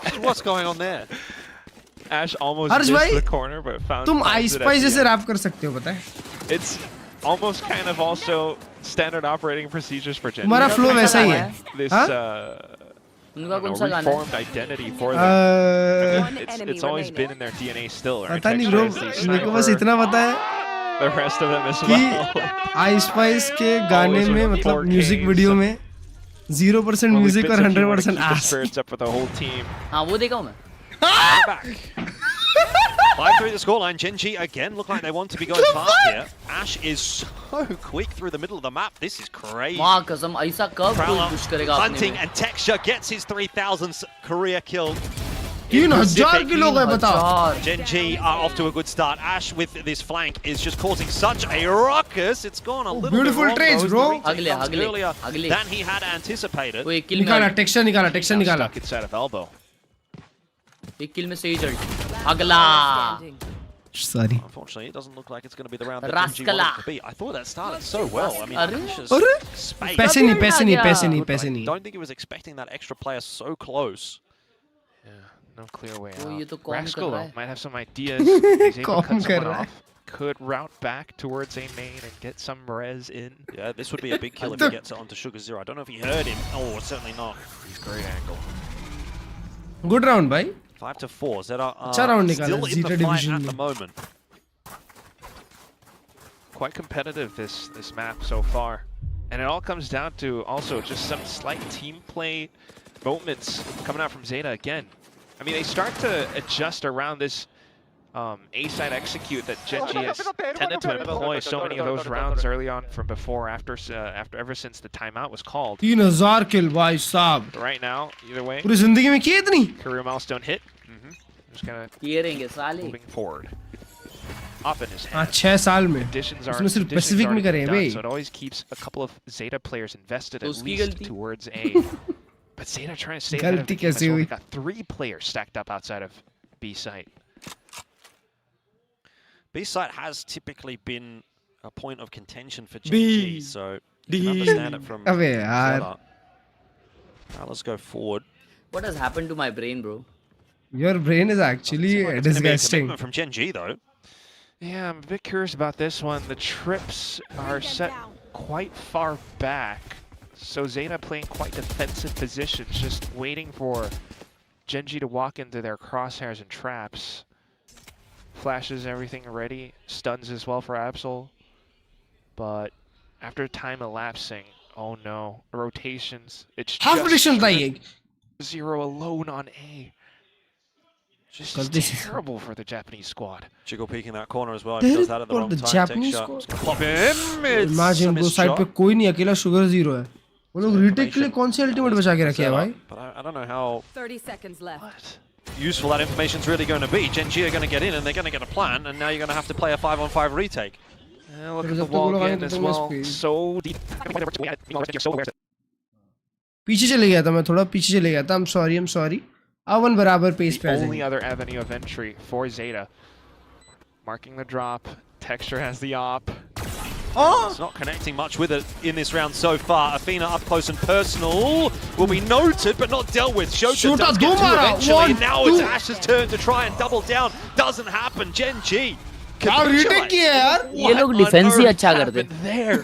ace. What's going on there? Ash almost Harsh missed bhai, the corner, but found तुम finds ice it at spice the जैसे end. रैप कर सकते हो, पता है? It's almost kind of also standard operating procedures for Gen. तुम्हारा flow वैसा ही है. This उनका a कौन सा गाना है? reformed identity for them. It's always been in their DNA still. Right? पता नहीं bro, मेरे को बस इतना पता है The rest of them as कि well. आइस स्पाइस के गाने में मतलब म्यूजिक वीडियो में 0% म्यूजिक और 100% ass. Spirits up for the whole team. हाँ वो देखा हूँ मैं. Back. 5-3 the scoreline. Gen.G again look like they want to be going fast here. Ash is so quick through the middle of the map. This is crazy. माँ कसम ऐसा कब कोई push करेगा अपने Hunting में? and Texture gets his 3000th career kill. 3000 kilo गए बताओ. Gen.G are off to a good start. Ash with this flank is just causing such a ruckus. It's gone a little beautiful bit wrong. trades, bro. Earlier than he had anticipated. निकाला texture निकाला. Stuck inside of elbow. एक kill में सही जड़. अगला. Sorry. Unfortunately, it doesn't look like it's going to be the round that Gen.G wanted it to be. I thought that started so well. I mean, Ash's space. पैसे नहीं. Don't think he was expecting that extra player so close. Yeah, no clear way Oh, out. ये तो com कर Rascal रहा है. might have some ideas. He's able to com cut कर someone रहा है. off. Could route back towards A main and get some res in. Yeah, this would be a big kill if he gets it onto Sugar Zero. I don't know if he heard him. Oh, certainly not. He's great angle. Good round भाई. 5-4. Zeta अच्छा round are निकाला still in Zeta the fight division at the में. moment. Quite competitive this map so far. And it all comes down to also just some slight team play moments coming out from Zeta again. I mean, they start to adjust around this A side execute that Gen.G has tended to employ so many of those rounds early on from before, after ever since the timeout was called. 3000 kill भाई साहब. Right now, either way, पूरी जिंदगी में किए इतनी? career milestone hit. Just kind of moving forward. Up in his हाँ hand. 6 साल में. Additions उसमें सिर्फ Pacific में करे हैं done, भाई. so it always keeps a couple of Zeta players invested at उसकी least गलती. towards A. But Zeta trying to stay ahead of the गलती game as कैसे well. हुई? They got 3 players stacked up outside of B site. B site has typically been a point of contention for Gen.G, so you can understand it from अबे Zeta. यार. Now let's go forward. What has happened to my brain, bro? Your brain is actually It's gonna be a disgusting. commitment from Gen.G though. Yeah, I'm a bit curious about this one. The trips are set quite far back. So Zeta playing quite defensive positions, just waiting for Gen.G to walk into their crosshairs and traps. Flashes everything ready, stuns as well for Absol. But after time elapsing, oh no, rotations. It's Half just rotation like Zero alone on A. Just terrible for the Japanese squad. Jiggle peeking that corner as well. If he does that at the wrong the time, Japanese takes shot. squad. Pop him. It's Imagine a bro missed side shot. पे कोई नहीं अकेला Sugar Zero है. वो लोग retake के लिए कौन सी ultimate बचा के रखे हैं भाई? But I don't know how 30 seconds left. useful that information's really going to be. Gen.G are going to get in and they're going to get a plan, and now you're going to have to play a 5-on-5 retake. Look at the wall again as well. So deep. पीछे चले गया था मैं थोड़ा पीछे चले गया था. I'm sorry. अवन बराबर पेस पे आ The only जाएंगे. other avenue of entry for Zeta. Marking the drop. Texture has the op. It's not connecting much with it in this round so far. Athena up close and personal will be noted but not dealt with. Shota does get two eventually, and now it's Ash's turn to try and double down. Doesn't happen. Gen.G. retake किया यार. ये लोग defence ही अच्छा करते. There.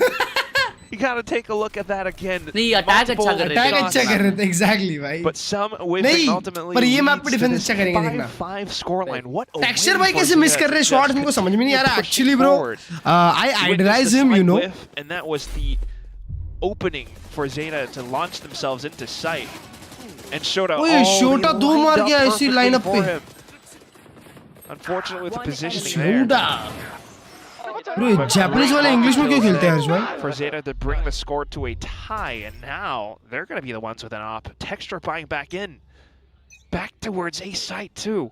You gotta take a look at that again. नहीं attack अच्छा कर रहे थे. Attack अच्छा कर रहे थे exactly भाई. But some whiffing ultimately. पर ये मैप पे डिफेंस अच्छा करेंगे देखना. 5-5 scoreline. What a Texture win भाई for कैसे मिस Zeta कर रहे हैं to शॉट्स just मेरे को समझ में नहीं आ रहा push actually bro. forward. I idolize him, you know. Whiff, and that was the opening for Zeta to launch themselves into sight. And Shota ओए Shota दो मार गया इसी लाइनअप पे. Unfortunately with the positioning there. Bro, Japanese वाले English में क्यों खेलते हैं हर्ष भाई? For Zeta to bring the score to a tie, and now they're going to be the ones with an op. Texture buying back in. Back towards A site too.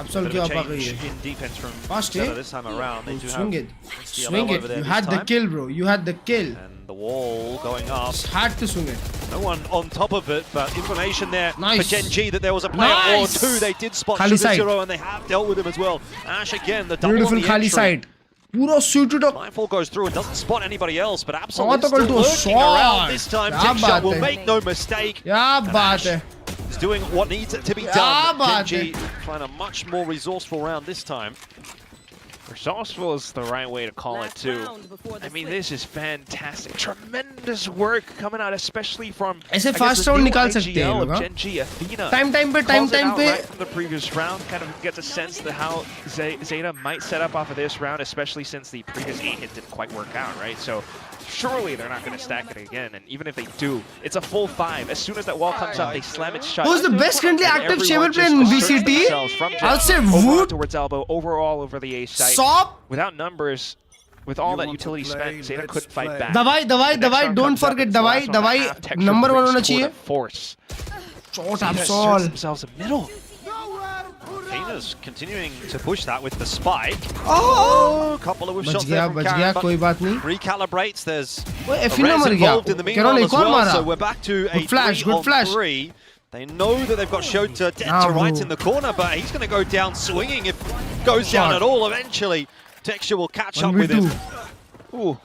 Absol क्या आप आ गई है? In defense from Fast Zeta eh? this time around. They do Swing have it. CLL Swing it. over there You this had the time. kill bro. You had the kill. And the wall going up. Had to swing it. No one on top of it, but information there Nice. for Gen.G that there was a player Nice. or two. They did spot Khali Sugar side. Zero, and they have dealt with him as well. Ash again, the double Beautiful on the Khali entry. side. पूरा suited up. Nightfall goes through and doesn't spot anybody else, but Oh, absolutely तो still कल तो lurking shot. around this time. क्या Techshot बात will है? make no mistake. क्या बात है? Is doing what needs to be क्या done. बात Gen.G है? playing a much more resourceful round this time. Resourceful is the right way to call it too. I mean, this is fantastic. Tremendous tremendous work coming out, especially from ऐसे fast round निकाल सकते हैं लोग, हाँ? Genji, Athena. Time पे calls it time out पे right from the previous round, kind of gets a sense that how Zeta might set up off of this round, especially since the previous 8-hit didn't quite work out, right? So surely they're not going to stack it again, and even if they do, it's a full 5. As soon as that wall comes up, they slam it shut. Who's the best currently active chamber player in VCT? I'll say Wood. Towards elbow, overall over the A site. Sop. Without numbers, with all that utility spent, Zeta couldn't fight back. दवाई, don't forget दवाई number 1 होना चाहिए. Force. Short absol. Themselves a middle. Athena's continuing to push that with the spike. Oh! Couple of बच shots गया, there from Karen, but कोई बात नहीं. recalibrates. There's ओए a Athena res मर involved गया. in the कह रहा हूँ meanwhile एक as और well, मारा. so we're back to a flash, 3-on-3. They know that they've got Shota dead to rights in the corner, but he's going to go down swinging. If it goes down at all, eventually Texture will catch up with him. Ooh.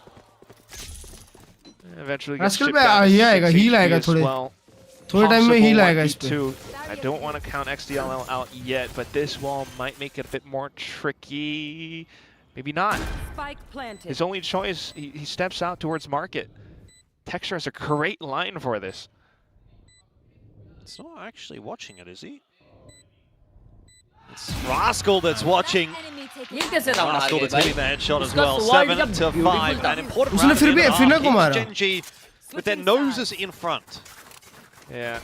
Eventually gets Rascal shipped पे down to ये आएगा, 6 heal HP आएगा as थोड़े. well. थोड़े time में heal Possible आएगा इस पे. 1v2. I don't want to count XDLL out yet, but this wall might make it a bit more tricky. Maybe not. Spike planted. His only choice, he steps out towards market. Texture has a great line for this. It's not actually watching it, is he? It's Rascal that's watching. ये कैसे round आ Rascal गए that's भाई? hitting the headshot as उसका well. sword 7 जब to beautiful 5. था. An important उसने round फिर in भी the Athena को half. मारा. Genji with their noses in front. Yeah.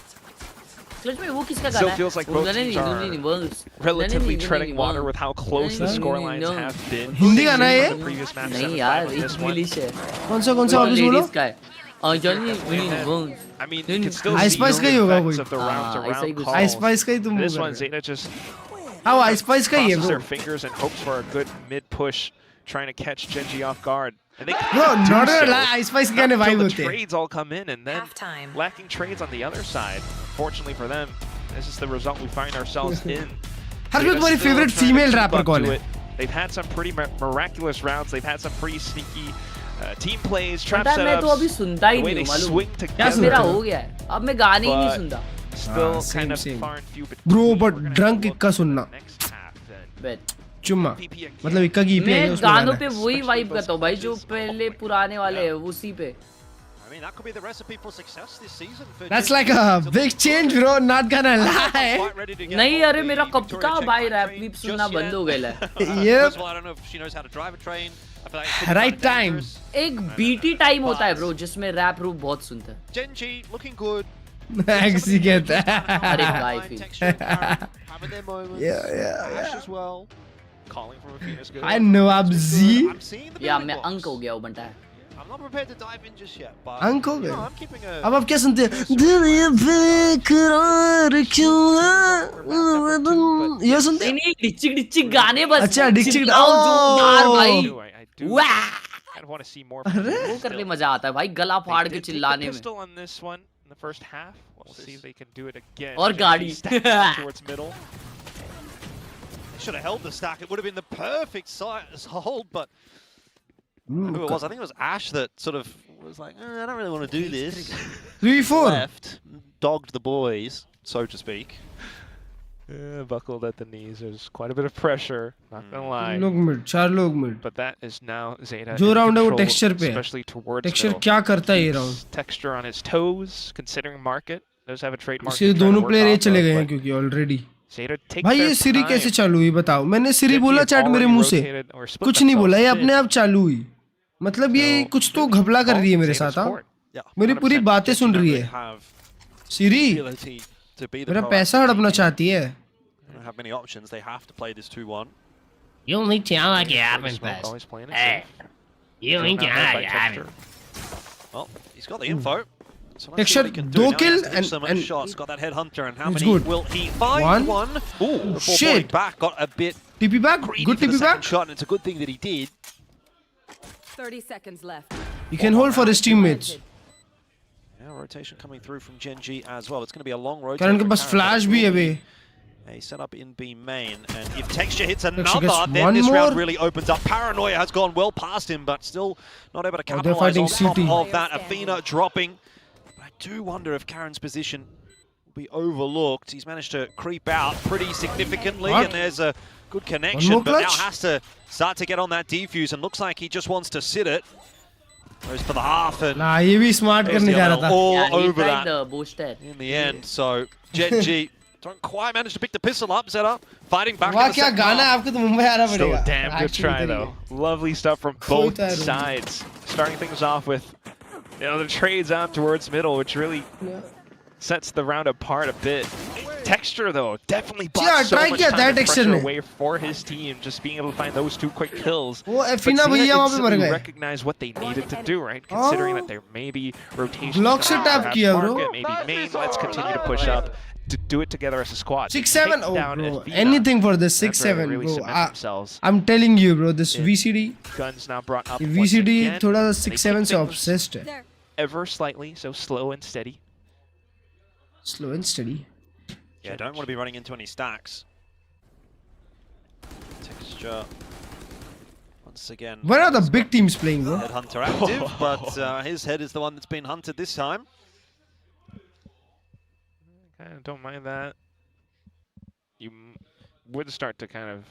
Clutch में वो किसका गाना Still है? feels like both teams are relatively treading water with how close the scorelines have been. Hindi गाना है ये? The previous match नहीं 7-5 यार, on this one. इंग्लिश है. कौन सा वापस बोलो? लेडीज का है. Johnny I mean, you can still Ice see Spice का ही the होगा effects कोई. of the round-to-round calls. Ice Spice का ही तुम This बोल one, रहे हो. Zeta just हाँ वो Ice Spice का ही है crosses bro. their fingers and hopes for a good mid-push, trying to catch Genji off guard. And they Bro, can do not so. a lie. Ice Spice के गाने Not vibe until होते the हैं. trades all come in, and then lacking trades on the other side. Fortunately for them, this is the result we find ourselves in. Her Zeta तुम्हारी still favorite trying to female keep rapper up कौन to है? it. They've had some pretty miraculous rounds. They've had some pretty sneaky team plays, trap पता है मैं तो अभी setups. सुनता ही The way नहीं they हूँ swing मालूम. together. मेरा हो गया है. अब मैं गाने ही नहीं But सुनता. Still same, kind of same. far and few Bro, but drunk इक्का सुनना. Bet. चुम्मा. मतलब इक्का की EP है मैं उसमें गानों गाना पे है. वही वाइब करता हूँ भाई जो पहले पुराने वाले हैं उसी पे. I mean, that could be the recipe for success this season. For That's Genji. like a big change bro, not gonna lie. Quite ready to get नहीं on अरे the मेरा कब Victoria का checkpoint भाई रैप train क्लिप just सुनना yet. बंद हो गया है. First of all, I don't know if she knows how to drive a train. I feel like it could be Right kinda time. dangerous. एक BT time होता है bro जिसमें rap रूप बहुत सुनता है. Genji looking good. Actually कहता है. अरे भाई फिर. Texture, Karen having their moments. Yeah. Ash as well. Calling from Athena's good. I know अब Z. I'm seeing the या building मैं blocks. अंक हो गया वो बनता है. I'm not prepared to dive in just yet, but अंक हो you know, गए. I'm keeping a. अब आप क्या सुनते हैं? दिल ये बेकरार क्यों है? ये सुनते हैं? नहीं डिचिक डिचिक गाने बस. अच्छा, डिचिक- चिल्लाओ जोरदार भाई. I do वाह. kind of want to see more from अरे? वो करने मजा आता है भाई गला They फाड़ did के take the चिल्लाने में. pistol on this one in the first half. We'll see if they can do it again. और गाड़ी. Genji stacks towards middle. They should have held the stack. It would have been the perfect size hold, but who it was? I think it was Ash that sort of was like, I don't really want to do this. 3-4. Left, dogged the boys, so to speak. Yeah, buckled at the knees. There's quite a bit of pressure. Not gonna lie. लोग mid, 4 लोग mid. But that is now Zeta. जो in round है वो control, texture पे है. especially towards Texture middle. क्या करता है ये round? Keeps Texture on his toes, considering market. Does have a trademark. इसलिए दोनों player ये चले गए हैं क्योंकि already. Zeta take भाई their ये सीरी time. कैसे चालू हुई बताओ? मैंने सीरी Genji बोला had चैट मेरे already मुंह से. rotated or split कुछ नहीं बोला, ये themselves अपने in. आप चालू हुई. मतलब ये कुछ तो घपला कर रही है मेरे साथ. हाँ? Yeah, मेरी पूरी 100% बातें सुन रही Genji है. have Siri the ability to be the मेरा proactive पैसा हड़पना team. चाहती है. They don't have many options. They have to play this 2-1. You only tell like it happens Smoke always playing it Hey. safe. You Still ain't not led by gonna Texture. Well, he's got the info. So let's Texture, see what he can do. दो Now he has kill to do and- some and- shots. Got that headhunter, and how It's many good. will he find? One. Ooh, before shit. falling back, got a bit TP back, greedy good for the TP second back. shot, and it's a good thing that he did. 30 seconds left. You can hold for his teammates. Now rotation coming through from Genji as well. It's going to be a long rotation. कारण के for pass Karen, flash but भी it है will bay. be a setup in B main, and if Texture hits Texture another, gets then one this round more. really opens up. Paranoia has gone well past him, but still not able to Oh, they're capitalize fighting on top CT. of that. Athena dropping. But I do wonder if Karen's position will be overlooked. He's managed to creep out pretty significantly, What? and there's a good connection, more but now clutch? has to start to get on that defuse, and looks like he just wants to sit it. Goes for the half and nah, ये भी smart there's करने the जा other रहा था. all Yeah, he over tried that the boosted. in the end. So Genji don't quite manage to pick the pistol up. Zeta fighting back. वाह in the क्या second गाना है, half. आपको तो मुंबई आना Still पड़ेगा. a damn good Actually, try though. Lovely stuff from both Koita room. sides. Starting things off with the trades out towards middle, which really sets the round apart a bit. Texture though definitely bought Yeah, so try much किया time था and Texture pressure ने. away for his team, just being able to find those 2 quick kills. वो But एफिना Zeta भैया वहाँ पे मर instantly गए. recognized what they needed to do, right? Considering that there may be rotations. Block से coming, tap perhaps किया, bro. market, maybe main. Let's continue to push up to do it together as a squad. 6-7. Take Oh, down bro. Athena. Anything for this That's where they 6-7, really bro. cement themselves. I'm telling you, bro. This Yeah. VCD. Guns now brought up ये once VCD again. थोड़ा सा They 6-7 take से things obsessed है. Ever slightly, so slow and steady. Slow and steady. Yeah, don't want to be running into any stacks. Texture once again. Where are the big teams playing, bro? Headhunter active, but his head is the one that's been hunted this time. Kind of don't mind that. You would start to kind of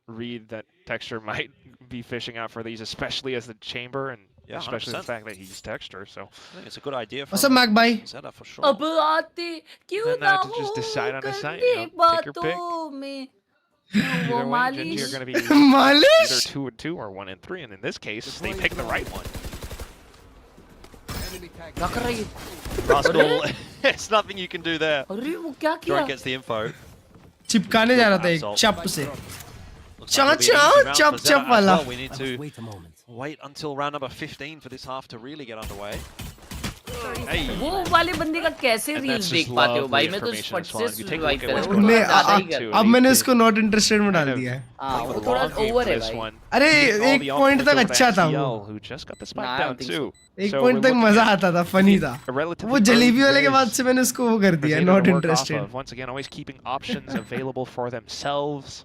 read that Texture might be fishing out for these, especially as the chamber and Yeah, especially the 100%. fact that he's Texture. So I think it's a good idea for What's up, Magpie? Zeta for sure. अब आते क्यों Then ना to just decide on a site, करने take your pick. बातों में Either वो way, Genji are मालिश going to be either Malish? 2-2 or 1-3, and in this case, they pick the right one. क्या कर रही है? Rascal, there's nothing you can do there. अरे वो क्या Jordan किया? gets the info. चिपकाने जा रहा था एक चप से. Looks like it'll be an easy round Chop, for Zeta chop as वाला. well. We need to wait until round number 15 for this half to really get underway. Hey. वो वाले बंदे का कैसे And रील्स that's देख just पाते हो lovely भाई? मैं तो information फट as well. से You take a look revive at कर what's रहा going हूँ. on. ज़्यादा ही कर रहा अब हूँ. मैंने इसको नॉट इंटरेस्टेड में डाल दिया है. हाँ वो थोड़ा ओवर है भाई. अरे एक पॉइंट तक अच्छा था वो. Who just got the spike Nah, I down don't think too. एक So पॉइंट we're तक looking मजा at आता था, फनी था. a relatively वो जलेबी early वाले के बाद raise से मैंने उसको वो कर for दिया, Zeta not to work off interested. of. Once again, always keeping options available for themselves.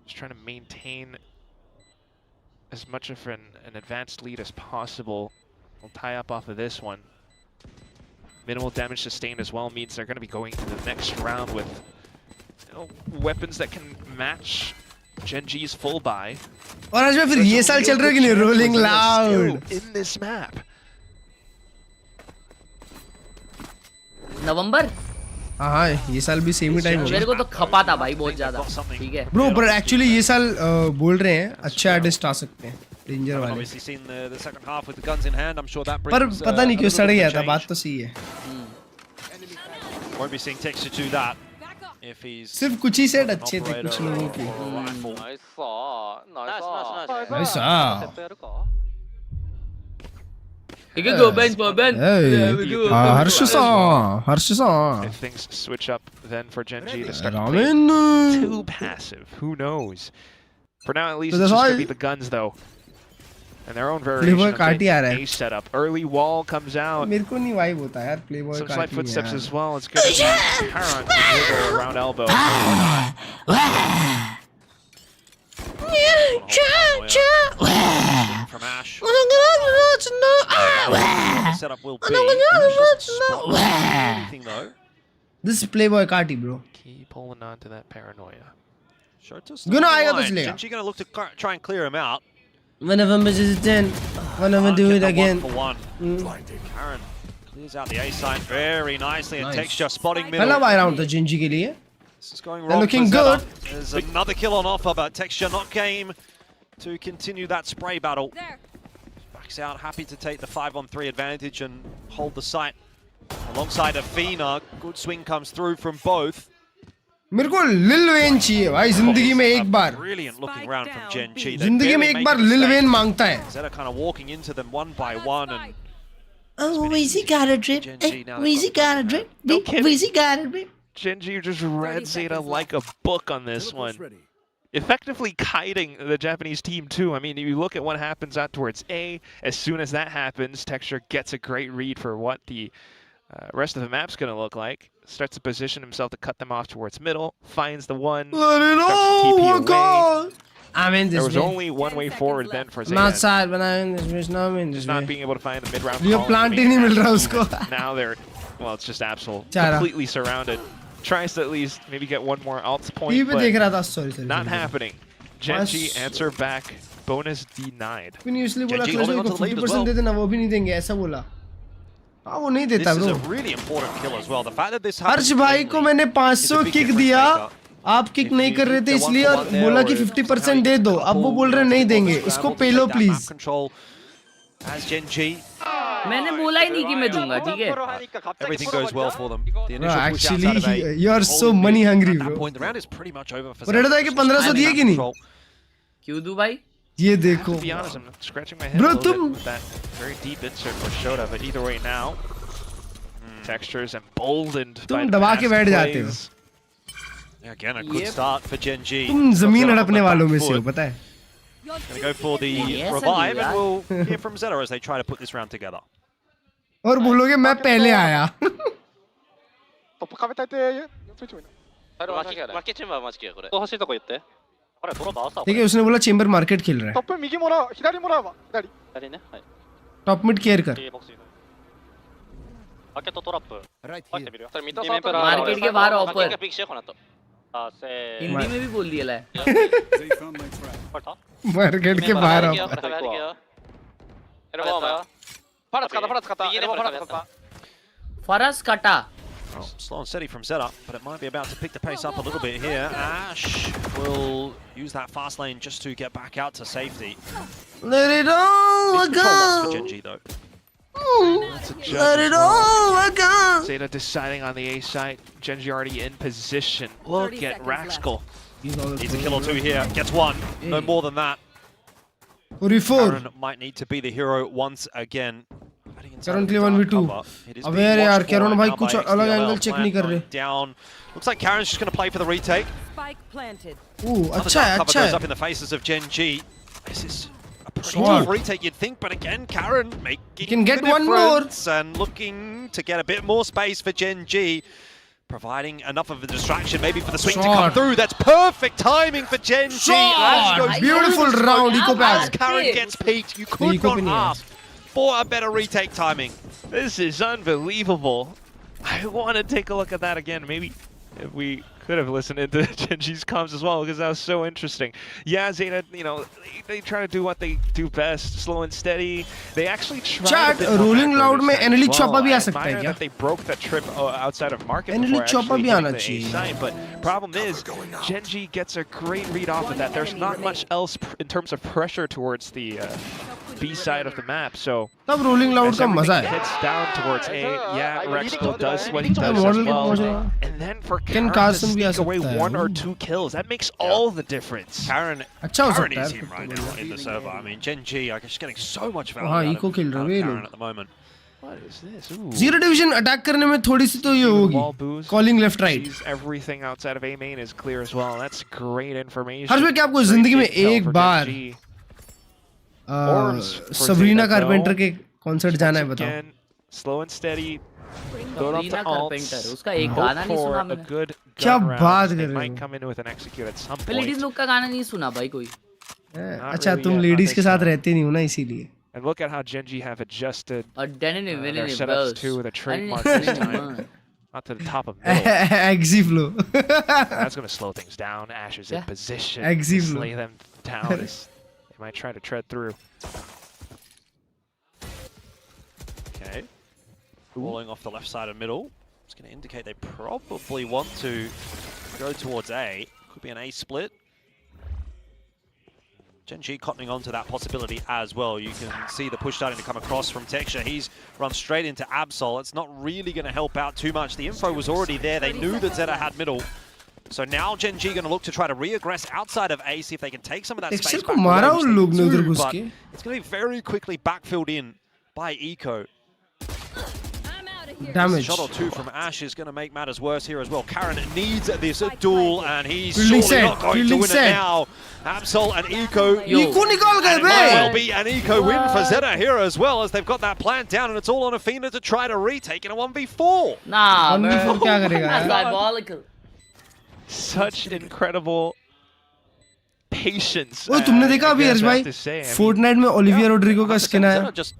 Just trying to maintain as much of an advanced lead as possible. We'll tie up off of this one. Minimal damage sustained as well means they're going to be going to the next round with weapons that can match Genji's full buy. और आज में फिर ये साल चल रहा है कि नहीं? Rolling Loud. In this map. नवंबर? हाँ, ये साल भी सेम ही टाइम मेरे को तो खपा था भाई बहुत ज़्यादा. ठीक है. ब्रो पर एक्चुअली ये साल बोल रहे हैं अच्छे आर्टिस्ट आ सकते हैं, डेंजर वाले. Obviously seen the second half with the guns in hand. I'm sure that पर brings पता नहीं a क्यों little सड़ bit गया of था, change. बात तो सही है. Won't be seeing Texture do that if he's सिर्फ कुछ ही सेट अच्छे थे कुछ लोगों के. Nice. 이게 고벤 고벤. हर्षसा. If things switch up then for Genji to start Ramen. playing too passive, who knows? For now at least So it's that's just going why- to be the guns though. And their own variation Playboy of काट ही आ रहा a है. setup. Early wall comes out. मेरे को नहीं vibe होता यार Playboy Some का. slight footsteps as well. It's going to be Paron to dribble around elbow. from Ash. The setup will be. Anything though. This is Playboy Carti, bro. Keep holding on to that paranoia. Sure, Guna आएगा तो चलेगा. Genji gonna look to try and clear him out. One of them is 10. One of them do it Get the again. 1 for 1. Karen clears out the A side very nicely, and Texture spotting middle. पहला bye round था जिंजी के लिए. This is going They're wrong looking for Zeta. good. There's another kill on offer, but Texture not game to continue that spray battle. Backs out, happy to take the 5-on-3 advantage and hold the site. Alongside Athena, good swing comes through from both. मेरे को Lil Wayne चाहिए भाई जिंदगी में एक बार. Brilliant looking round from Genji. जिंदगी में एक बार लिल वेन मांगता है. Zeta kind of walking into them one by one and Oh, Weezy got a drip. Weezy got a drip. Weezy got a drip. Genji just read Zeta like a book on this one. Effectively kiting the Japanese team too. I mean, you look at what happens out towards A. As soon as that happens, Texture gets a great read for what the rest of the map's going to look like. Starts to position himself to cut them off towards middle. Finds the one. Let it TP all away. go. I'm in this. There was way. only one way forward then for I'm Zeta. outside, but I'm in this bitch. No, I'm in this. Just not way. being able to find the mid-round ये call. plant ही नहीं मिल रहा उसको. Now they're, well, it's just Absol. चारा. Completely surrounded. Tries to at least maybe get one more alt point, TV पे but देख रहा था. Sorry. not happening. Genji answer back bonus denied. Continuously बोला Genji Klurge holding को onto the lead as 50% well. दे देना, वो भी नहीं देंगे, ऐसा बोला. हाँ वो नहीं देता This is bro. a really important kill as well. The fact that this Harsh happens भाई को मैंने 500 किक दिया, आप किक नहीं कर रहे थे इसलिए और बोला कि 50% दे दो, अब वो बोल रहे नहीं देंगे, इसको पे लो प्लीज. As Genji, मैंने बोला ही नहीं कि मैं दूंगा, ठीक है? everything goes well for them. The initial push Actually, outside of A. you are so money hungry, At that bro. point, the round is pretty much over for और red है कि 1500 दिए कि नहीं? क्यों दूं भाई? ये देखो. To be honest, I'm scratching my head Bro, a little तुम bit with that very deep insert for Shota, but either way now, textures emboldened by तुम the दबा के past बैठ जाते हो. plays. Again, a good start for Genji. तुम जमीन हड़पने वालों में से हो, पता है? Gonna go for the revive, and we'll hear from Zeta as they try to put this round together. और बोलोगे मैं पहले आया. देखिए उसने बोला चेंबर मार्केट खेल रहा है. トップ右もらう左もらうわ左 टॉप मिड केयर कर. マーケットトラップ入ってみるよそれミッドमार्केट के बाहर ऑफर.ピックしようこの後あせ हिंदी में भी बोल दिया ला. मार्केट के बाहर आओ. エルボーマパラ使った右でパラ使った फरस कटा. Well, slow and steady from Zeta, but it might be about to pick the pace up a little bit here. Ash will use that fast lane just to get back out to safety. Let it all Mid control loss for go. Genji though. Let it all go. Zeta deciding on the A side. Genji already in position. Look at Raxkel. Needs a kill or two here. Gets one. No more than that. 44. Karen might need to be the hero once again. Currently 1v2. Aware यार कैरोन भाई कुछ अलग angle check नहीं कर रहे. Down. Looks like Karen's just going to play for the retake. Spike planted. अच्छा है, अच्छा Goes है. up in the faces of Genji. This is a pretty Short. tough retake, you'd think, but again, Karen making can get the one more. difference and looking to get a bit more space for Genji. Providing enough of a distraction, maybe for the swing to come Short. through. That's perfect timing for Genji. Short. Goes Beautiful through this round, one eco pack. As Karen gets peaked, you could Eco not पे नहीं है. ask for a better retake timing. This is unbelievable. I want to take a look at that again. Maybe if we could have listened into Genji's comms as well, because that was so interesting. Yeah, Zeta, you know, they try to do what they do best, slow and steady. They actually tried Chat, a bit more rolling macro loud this में time NLE as chopper well. भी आ I सकता है admire क्या? that they broke that trip outside of market NLE before chopper actually भी hitting आना the A चाहिए. side, but problem is, Genji gets a great read off of that. There's not much else in terms of pressure towards the B side of the map, so तब rolling loud as का मजा everything है. hits down towards A, yeah, Rexco does what he does as model well. के पहुंच And then for Ken Karen to Carson भी आ sneak away सकता है. one or two kills, that makes all the difference. Karen अच्छा हो Karen सकता is है. him right now in the server. I mean, Genji, I guess, getting so much value हाँ, out eco of, खेल रहे out of हैं ये Karen लोग. at the moment. What is this? Ooh. Zero division attack करने में थोड़ी सी तो ये Wall होगी. boost. Calling left right. Sees everything outside of A main is clear as well. That's great information. हर्ष भाई क्या आपको Great जिंदगी में intel एक for bar Genji. Orbs for Sabrina Zeta, carpenter though. के कॉन्सर्ट जाना है Once बताओ. again, slow and steady. Build up the Sabrina carpenter, ults. उसका एक Hope गाना नहीं for सुना a मैंने. good क्या gun बात round. कर They रहे might हो? come in with an execute at some ladies point. लोग का गाना नहीं सुना भाई कोई. अच्छा really तुम yet, लेडीज not के this साथ time. रहते नहीं हो ना इसीलिए. And look at how Genji have adjusted और डेनिन their विनिन setups too with a trademark this time. Not to the top of middle. Exi flow. That's going to slow things down. Ash is in Yeah. position Exi to flow. slay them down. They might try to tread through. Okay. Falling off the left side of middle. It's going to indicate they probably want to go towards A. Could be an A split. Genji cottoning onto that possibility as well. You can see the push starting to come across from Texture. He's run straight into Absol. It's not really going to help out too much. The info was already there. They knew that Zeta had middle. So now Genji going to look to try to re-aggress outside of A, see if they can take some of that space Texture back. को मारा away, उन लोग ने which they उधर do, घुस but के. it's going to be very quickly backfilled in by Eco. Damage. Shot or two from Ash is going to make matters worse here as well. Karen needs this duel, and he's Fielding surely set, not going to fielding win set. it now. Absol and Eco. Eco निकाल गए And it might well bay. be an Eco win for Zeta here as well, as they've got that plan down, and it's all on Athena to try to retake in a 1v4. Nah, 1v4 क्या करेगा That's यार? diabolical. Such incredible patience. वो तुमने देखा I अभी guess Harsh I भाई? have to say. I mean, Fortnite में Olivia Rodrigo का स्किन आया. Zeta just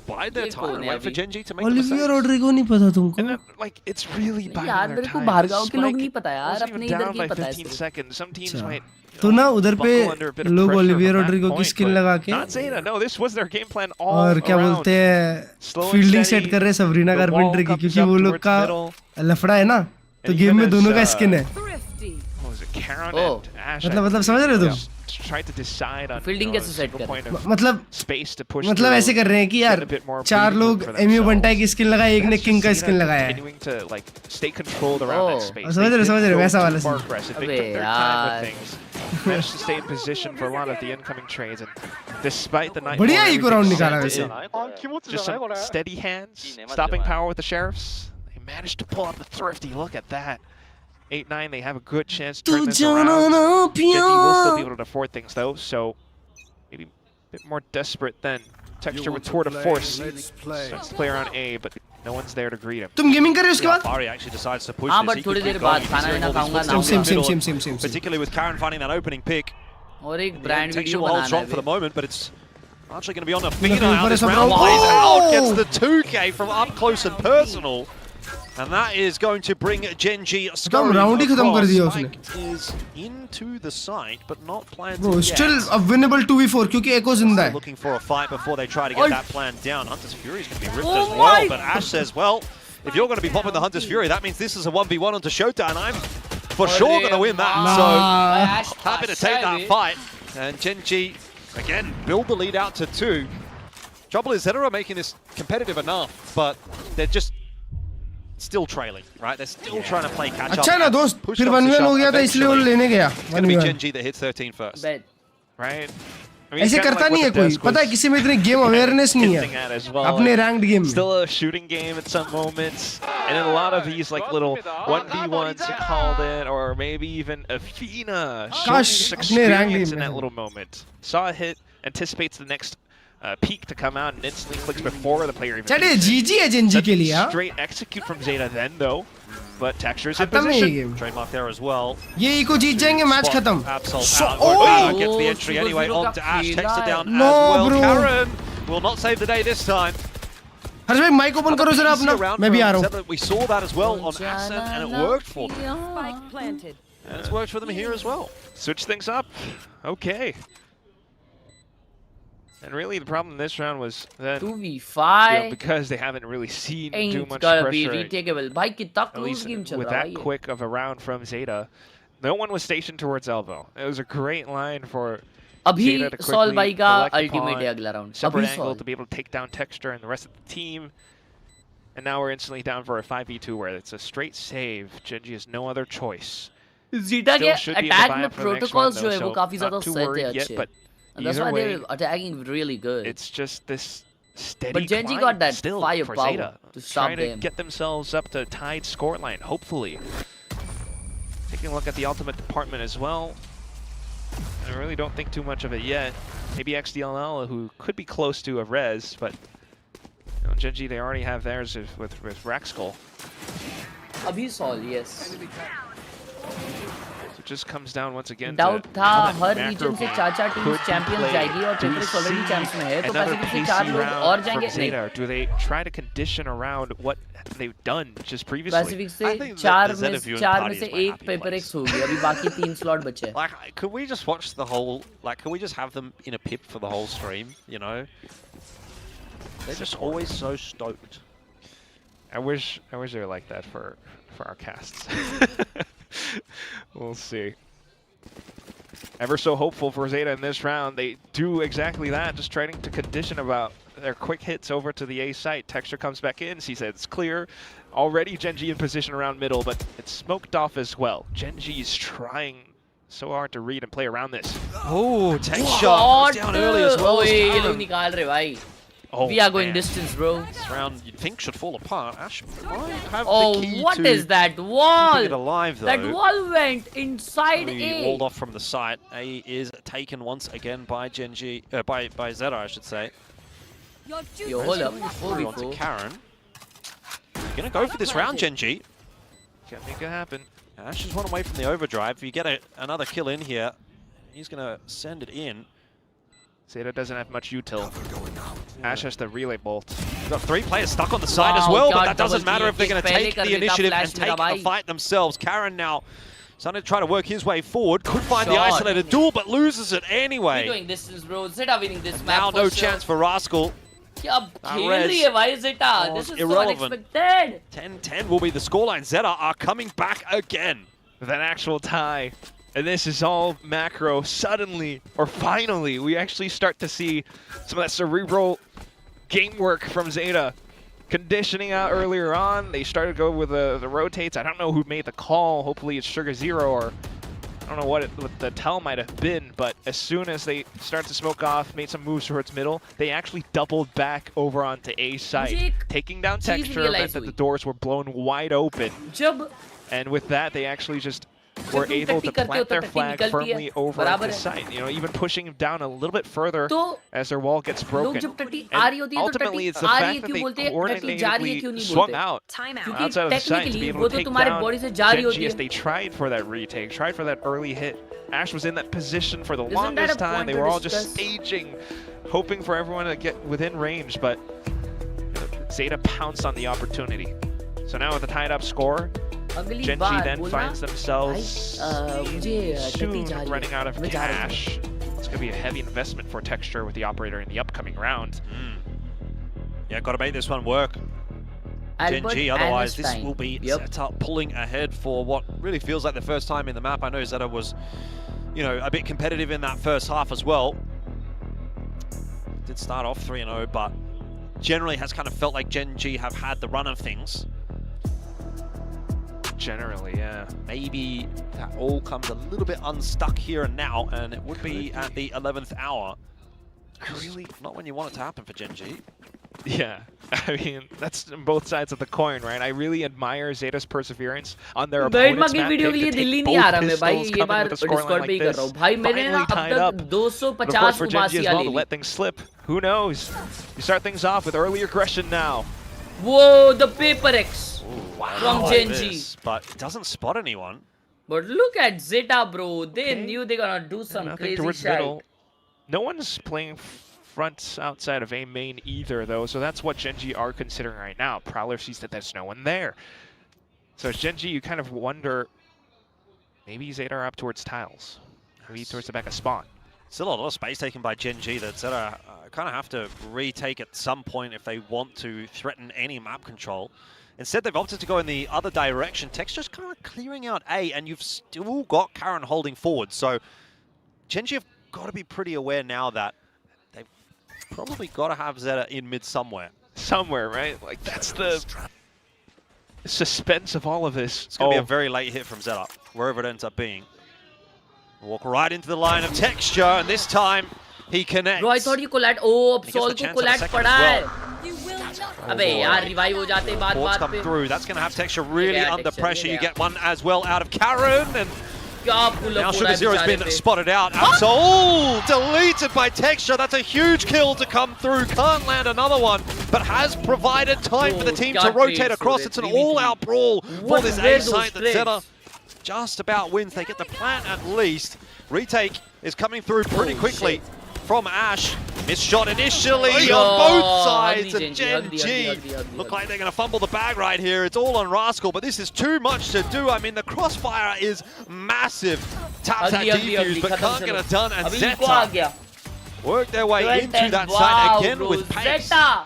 bide their time, wait for Genji to make the Olivia mistakes. Rodrigo नहीं पता तुमको? And then, like, it's really biding यार their मेरे को time. बाहरगांव के लोग Spike नहीं पता यार, wasn't अपने even इधर down की by पता है 15 सिर्फ। seconds. Some teams अच्छा। might तो ना उधर पे buckle under a bit of लोग pressure Olivia from that Rodrigo की point, स्किन but लगा के not Zeta. No, this was their game plan all और क्या around. बोलते हैं Slow and fielding steady. Set कर रहे हैं सबरीना The कारपेंटर wall की, comes क्योंकि up वो लोग towards का middle. लफड़ा है ना, तो And गेम even में दोनों का as, स्किन है। What was it, Karen Oh. and Ash? मतलब समझ रहे हो तुम? Tried to decide on Fielding you know, कैसे a set single करें? point of मतलब space to push मतलब through, ऐसे कर रहे हैं कि यार get a bit more चार breathing लोग room for एमयू themselves. बंटा की स्किन लगाया, एक ने That's किंग का just स्किन Zeta लगाया है। continuing to like stay controlled around that space. समझ रहे हो, समझ रहे हो, They वैसा didn't वाला go too far scene. aggressive. They अबे took their time यार। with things. Managed to stay in position for a lot of the incoming trades, and despite the night बढ़िया इको राउंड निकाला वैसे। just some steady hands, stopping power with the sheriffs. They managed to pull out the thrifty. Look at that. 8-9, they have a good chance to turn this around. Genji will still be able to afford things though, so maybe a bit more desperate than Texture with Tour de Force. Starts to play around A, but no one's there to greet him. तुम gaming कर रहे हो उसके बाद? Fari actually decides to push हाँ, this. but He थोड़ी could there keep बाद going. खाना He's वाना hearing all खाऊंगा these ना। footsteps in the Same. middle, particularly with Karen finding that opening pick. और एक Yeah, brand Texture video will hold banana strong है for the अभी। moment, but it's actually going to be on Athena Looking how for this a round surprise. plays out. Gets Oh! the 2K from up close and personal. And that is going to bring Genji scurrying round ही खत्म कर दिया across. उसने। Spike is into the site, but not planted Bro, yet. still a winnable 2v4 क्योंकि एको जिंदा Still है। looking for a fight before they try to get that plan down. Hunter's Fury is going to be ripped Oh as well, my but Ash says, well, if you're going to be popping the Hunter's Fury, that means this is a 1v1 onto Shota, and I'm for sure going to win that. So happy to take that fight. And Genji, again, build the lead out to 2. Trouble is, Zeta are making this competitive enough, but they're just still trailing, right? They're still trying to play catch up. अच्छा ना दोस्त, Push फिर up to 1v1 हो shove. गया था इसलिए वो Eventually, लेने गया। It's going to be 1v1 Genji that hits 13 first, Bet। right? I mean, ऐसे it's kinda करता like नहीं है what the कोई, desk पता है was किसी में इतनी गेम अवेयरनेस नहीं hinting at है as well. अपने रैंक्ड गेम में। Still a shooting game at some moments, and in a lot of these like little 1v1s you called it, or maybe even Athena showing Gosh, some अपने rank experience game in that में। little moment. Saw a hit, anticipates the next peak to come out, and instantly clicks before the player even. चलिए peeks it. जीजी है Gen Z के लिए हाँ। Straight execute from Zeta then though, but Texture's in खत्म है ये position. Game. Trademark there as well. ये इको जीत जाएंगे, मैच Spot खत्म। Absol So- out. Oh! Gets the entry anyway onto Ash. Takes it down No, as well. bro. Karen will not save the day this time. हर्ष भाई mic open करो जरा अपना, मैं भी आ रहा हूँ। We saw that as well on Ascent, and it worked for them. Spike planted. And it's worked for them here as well. Switch things up. Okay. And really, the problem this round was that 2v5 because they haven't really seen too ain't much gonna be pressure. retakeable. भाई कितना At close least game चल with रहा है that ये। quick of a round from Zeta, no one was stationed towards elbow. It was a great line for अभी Zeta to Sol quickly भाई का collect ultimate upon, है अगला round। separate अभी angle Sol। to be able to take down Texture and the rest of the team. And now we're instantly down for a 5v2 where it's a straight save. Genji has no other choice. Zeta के Still should be in the attack buy-up में for the next protocols one, जो है though, वो so काफी not ज़्यादा too set है worried yet, अच्छे। but And that's either why way, they're attacking really good. it's just this steady But Genji climb got that still for firepower Zeta. to stop Trying to them. get themselves up to tied scoreline, hopefully. Taking a look at the ultimate department as well. I really don't think too much of it yet. Maybe XDLL, who could be close to a res, but you know, Genji, they already have theirs with Raxkull. अभी Sol, yes. So it just comes down once again Doubt to था how that her macro region से game 4 could teams be champions played. जाएगी और Do we Patrick already see champs में है तो another Pacific से pacey 4 लोग round और from जाएंगे नहीं। Zeta, or do they try to condition around what they've done just previously? Pacific से 4 में से एक पेपर एक्स हो गया अभी बाकी 3 स्लॉट बचे हैं। Like, could we just watch the whole, like, could we just have them in a pip for the whole stream, you know? They're just always so stoked. I wish they were like that for our casts. We'll see. Ever so hopeful for Zeta in this round. They do exactly that, just trying to condition about their quick hits over to the A site. Texture comes back in, sees that it's clear. Already Genji in position around middle, but it's smoked off as well. Genji's trying so hard to read and play around this. Oh, Texture goes down early as well. ओए ये as लोग Karen. निकाल रहे भाई। Oh, We are going man. distance, bro. This round you'd think should fall apart. Ash might have Oh, the key what to is that wall? keeping it alive, though. That wall went inside We A. walled off from the site. A is taken once again by Genji, by Zeta, I should say. Yo, hold up. Through onto Karen. You're gonna go for this round, Genji. Can't make it happen. Ash is one away from the overdrive. If you get another kill in here, he's gonna send it in. Zeta doesn't have much util. Ash has the relay bolt. We've got 3 players stuck on the side as well, but that doesn't matter if they're going to take the initiative and take the fight themselves. Karen now starting to try to work his way forward. Could find the isolated duel, but loses it anyway. Doing distance, bro. Zeta winning this map. Now no chance for Rascal. क्या खेल रही है भाई Zeta? This is so unexpected. 10-10 will be the scoreline. Zeta are coming back again. With an actual tie. And this is all macro. Suddenly, or finally, we actually start to see some of that cerebral game work from Zeta. Conditioning out earlier on. They started to go with the rotates. I don't know who made the call. Hopefully it's Sugar Zero, or I don't know what the tell might have been, but as soon as they start to smoke off, made some moves towards middle, they actually doubled back over onto A site. Taking down Texture meant that the doors were blown wide open. And with that, they actually just were able to plant their flag firmly over the site. You know, even pushing him down a little bit further as their wall gets broken. And ultimately, it's the fact that they coordinatedly swung out outside of the site to be able to take down Genji as they tried for that retake, tried for that early hit. Ash was in that position for the longest time. They were all just staging, hoping for everyone to get within range, but Zeta pounced on the opportunity. So now with the tied up score, Genji then finds themselves soon running out of cash. It's going to be a heavy investment for Texture with the operator in the upcoming round. Yeah, got to make this one work. Genji, otherwise this will be Zeta pulling ahead for what really feels like the first time in the map. I know Zeta was, you know, a bit competitive in that first half as well. Did start off 3-0, but generally has kind of felt like Genji have had the run of things. Generally, yeah. Maybe that all comes a little bit unstuck here and now, and it would be at the 11th hour. Really not when you want it to happen for Genji. Yeah, I mean, that's on both sides of the coin, right? I really admire Zeta's perseverance on their opponent's map pick to take both pistols coming with a scoreline like this. Finally tied up. But of course for Genji as well to let things slip. Who knows? You start things off with early aggression now. Whoa, the Paper X from Genji. But it doesn't spot anyone. But look at Zeta, bro. They knew they're gonna do some crazy shit. No one's playing front outside of A main either, though, so that's what Genji are considering right now. Prowler sees that there's no one there. So as Genji, you kind of wonder, maybe Zeta are up towards tiles. Maybe towards the back of spawn. Still a lot of space taken by Genji that Zeta kind of have to retake at some point if they want to threaten any map control. Instead, they've opted to go in the other direction. Texture's kind of clearing out A, and you've still got Karen holding forward. So Genji have got to be pretty aware now that they've probably got to have Zeta in mid somewhere. Somewhere, right? Like, that's the suspense of all of this. It's going to be a very late hit from Zeta, wherever it ends up being. Walk right into the line of Texture, and this time he connects. Bro, I thought you collide. Oh, Absol ko collide pada hai. Abe yaar, revive ho jate baat baat pe. Through. That's going to have Texture really under pressure. You get one as well out of Karen, and now Sugar Zero's been spotted out. Absol deleted by Texture. That's a huge kill to come through. Can't land another one, but has provided time for the team to rotate across. It's an all-out brawl for this A site that Zeta just about wins. They get the plant at least. Retake is coming through pretty quickly from Ash. Missed shot initially on both sides, and Genji look like they're going to fumble the bag right here. It's all on Rascal, but this is too much to do. I mean, the crossfire is massive. Taps that defuse, but can't get it done, and Zeta work their way into that side again with pace. Zeta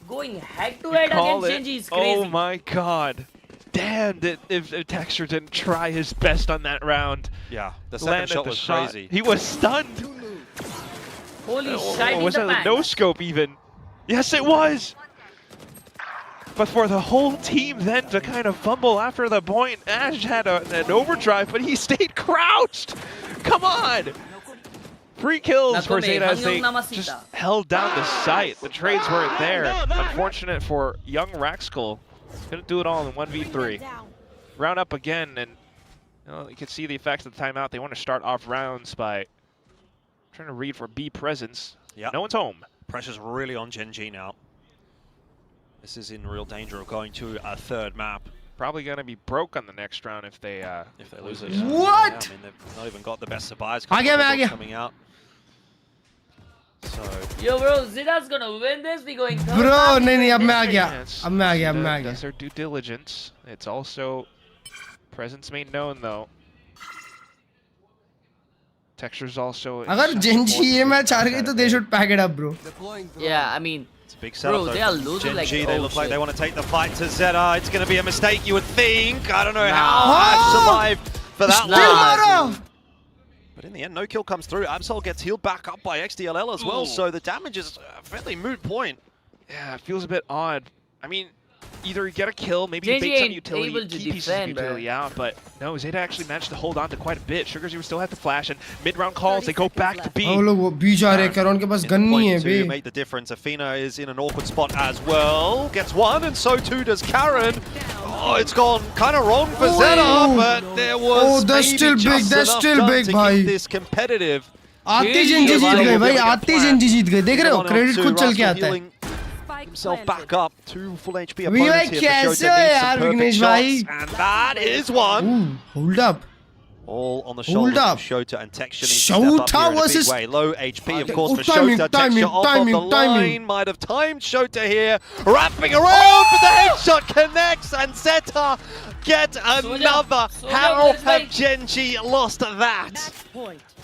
going head-to-head against Genji is crazy. Oh my god. Damn, if Texture didn't try his best on that round. Yeah, the second shot was crazy. He was stunned. Holy shit, was that a no-scope even? Yes, it was! But for the whole team then to kind of fumble after the point, Ash had an overdrive, but he stayed crouched! Come on! 3 kills for Zeta as they just held down the site. The trades weren't there. Unfortunate for young Raxkull. Couldn't do it all in 1v3. Round up again, and you can see the effects of the timeout. They want to start off rounds by trying to read for B presence. Yep. No one's home. Pressure's really on Genji now. This is in real danger of going to a third map. Probably going to be broke on the next round if they lose it. What? Yeah, I mean, they've not even got the best of buys coming out. So Yo, bro, Zeta's gonna win this. We going third. Bro, नहीं अब मैं आ गया. Yes, अब मैं आ गया. does their due diligence. It's also presence made known though. Texture's also. अगर Genji ये match हार गई तो they should pack it up, bro. Yeah, I mean, it's a big setup. bro, they are losing like Genji, oh, they look like shit. they want to take the fight to Zeta. It's going to be a mistake, you would think. I don't know how Ash survived for that long. But in the end, no kill comes through. Absol gets healed back up by XDLL as well, so the damage is a fairly moot point. Yeah, it feels a bit odd. I mean, either you get a kill, maybe you JJ bait some ain't utility, able to key pieces of defend, utility bro. out, but no, Zeta actually managed to hold on to quite a bit. Sugars would still have to flash, and mid-round calls, they go back to B. वो लोग वो बीच आ रहे हैं, Karon के पास gun नहीं है बे. To make the difference, Athena is in an awkward spot as well. Gets one, and so too does Karen. Oh, it's gone kind of wrong for Zeta, but there was that's still maybe big, just that's enough still done big, to bhai. keep this competitive. आते Genji जीत गए भाई, आते Genji जीत गए. देख रहे हो? Credit खुद चल के आता है. Himself back up, 2 full HP We opponents like here for कैसे Shota हो needs यार some perfect विघ्नेश भाई? shots, and that is one. Hold up. All on the shoulders of Shota, and Texture needs to step Shota up here in a big versus- way. Low HP, of course, for timing, Shota. timing, Texture off timing, of the timing. line, might have timed Shota here. Wrapping around, but the headshot connects, and Zeta get another. How have Genji lost that?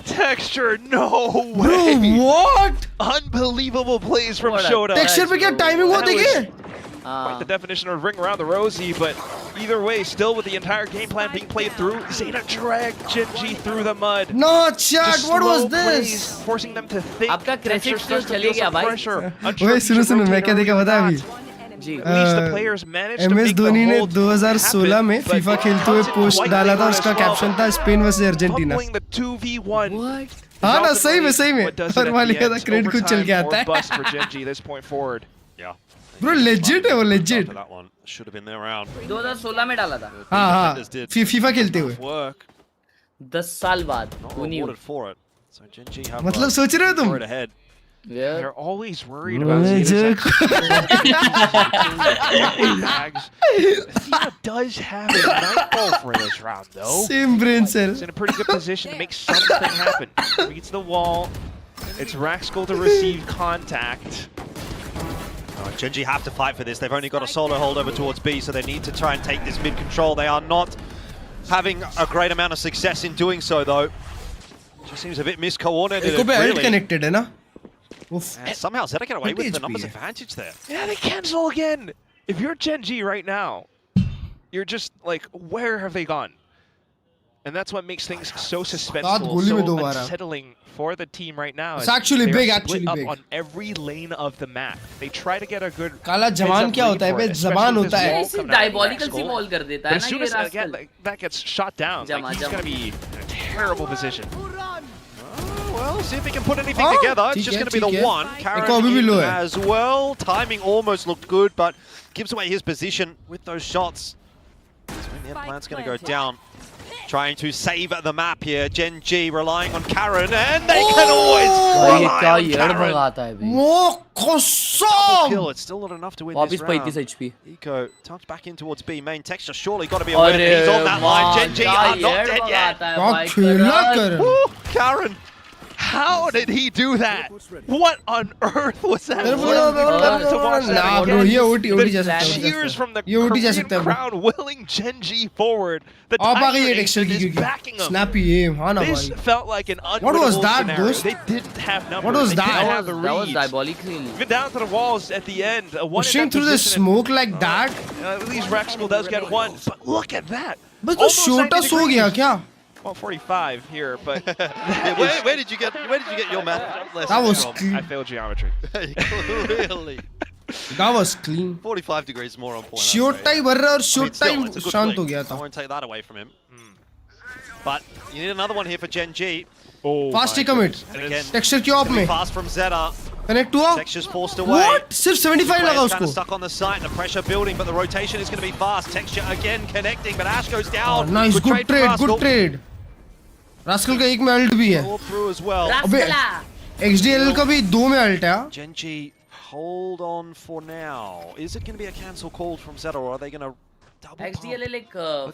Texture, no Bro, way! what? Unbelievable plays from Shota. Texture पे क्या timing हुआ देखिए? Quite the definition of ring around the rosy, but either way, still with the entire game plan being played through, Zeta dragged Genji through the mud. No, chat, Just what was slow plays, this? forcing them to think. आपका Texture credit starts to चले feel गया some भाई. pressure. ओए सुनो मैं क्या देखा बता अभी? At least the players managed to MS make the Dhoni ने hold 2016 में happen, FIFA but खेलते हुए it पोस्ट quite डाला था, late उसका as well. कैप्शन था Spain versus Argentina. Fumbling the 2v1. What? हाँ ना सही में What does it और at वाले the का end? क्रेडिट खुद चल के Overtime आता or है. bust for Genji this point forward. Yeah. Bro legit है वो legit. That one should have been there around. 2016 में डाला था. हाँ FIFA खेलते हुए. Work. 10 साल बाद. Not Who knew? rewarded for it. So Genji have मतलब सोच रहे हो तुम? forward ahead. Yeah. They're always worried about Zeta's bags. Zeta does have a nightfall for this round, though. Same brain cell. He's in a pretty good position to make something happen. Reads the wall. It's Raxkull to receive contact. Genji have to fight for this. They've only got a solo hold over towards B, so they need to try and take this mid control. They are not having a great amount of success in doing so, though. Just seems a bit miscoordinated. एक पे really. connected है ना? And somehow Zeta get away with the numbers HP. advantage there. Yeah, they cancel again. If you're Genji right now, you're just like, where have they gone? And that's what makes things so suspenseful, गोली में so दोबारा. unsettling for the team right now. It's actually they are big, split actually up big. on every lane of the map. They try to get a good काला जवान क्या होता है बे? जबान होता है. ऐसे diabolical सी wall कर देता But है as ना soon ये as rascal. that gets shot down, like, he's going to be in a terrible position. Well, see if he can put anything together. It's just going to be the one. एक और भी लो है. As well. Timing almost looked good, but gives away his position with those shots. So the plan's going to go down. Trying to save the map here. Genji relying on Karen, and they can always rely on Karen. वो कसम. Kill. It's still not enough to win वापिस this round. 35 HP. Eco tucked back in towards B. Main Texture surely got to be aware that he's on that line. Genji are not dead yet. क्या खेला कर? Woo, Karen. How did he do that? What on earth was that? Nah, bro, ये OT जा सकता है. Cheers from the ये OT जा Korean सकता है. crowd willing Genji forward. The आप आ गई Tiger है Texture Agent की is क्योंकि backing him. snappy aim हाँ ना This भाई. felt like an What was unwinnable that, scenario. Ghost? They didn't have numbers. What was They that? didn't have the That was reads. diabolical. Even down to the walls at the end. Pushing through the smoke like that. At least Raxkull does get one. But look at that. बस तो Shota सो गया क्या? Well, 45 here, but where did you get your math lesson That was from? clean. I failed geometry. Really? That was clean. 45 degrees more on point. Shota ही भर रहा और Shota still, he it's a good शांत flick. हो गया I था. won't take that away from him. But you need another one here for Genji. Oh, Fast commit. And again, Texture की op में. fast from Zeta. Connect हुआ. Texture's forced away. What? सिर्फ 75 लगा Players उसको. kinda stuck on the site, the pressure building, but the rotation is going to be fast. Texture again connecting, but Ash goes down. Nice, good from trade, Rascal. good trade. Rascal का एक में alt भी है. All through as well. अबे XDL का भी दो में अल्ट है. Genji, hold on for now. Is it going to be a cancel call from Zeta, or are they going to XDLA like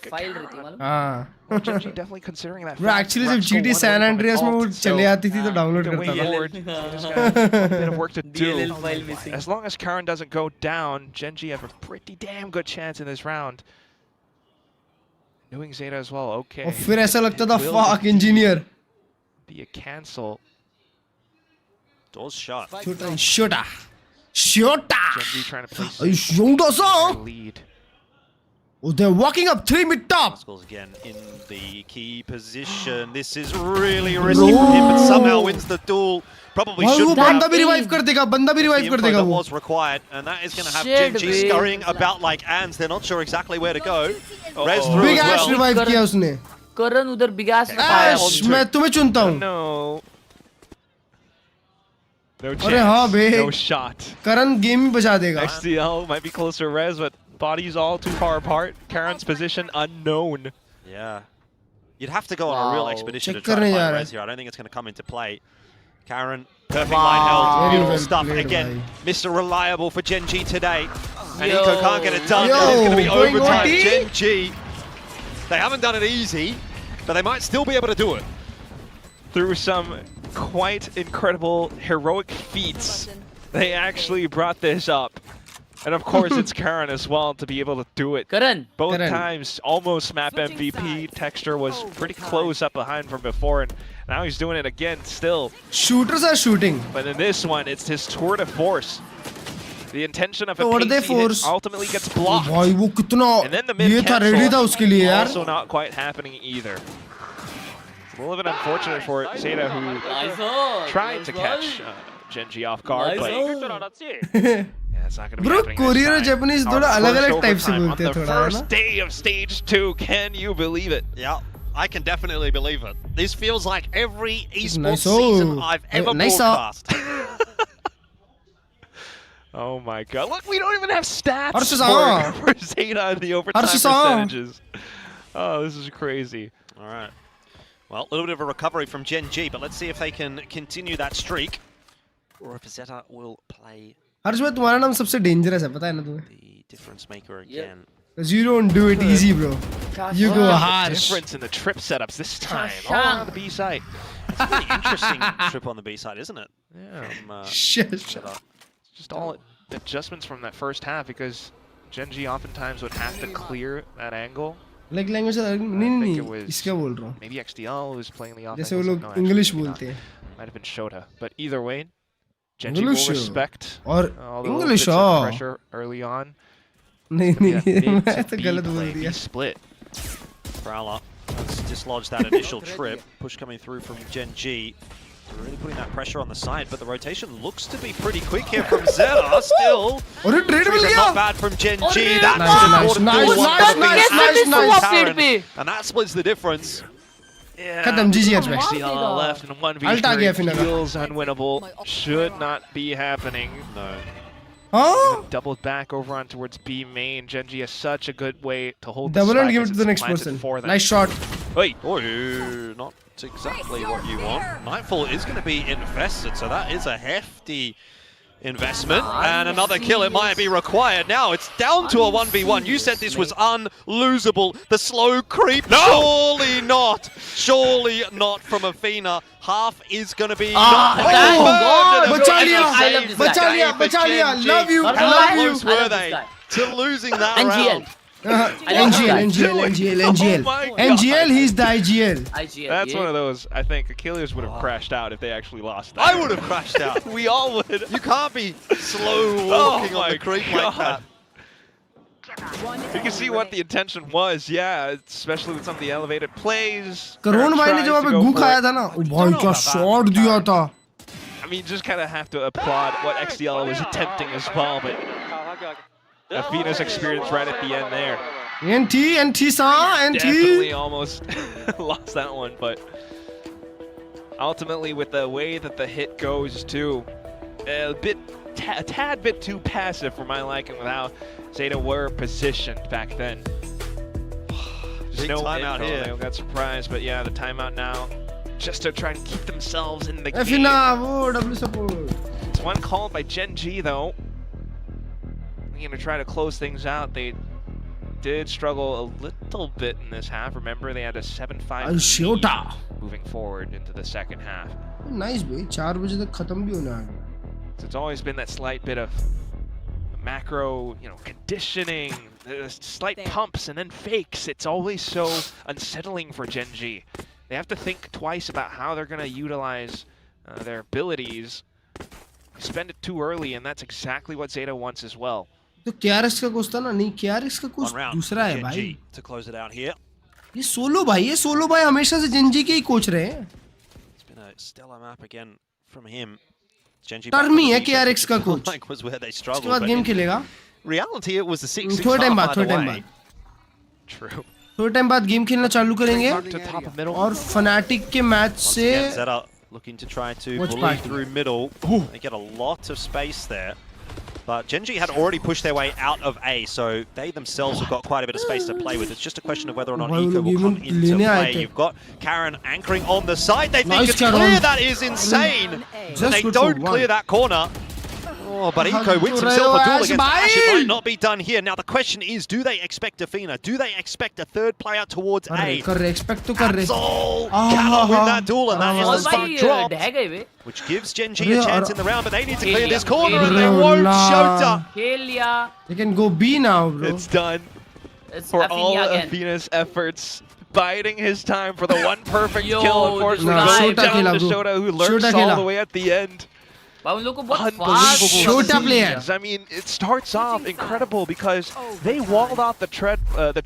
file रहती है मालूम? हाँ. Genji definitely considering that. Bro, actually जब GT San Andreas में वो चले आती थी तो डाउनलोड करता था. A bit of work to do. DLL file missing. As long as Karan doesn't go down, Genji have a pretty damn good chance in this round. Doing Zeta as well, okay. और फिर ऐसा लगता था fuck engineer. Be a cancel. Doors shut. Shota. Genji trying to place Shota. lead. Oh, they're walking up 3 mid top. Schools again in the key position. This is really risky for him, but somehow wins the duel. Probably वो shouldn't बंदा have. भी revive कर देगा, बंदा भी revive The कर info देगा that वो. was required, and that is going to have Shit, Genji man. scurrying about like ants. They're not sure exactly where to go. Res through Big as Ash well. revive किया उसने. Karan उधर big ass Ash, मैं तुम्हें चुनता हूँ. No. No chance. अरे हाँ बे. No shot. करण game ही बजा देगा. XDL might be close to Res, but bodies all too far apart. Karen's position unknown. Yeah. You'd have to go on a real expedition to Check try to करने जा find रहा Res है. here. I don't think it's going to come into play. Karen, perfect line held. Very Beautiful well stuff. played, Again, bhai. Mr. Reliable for Genji today. And Yo. Eco can't get it done. Yo, And it's going to be going overtime. OT? Genji, they haven't done it easy, but they might still be able to do it. Through some quite incredible heroic feats, they actually brought this up. And of course, it's Karen as well to be able to do it. Karan. Both Karan. times, almost map MVP. Texture was pretty close up behind from before, and now he's doing it again still. Shooters are shooting. But in this one, it's his tour de force. The intention of a Tour de pacey hit force. ultimately gets blocked. भाई वो कितना And then the mid ये था ready था उसके लिए यार. also not quite happening either. It's a little bit unfortunate for Zeta, who tried to catch Genji off guard, but yeah, it's not going to be Bro, happening this Korean और time. Japanese Our थोड़ा अलग-अलग first type से overtime बोलते हैं on the थोड़ा, है first ना? day of stage 2. Can you believe it? Yeah, I can definitely believe it. This feels like every esports Nice. season I've ever Nice. broadcast. Oh my god. Look, we don't even have stats Arshasa. for Zeta and the overtime Arshasa. percentages. Oh, this is crazy. All right. Well, a little bit of a recovery from Genji, but let's see if they can continue that streak. Or if Zeta will play हर्ष भाई तुम्हारा नाम सबसे dangerous है पता है ना तुम्हें? the difference maker again. Because you don't do it easy, bro. You go harsh. Difference in the trip setups this time. All on the B side. It's a pretty interesting trip on the B side, isn't it? Yeah. From, Shit. Zeta. Just all adjustments from that first half because Genji oftentimes would have to clear that angle. Like language नहीं I think it नहीं was इसका बोल रहा हूँ. maybe XDL was playing the offense. जैसे वो लोग No, actually, English maybe not. बोलते हैं. Might have been Shota. But either way, Genji English will respect और all the little English bits of हाँ. pressure early on. नहीं It's gonna be नहीं that मैं mid तो to गलत B बोल play, B दिया. split. Prowler has dislodged that initial trip. Push coming through from Genji. Really putting that pressure on the side, but the rotation looks to be pretty quick here from Zeta. Still, और ये trade मिल गया. not bad from Genji. That's Nice, an nice, important nice, duel, nice, one nice, for nice, Karen, nice. and that splits the difference. Yeah. खत्म GG हर्ष भाई. XDL left and 1v3 Alt आ गया फिर feels unwinnable. Should not be happening. No. हाँ? Doubled back over on towards B main. Genji has such a good way to hold Double the and spike give as it to it's the next planted person. for them. Nice shot. Wait. Oh, not exactly what you want. Nightfall is going to be invested, so that is a hefty investment. And another kill, it might be required. Now it's down to a 1v1. You said this was unlosable. The slow creep. No! Surely not. Surely not from Athena. Half is going to be बचा लिया. Love you. Close were they to losing that round? NGL, he's the IGL. That's one of those, I think Achilles would have crashed out if they actually lost that. I would have crashed out. We all would. You can't be slow walking on the creep like that. You can see what the intention was, yeah, especially with some of the elevated plays. करोन भाई ने जब वहाँ पे गू खाया था ना, ओ भाई क्या शॉट दिया था. I mean, you just kind of have to applaud what XDL was attempting as well, but Athena's experience right at the end there. NT Definitely almost lost that one, but ultimately with the way that the hit goes too, a tad bit too passive for my liking with how Zeta were positioned back then. Just no timeout info, here. they got surprised, but yeah, the timeout now, just to try and keep themselves in the game. Athena, वो W support. It's one called by Genji though. They're gonna try to close things out. They did struggle a little bit in this half. Remember, they had a 7-5 Shota moving forward into the second half. Nice bhai, 4 baje tak khatam bhi hone aa gaya. So it's always been that slight bit of macro, conditioning, slight pumps and then fakes. It's always so unsettling for Gen G. They have to think twice about how they're going to utilize their abilities. Spend it too early, and that's exactly what Zeta wants as well. तो KRX का coach था ना, नहीं KRX का coach दूसरा है भाई. To close it out here. ये सोलो भाई हमेशा से Genji के ही कोच रहे हैं. It's been a stellar map again from him. टर्मी है KRX का कोच. Was where they उसके struggled. बाद गेम खेलेगा. Reality, it was the 6-6 थोड़े टाइम half बाद either way. True. थोड़े टाइम बाद गेम खेलना चालू करेंगे और फनाटिक के मैच से Zeta looking to try to Watch bully back. through middle. They get a lot of space there. But Gen G had already pushed their way out of A, so they themselves have got quite a bit of space to play with. It's just a question of whether or not Eco will come into play. You've got Karen anchoring on the side. They think it's clear. That is insane. And they don't clear that corner. Oh, but Eco wins himself a duel against Ash. It might not be done here. Now the question is, do they expect Athena? Do they expect a third player towards A? Absol cannot win that duel, and that is the spark dropped. Which gives Gen G a chance in the round, but they need to clear this corner, and they won't. Shota. They can go B now, bro. It's done. For all Athena's efforts. Biding his time for the one perfect kill. Unfortunately, down to Shota, who lurks all the way at the end. Unbelievable. Shota players. I mean, it starts off incredible because they walled off the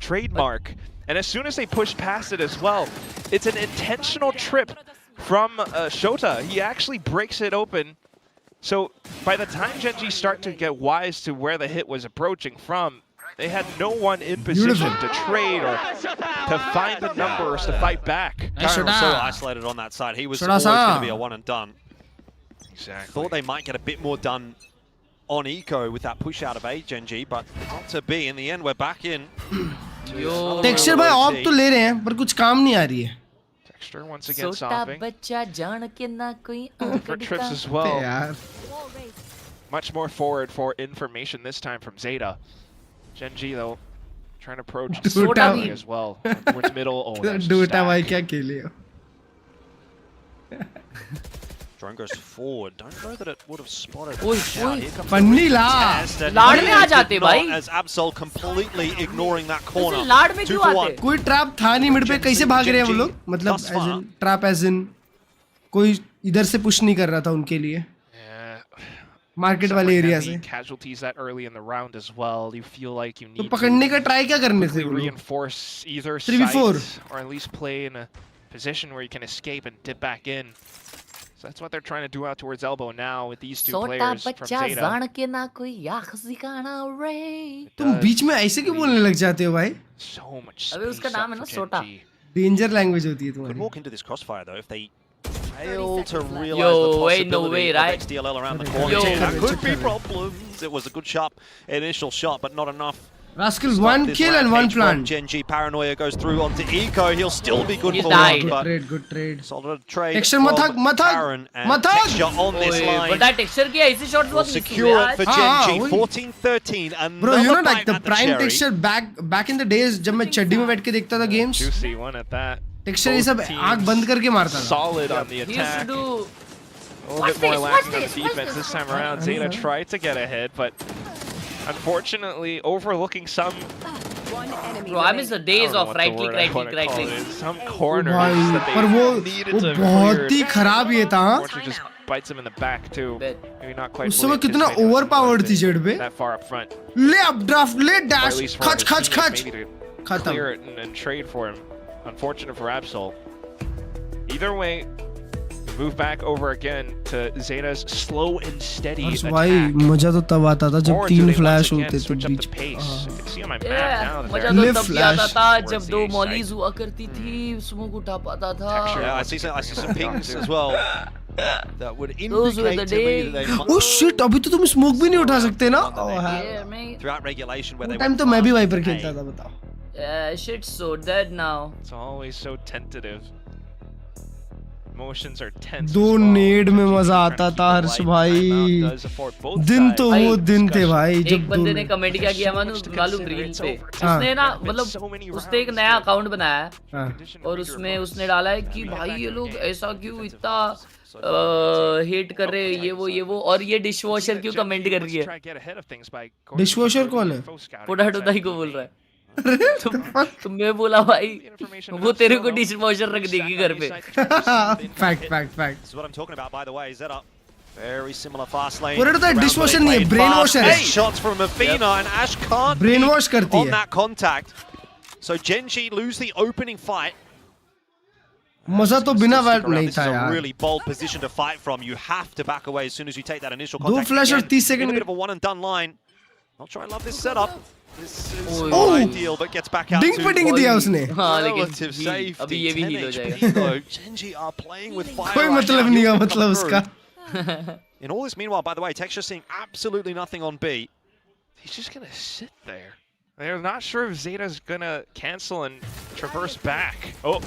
trademark, and as soon as they push past it as well, it's an intentional trip from Shota. He actually breaks it open. So by the time Gen G start to get wise to where the hit was approaching from, they had no one in position to trade or to find the numbers to fight back. Karen was so isolated on that side. He was always going to be a one and done. Exactly. Thought they might get a bit more done on Eco with that push out of A, Gen G, but not to be. In the end, we're back in. Texture भाई of तो ले रहे हैं पर कुछ काम नहीं आ रही है. Texture once again stopping. For trips as well. Much more forward for information this time from Zeta. Gen G though, trying to approach slowly as well towards middle. Oh, that's भाई क्या खेले हो? Drone goes forward. Don't know that it would have spotted. पन्नी ला. लाड़ में आ जाते भाई. As Absol completely ignoring that corner. लाड़ में क्यों आते? कोई ट्रैप था नहीं मिड पे कैसे भाग रहे हैं वो लोग? मतलब ट्रैप एज इन कोई इधर से पुश नहीं कर रहा था उनके लिए. मार्केट वाले एरिया से. Casualties that early in the round as well. You feel like you need तो पकड़ने का ट्राई क्या करने थे? Reinforce either side or at least play in a position where you can escape and dip back in. So that's what they're trying to do out towards elbow now with these two players from Zeta. तुम बीच में ऐसे क्यों बोलने लग जाते हो भाई? So much. अबे उसका नाम है ना सोटा. Danger language होती है तुम्हारी. Could walk into this crossfire though if they fail to realize the possibility of XDLL around the corner. That could be problems. It was a good sharp initial shot, but not enough. Rascal, one kill and one plant. Gen G paranoia goes through onto Eco. He'll still be good for one, but good trade. Solid trade. Texture Karen and Texture on this line. But that texture की ऐसी shots बहुत secure it for Gen G. 14-13. Bro, you know like the prime texture back in the days जब मैं चड्डी में बैठ के देखता था games. Juicy one at that. Texture ये सब आँख बंद करके मारता था. Solid on the attack. A little bit more lacking on the defense this time around. Zeta tried to get ahead, but unfortunately overlooking some. Bro, I miss the days of right click. Some corners that they needed to बहुत ही खराब ये था. Unfortunately, just bites him in the back too. Maybe not quite. उस समय कितना overpowered थी Z पे. That far up front. ले up draft, ले dash, खच. खत्म. Clear it and trade for him. Unfortunate for Absol. Either way, move back over again to Zeta's slow and steady attack. भाई मजा तो तब आता था जब 3 फ्लैश होते थे बीच. मजा तो तब आता था जब 2 मॉलीज हुआ करती थी, स्मोक उठा पाता था. Yeah, I see some pings as well. That would indicate to me that they might. Oh shit, अभी तो तुम स्मोक भी नहीं उठा सकते ना? Throughout regulation where they. Time तो मैं भी वाइपर खेलता था बताओ. Shit's so dead now. It's always so tentative. Emotions are tense. दो नेड में मजा आता था हर्ष भाई. दिन तो वो दिन थे भाई जब एक बंदे ने कमेंट क्या किया मालूम रील पे. उसने ना मतलब उसने एक नया अकाउंट बनाया है और उसमें उसने डाला है कि भाई ये लोग ऐसा क्यों इतना हेट कर रहे हैं, ये वो और ये डिशवॉशर क्यों कमेंट कर रही है. डिशवॉशर कौन है? पोटैटो दाई को बोल रहा है. तो मैं बोला भाई वो तेरे को डिशवॉशर रख देगी घर पे. Fact. What I'm talking about, by the way, Zeta. Very similar fast lane. Potato दाई डिशवॉशर नहीं है, ब्रेन वॉशर है. Shots from Athena and Ash can't brain wash करती on है. that contact. So Genji lose the opening fight. मजा तो बिना volt नहीं This था is a यार. really bold position to fight from. You have to back away as soon as you take that initial दो contact. flash और Again, 30 in a second. bit of a one and done line. I'll try and love this setup. This is Oh. not ideal, but gets back out ding to पे डिंग दिया उसने. हाँ relative लेकिन safety. अभी ये भी 10 heal हो HP जाएगा. though. Genji are playing with fire. कोई right मतलब now. नहीं है He'll come मतलब through. उसका. In all this meanwhile, by the way, Texture seeing absolutely nothing on B. He's just gonna sit there. They're not sure if Zeta's gonna cancel and traverse back. Oh!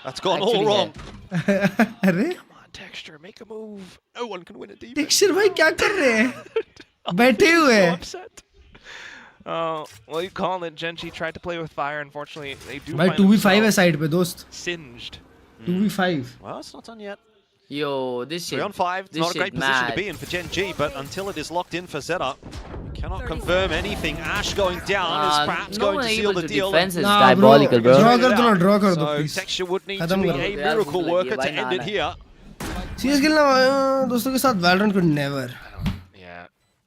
That's gone all wrong. अरे Come on, Texture, make a move. No one can win a defense. Texture भाई क्या कर रहे हैं? बैठे हुए So हैं. upset. Well, you call it. Genji tried to play with fire. Unfortunately, they do. भाई find 2v5 है themselves साइड पे दोस्त. Singed. 2v5. Well, it's not done yet. Yo, this shit. 3 on 5. It's this not a great shit position to mad. be in for Genji, but until it is locked in for Zeta, cannot confirm anything. Ash going down is perhaps no going to one seal able the to deal. defense is Nah, diabolical, bro. Draw कर दो ना, draw कर दो So please. Texture would need to खत्म be करो. a miracle worker to end it here. Serious खेलना दोस्तों के साथ वैलोरेंट को नेवर. Yeah.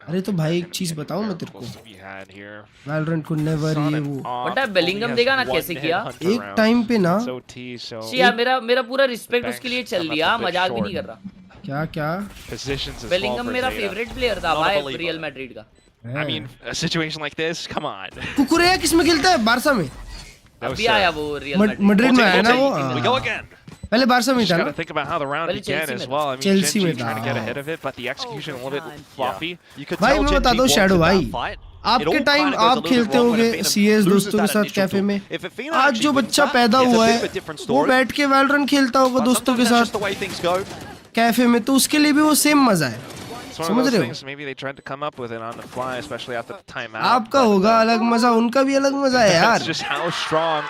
अरे तो भाई एक चीज बताऊं मैं तेरे को. To be had here. Valorant को नेवर ये वो. बट आप बेलिंगम देखा ना कैसे किया. एक टाइम पे ना. शी मेरा पूरा रिस्पेक्ट उसके लिए चल लिया, मजाक भी नहीं कर रहा. क्या Positions as Bellingham well for मेरा Zeta. फेवरेट प्लेयर था भाई रियल मैड्रिड का. I mean, a situation like this, come on. कुकुरेया किस में खेलता है? बारसा में. अभी आया वो रियल मैड्रिड में आया ना वो. We go again. पहले बारसा में Just था gotta ना. think about how the round पहले began Chelsea as में well. I mean, Chelsea Genji में trying to था. get ahead of it, but the execution a little bit floppy. You could भाई tell मैं बता Genji दो shadow wanted भाई. that fight. It आपके all time kinda goes a आप little bit खेलते wrong when होगे Athena सीएस loses दोस्तों के that साथ initial कैफे kill. में. If Athena आज actually जो wins बच्चा that, पैदा it's a हुआ bit of a है different वो story. बैठ के वैलोरेंट खेलता होगा But दोस्तों के sometimes that's just साथ the way things go. Cafe में, तो उसके लिए भी वो सेम मजा है. It's one of समझ those रहे हो? things. Maybe they tried to come up with it on the fly, especially after the timeout. आपका होगा अलग मजा, उनका भी अलग मजा है यार. That's just how strong,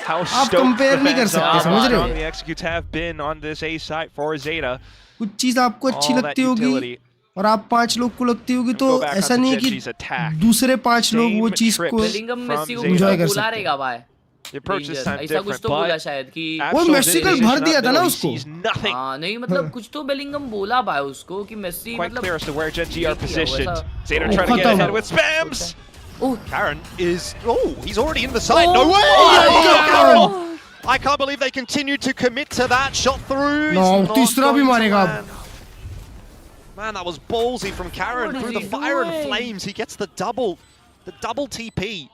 how आप stoked compare the नहीं कर fans सकते, are समझ रहे हो? how strong the executes have been on this A site for Zeta. कुछ चीज आपको अच्छी All that लगती होगी utility. और आप 5 लोग को लगती होगी तो Go back ऐसा onto नहीं है Genji's कि attack. दूसरे 5 लोग वो Same चीज trip. को बेलिंगम मेसी को enjoy कर बुला सकते रहेगा भाई. The approach this time ऐसा कुछ different, तो बोला but शायद कि वो मेसी कल भर दिया था ना he उसको. sees nothing. हाँ नहीं मतलब कुछ तो बेलिंगम बोला भाई उसको कि मेसी Quite मतलब clear as to where Genji are देखिए, positioned. वैसा- Zeta Oh, trying to get खत्म. ahead with spams. Oh, Karen is... Oh, he's already in the side. No way! God. I can't believe they continued to commit to that. Shot through. is No, not तीसरा भी going to मारेगा अब. land. Man, that was ballsy from Karen. What is Through the he fire and doing? flames, he gets the double TP.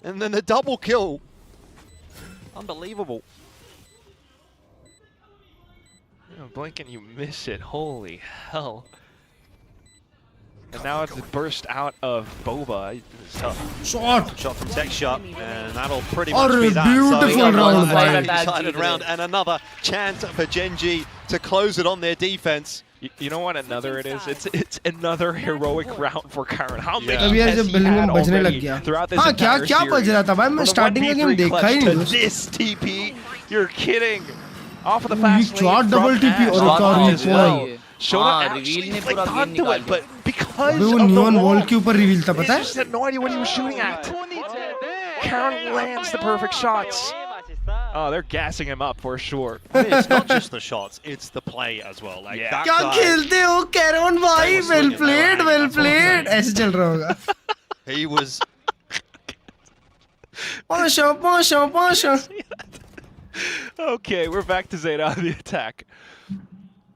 And then the double kill. Unbelievable. Blink and you miss it. Holy hell. And now it's a burst out of Boba. It's tough. Shot from Texture, and that'll pretty much और be that. beautiful So, round another भाई. decided round and another chance for Genji to close it on their defense. You know what another it is? It's another heroic round for Karen. How many तभी यार has जब he बिलिंगम had बजने लग already गया. throughout this हाँ क्या entire क्या बज series? रहा था भाई, मैं From the स्टार्टिंग का 1v3 गेम देखा ही clutch नहीं to दोस्त. this TP, you're kidding. Off of the ये fast क्या lane double from TP Ash. और एक और As recall. well. Showed हाँ, up reveal actually ने like पूरा game onto निकाल it, but because अबे वो of the neon wall, wall के ऊपर रिवील था पता he है. just had no idea what he was shooting at. Karen lands the perfect shots. Oh, they're gassing him up for sure. I mean, it's not just the shots, it's the play as well. Like, Yeah. that क्या guy, खेलते हो Karen भाई, well played well played, ऐसे चल रहा होगा. he was... पाँच. Okay, we're back to Zeta on the attack.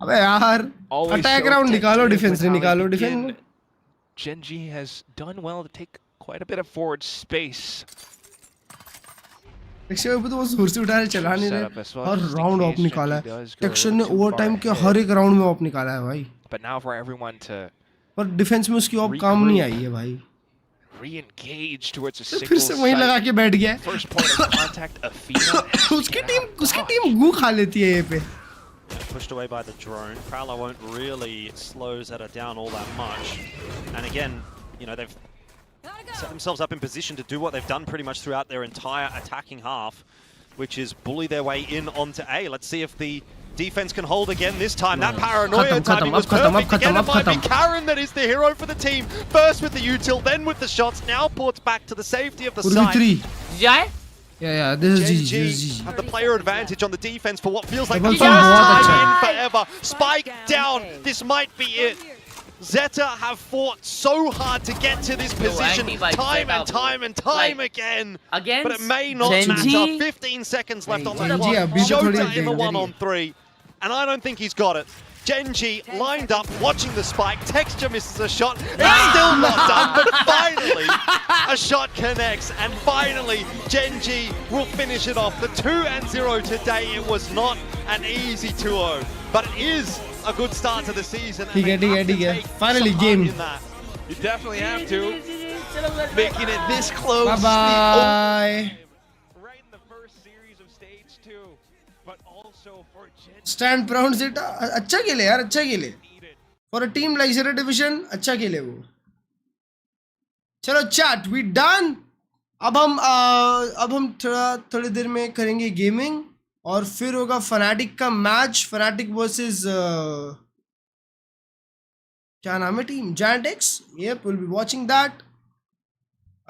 अबे यार Always अटैक so राउंड निकालो, tentative डिफेंस with नहीं how they निकालो, begin. Defence. Genji has done well to take quite a bit of forward space. Texture पे तो वो जोर से उठा रहे, चला नहीं Set up as रहे. well, her just in round of case निकाला Genji है. does go a texture little ने too ओवर far टाइम के ahead. हर एक राउंड में ऑफ निकाला है भाई. But now for everyone to पर डिफेंस में उसकी ऑफ काम नहीं आई है भाई. re-engage towards a फिर single से वहीं लगा site. के बैठ गया First point of contact, Athena. उसकी टीम गू खा लेती है ये पे Pushed away by the drone. Prowler won't really slow Zeta down all that much. And again, you know, they've set themselves up in position to do what they've done pretty much throughout their entire attacking half, which is bully their way in onto A. Let's see if the defense can hold again this time. That paranoia timing was perfect. Again, it might be Karen that is the hero for the team. First with the util, then with the shots. Now ports back to the safety of the site. Yeah, this is GG. GG have the player advantage on the defense for what feels like Double the first time, time in forever. Spike down. This might be it. Zeta have fought so hard to get to this position time and time and time again. But it may not matter. 15 seconds left on the clock. Zeta in the 1-on-3. And I don't think he's got it. Genji lined up, watching the spike. Texture misses a shot. It's still not done, but finally a shot connects. And finally, Genji will finish it off. The 2-0 today. It was not an easy 2-0, but it is a good start to the season. ठीक है. Finally game. You definitely have to. Making it this close. Bye-bye. Right in the first series of stage 2, but also for Stand proud Zeta. अच्छा खेले यार, अच्छा खेले. For a team like Zeta Division, अच्छा खेले वो. चलो chat, we done. अब हम थोड़ी देर में करेंगे गेमिंग और फिर होगा फनाटिक का मैच. फनाटिक वर्सेस क्या नाम है team? Giantx. Yep, we'll be watching that.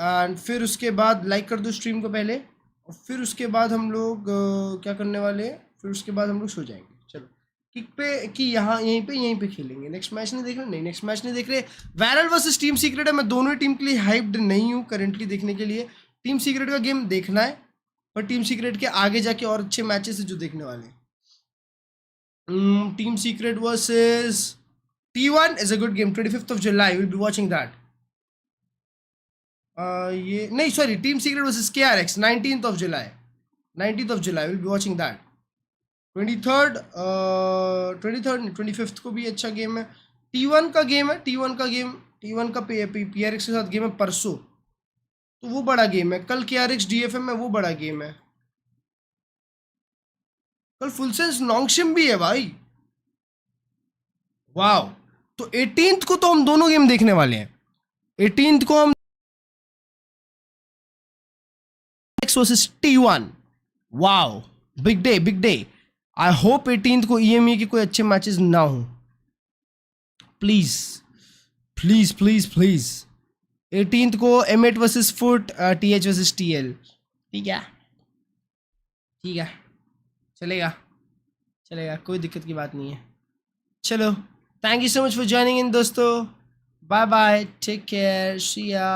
And फिर उसके बाद लाइक कर दो स्ट्रीम को पहले और फिर उसके बाद हम लोग क्या करने वाले हैं. फिर उसके बाद हम लोग सो जाएंगे. चलो किक पे कि यहीं पे खेलेंगे. नेक्स्ट मैच नहीं देख रहे? नहीं, नेक्स्ट मैच नहीं देख रहे. वैरल वर्सेस टीम सीक्रेट है. मैं दोनों ही टीम के लिए हाइप्ड नहीं हूँ करेंटली देखने के लिए. टीम सीक्रेट का गेम देखना है, पर टीम सीक्रेट के आगे जाके और अच्छे मैचेस है जो देखने वाले हैं. Team secret versus T1 is a good game. 25th of July. We'll be watching that. ये नहीं, sorry, team secret versus KRX 19th of July. 19th of July. We'll be watching that. 23rd 25th को भी अच्छा game है. T1 का game है. T1 का PRX के साथ गेम है परसों, तो वो बड़ा गेम है. कल KRX DFM है, वो बड़ा गेम है. कल फुल सेंस नोंगशिम भी है भाई. वाओ. तो 18th को तो हम दोनों गेम देखने वाले हैं. 18th को हम versus T1. Wow, big day. I hope 18th को EME के कोई अच्छे मैचेस ना हो. प्लीज 18th को M8 versus foot, TH versus TL. ठीक है, चलेगा, कोई दिक्कत की बात नहीं है. चलो, thank you so much for joining in दोस्तों. बाय बाय, टेक केयर, सी या.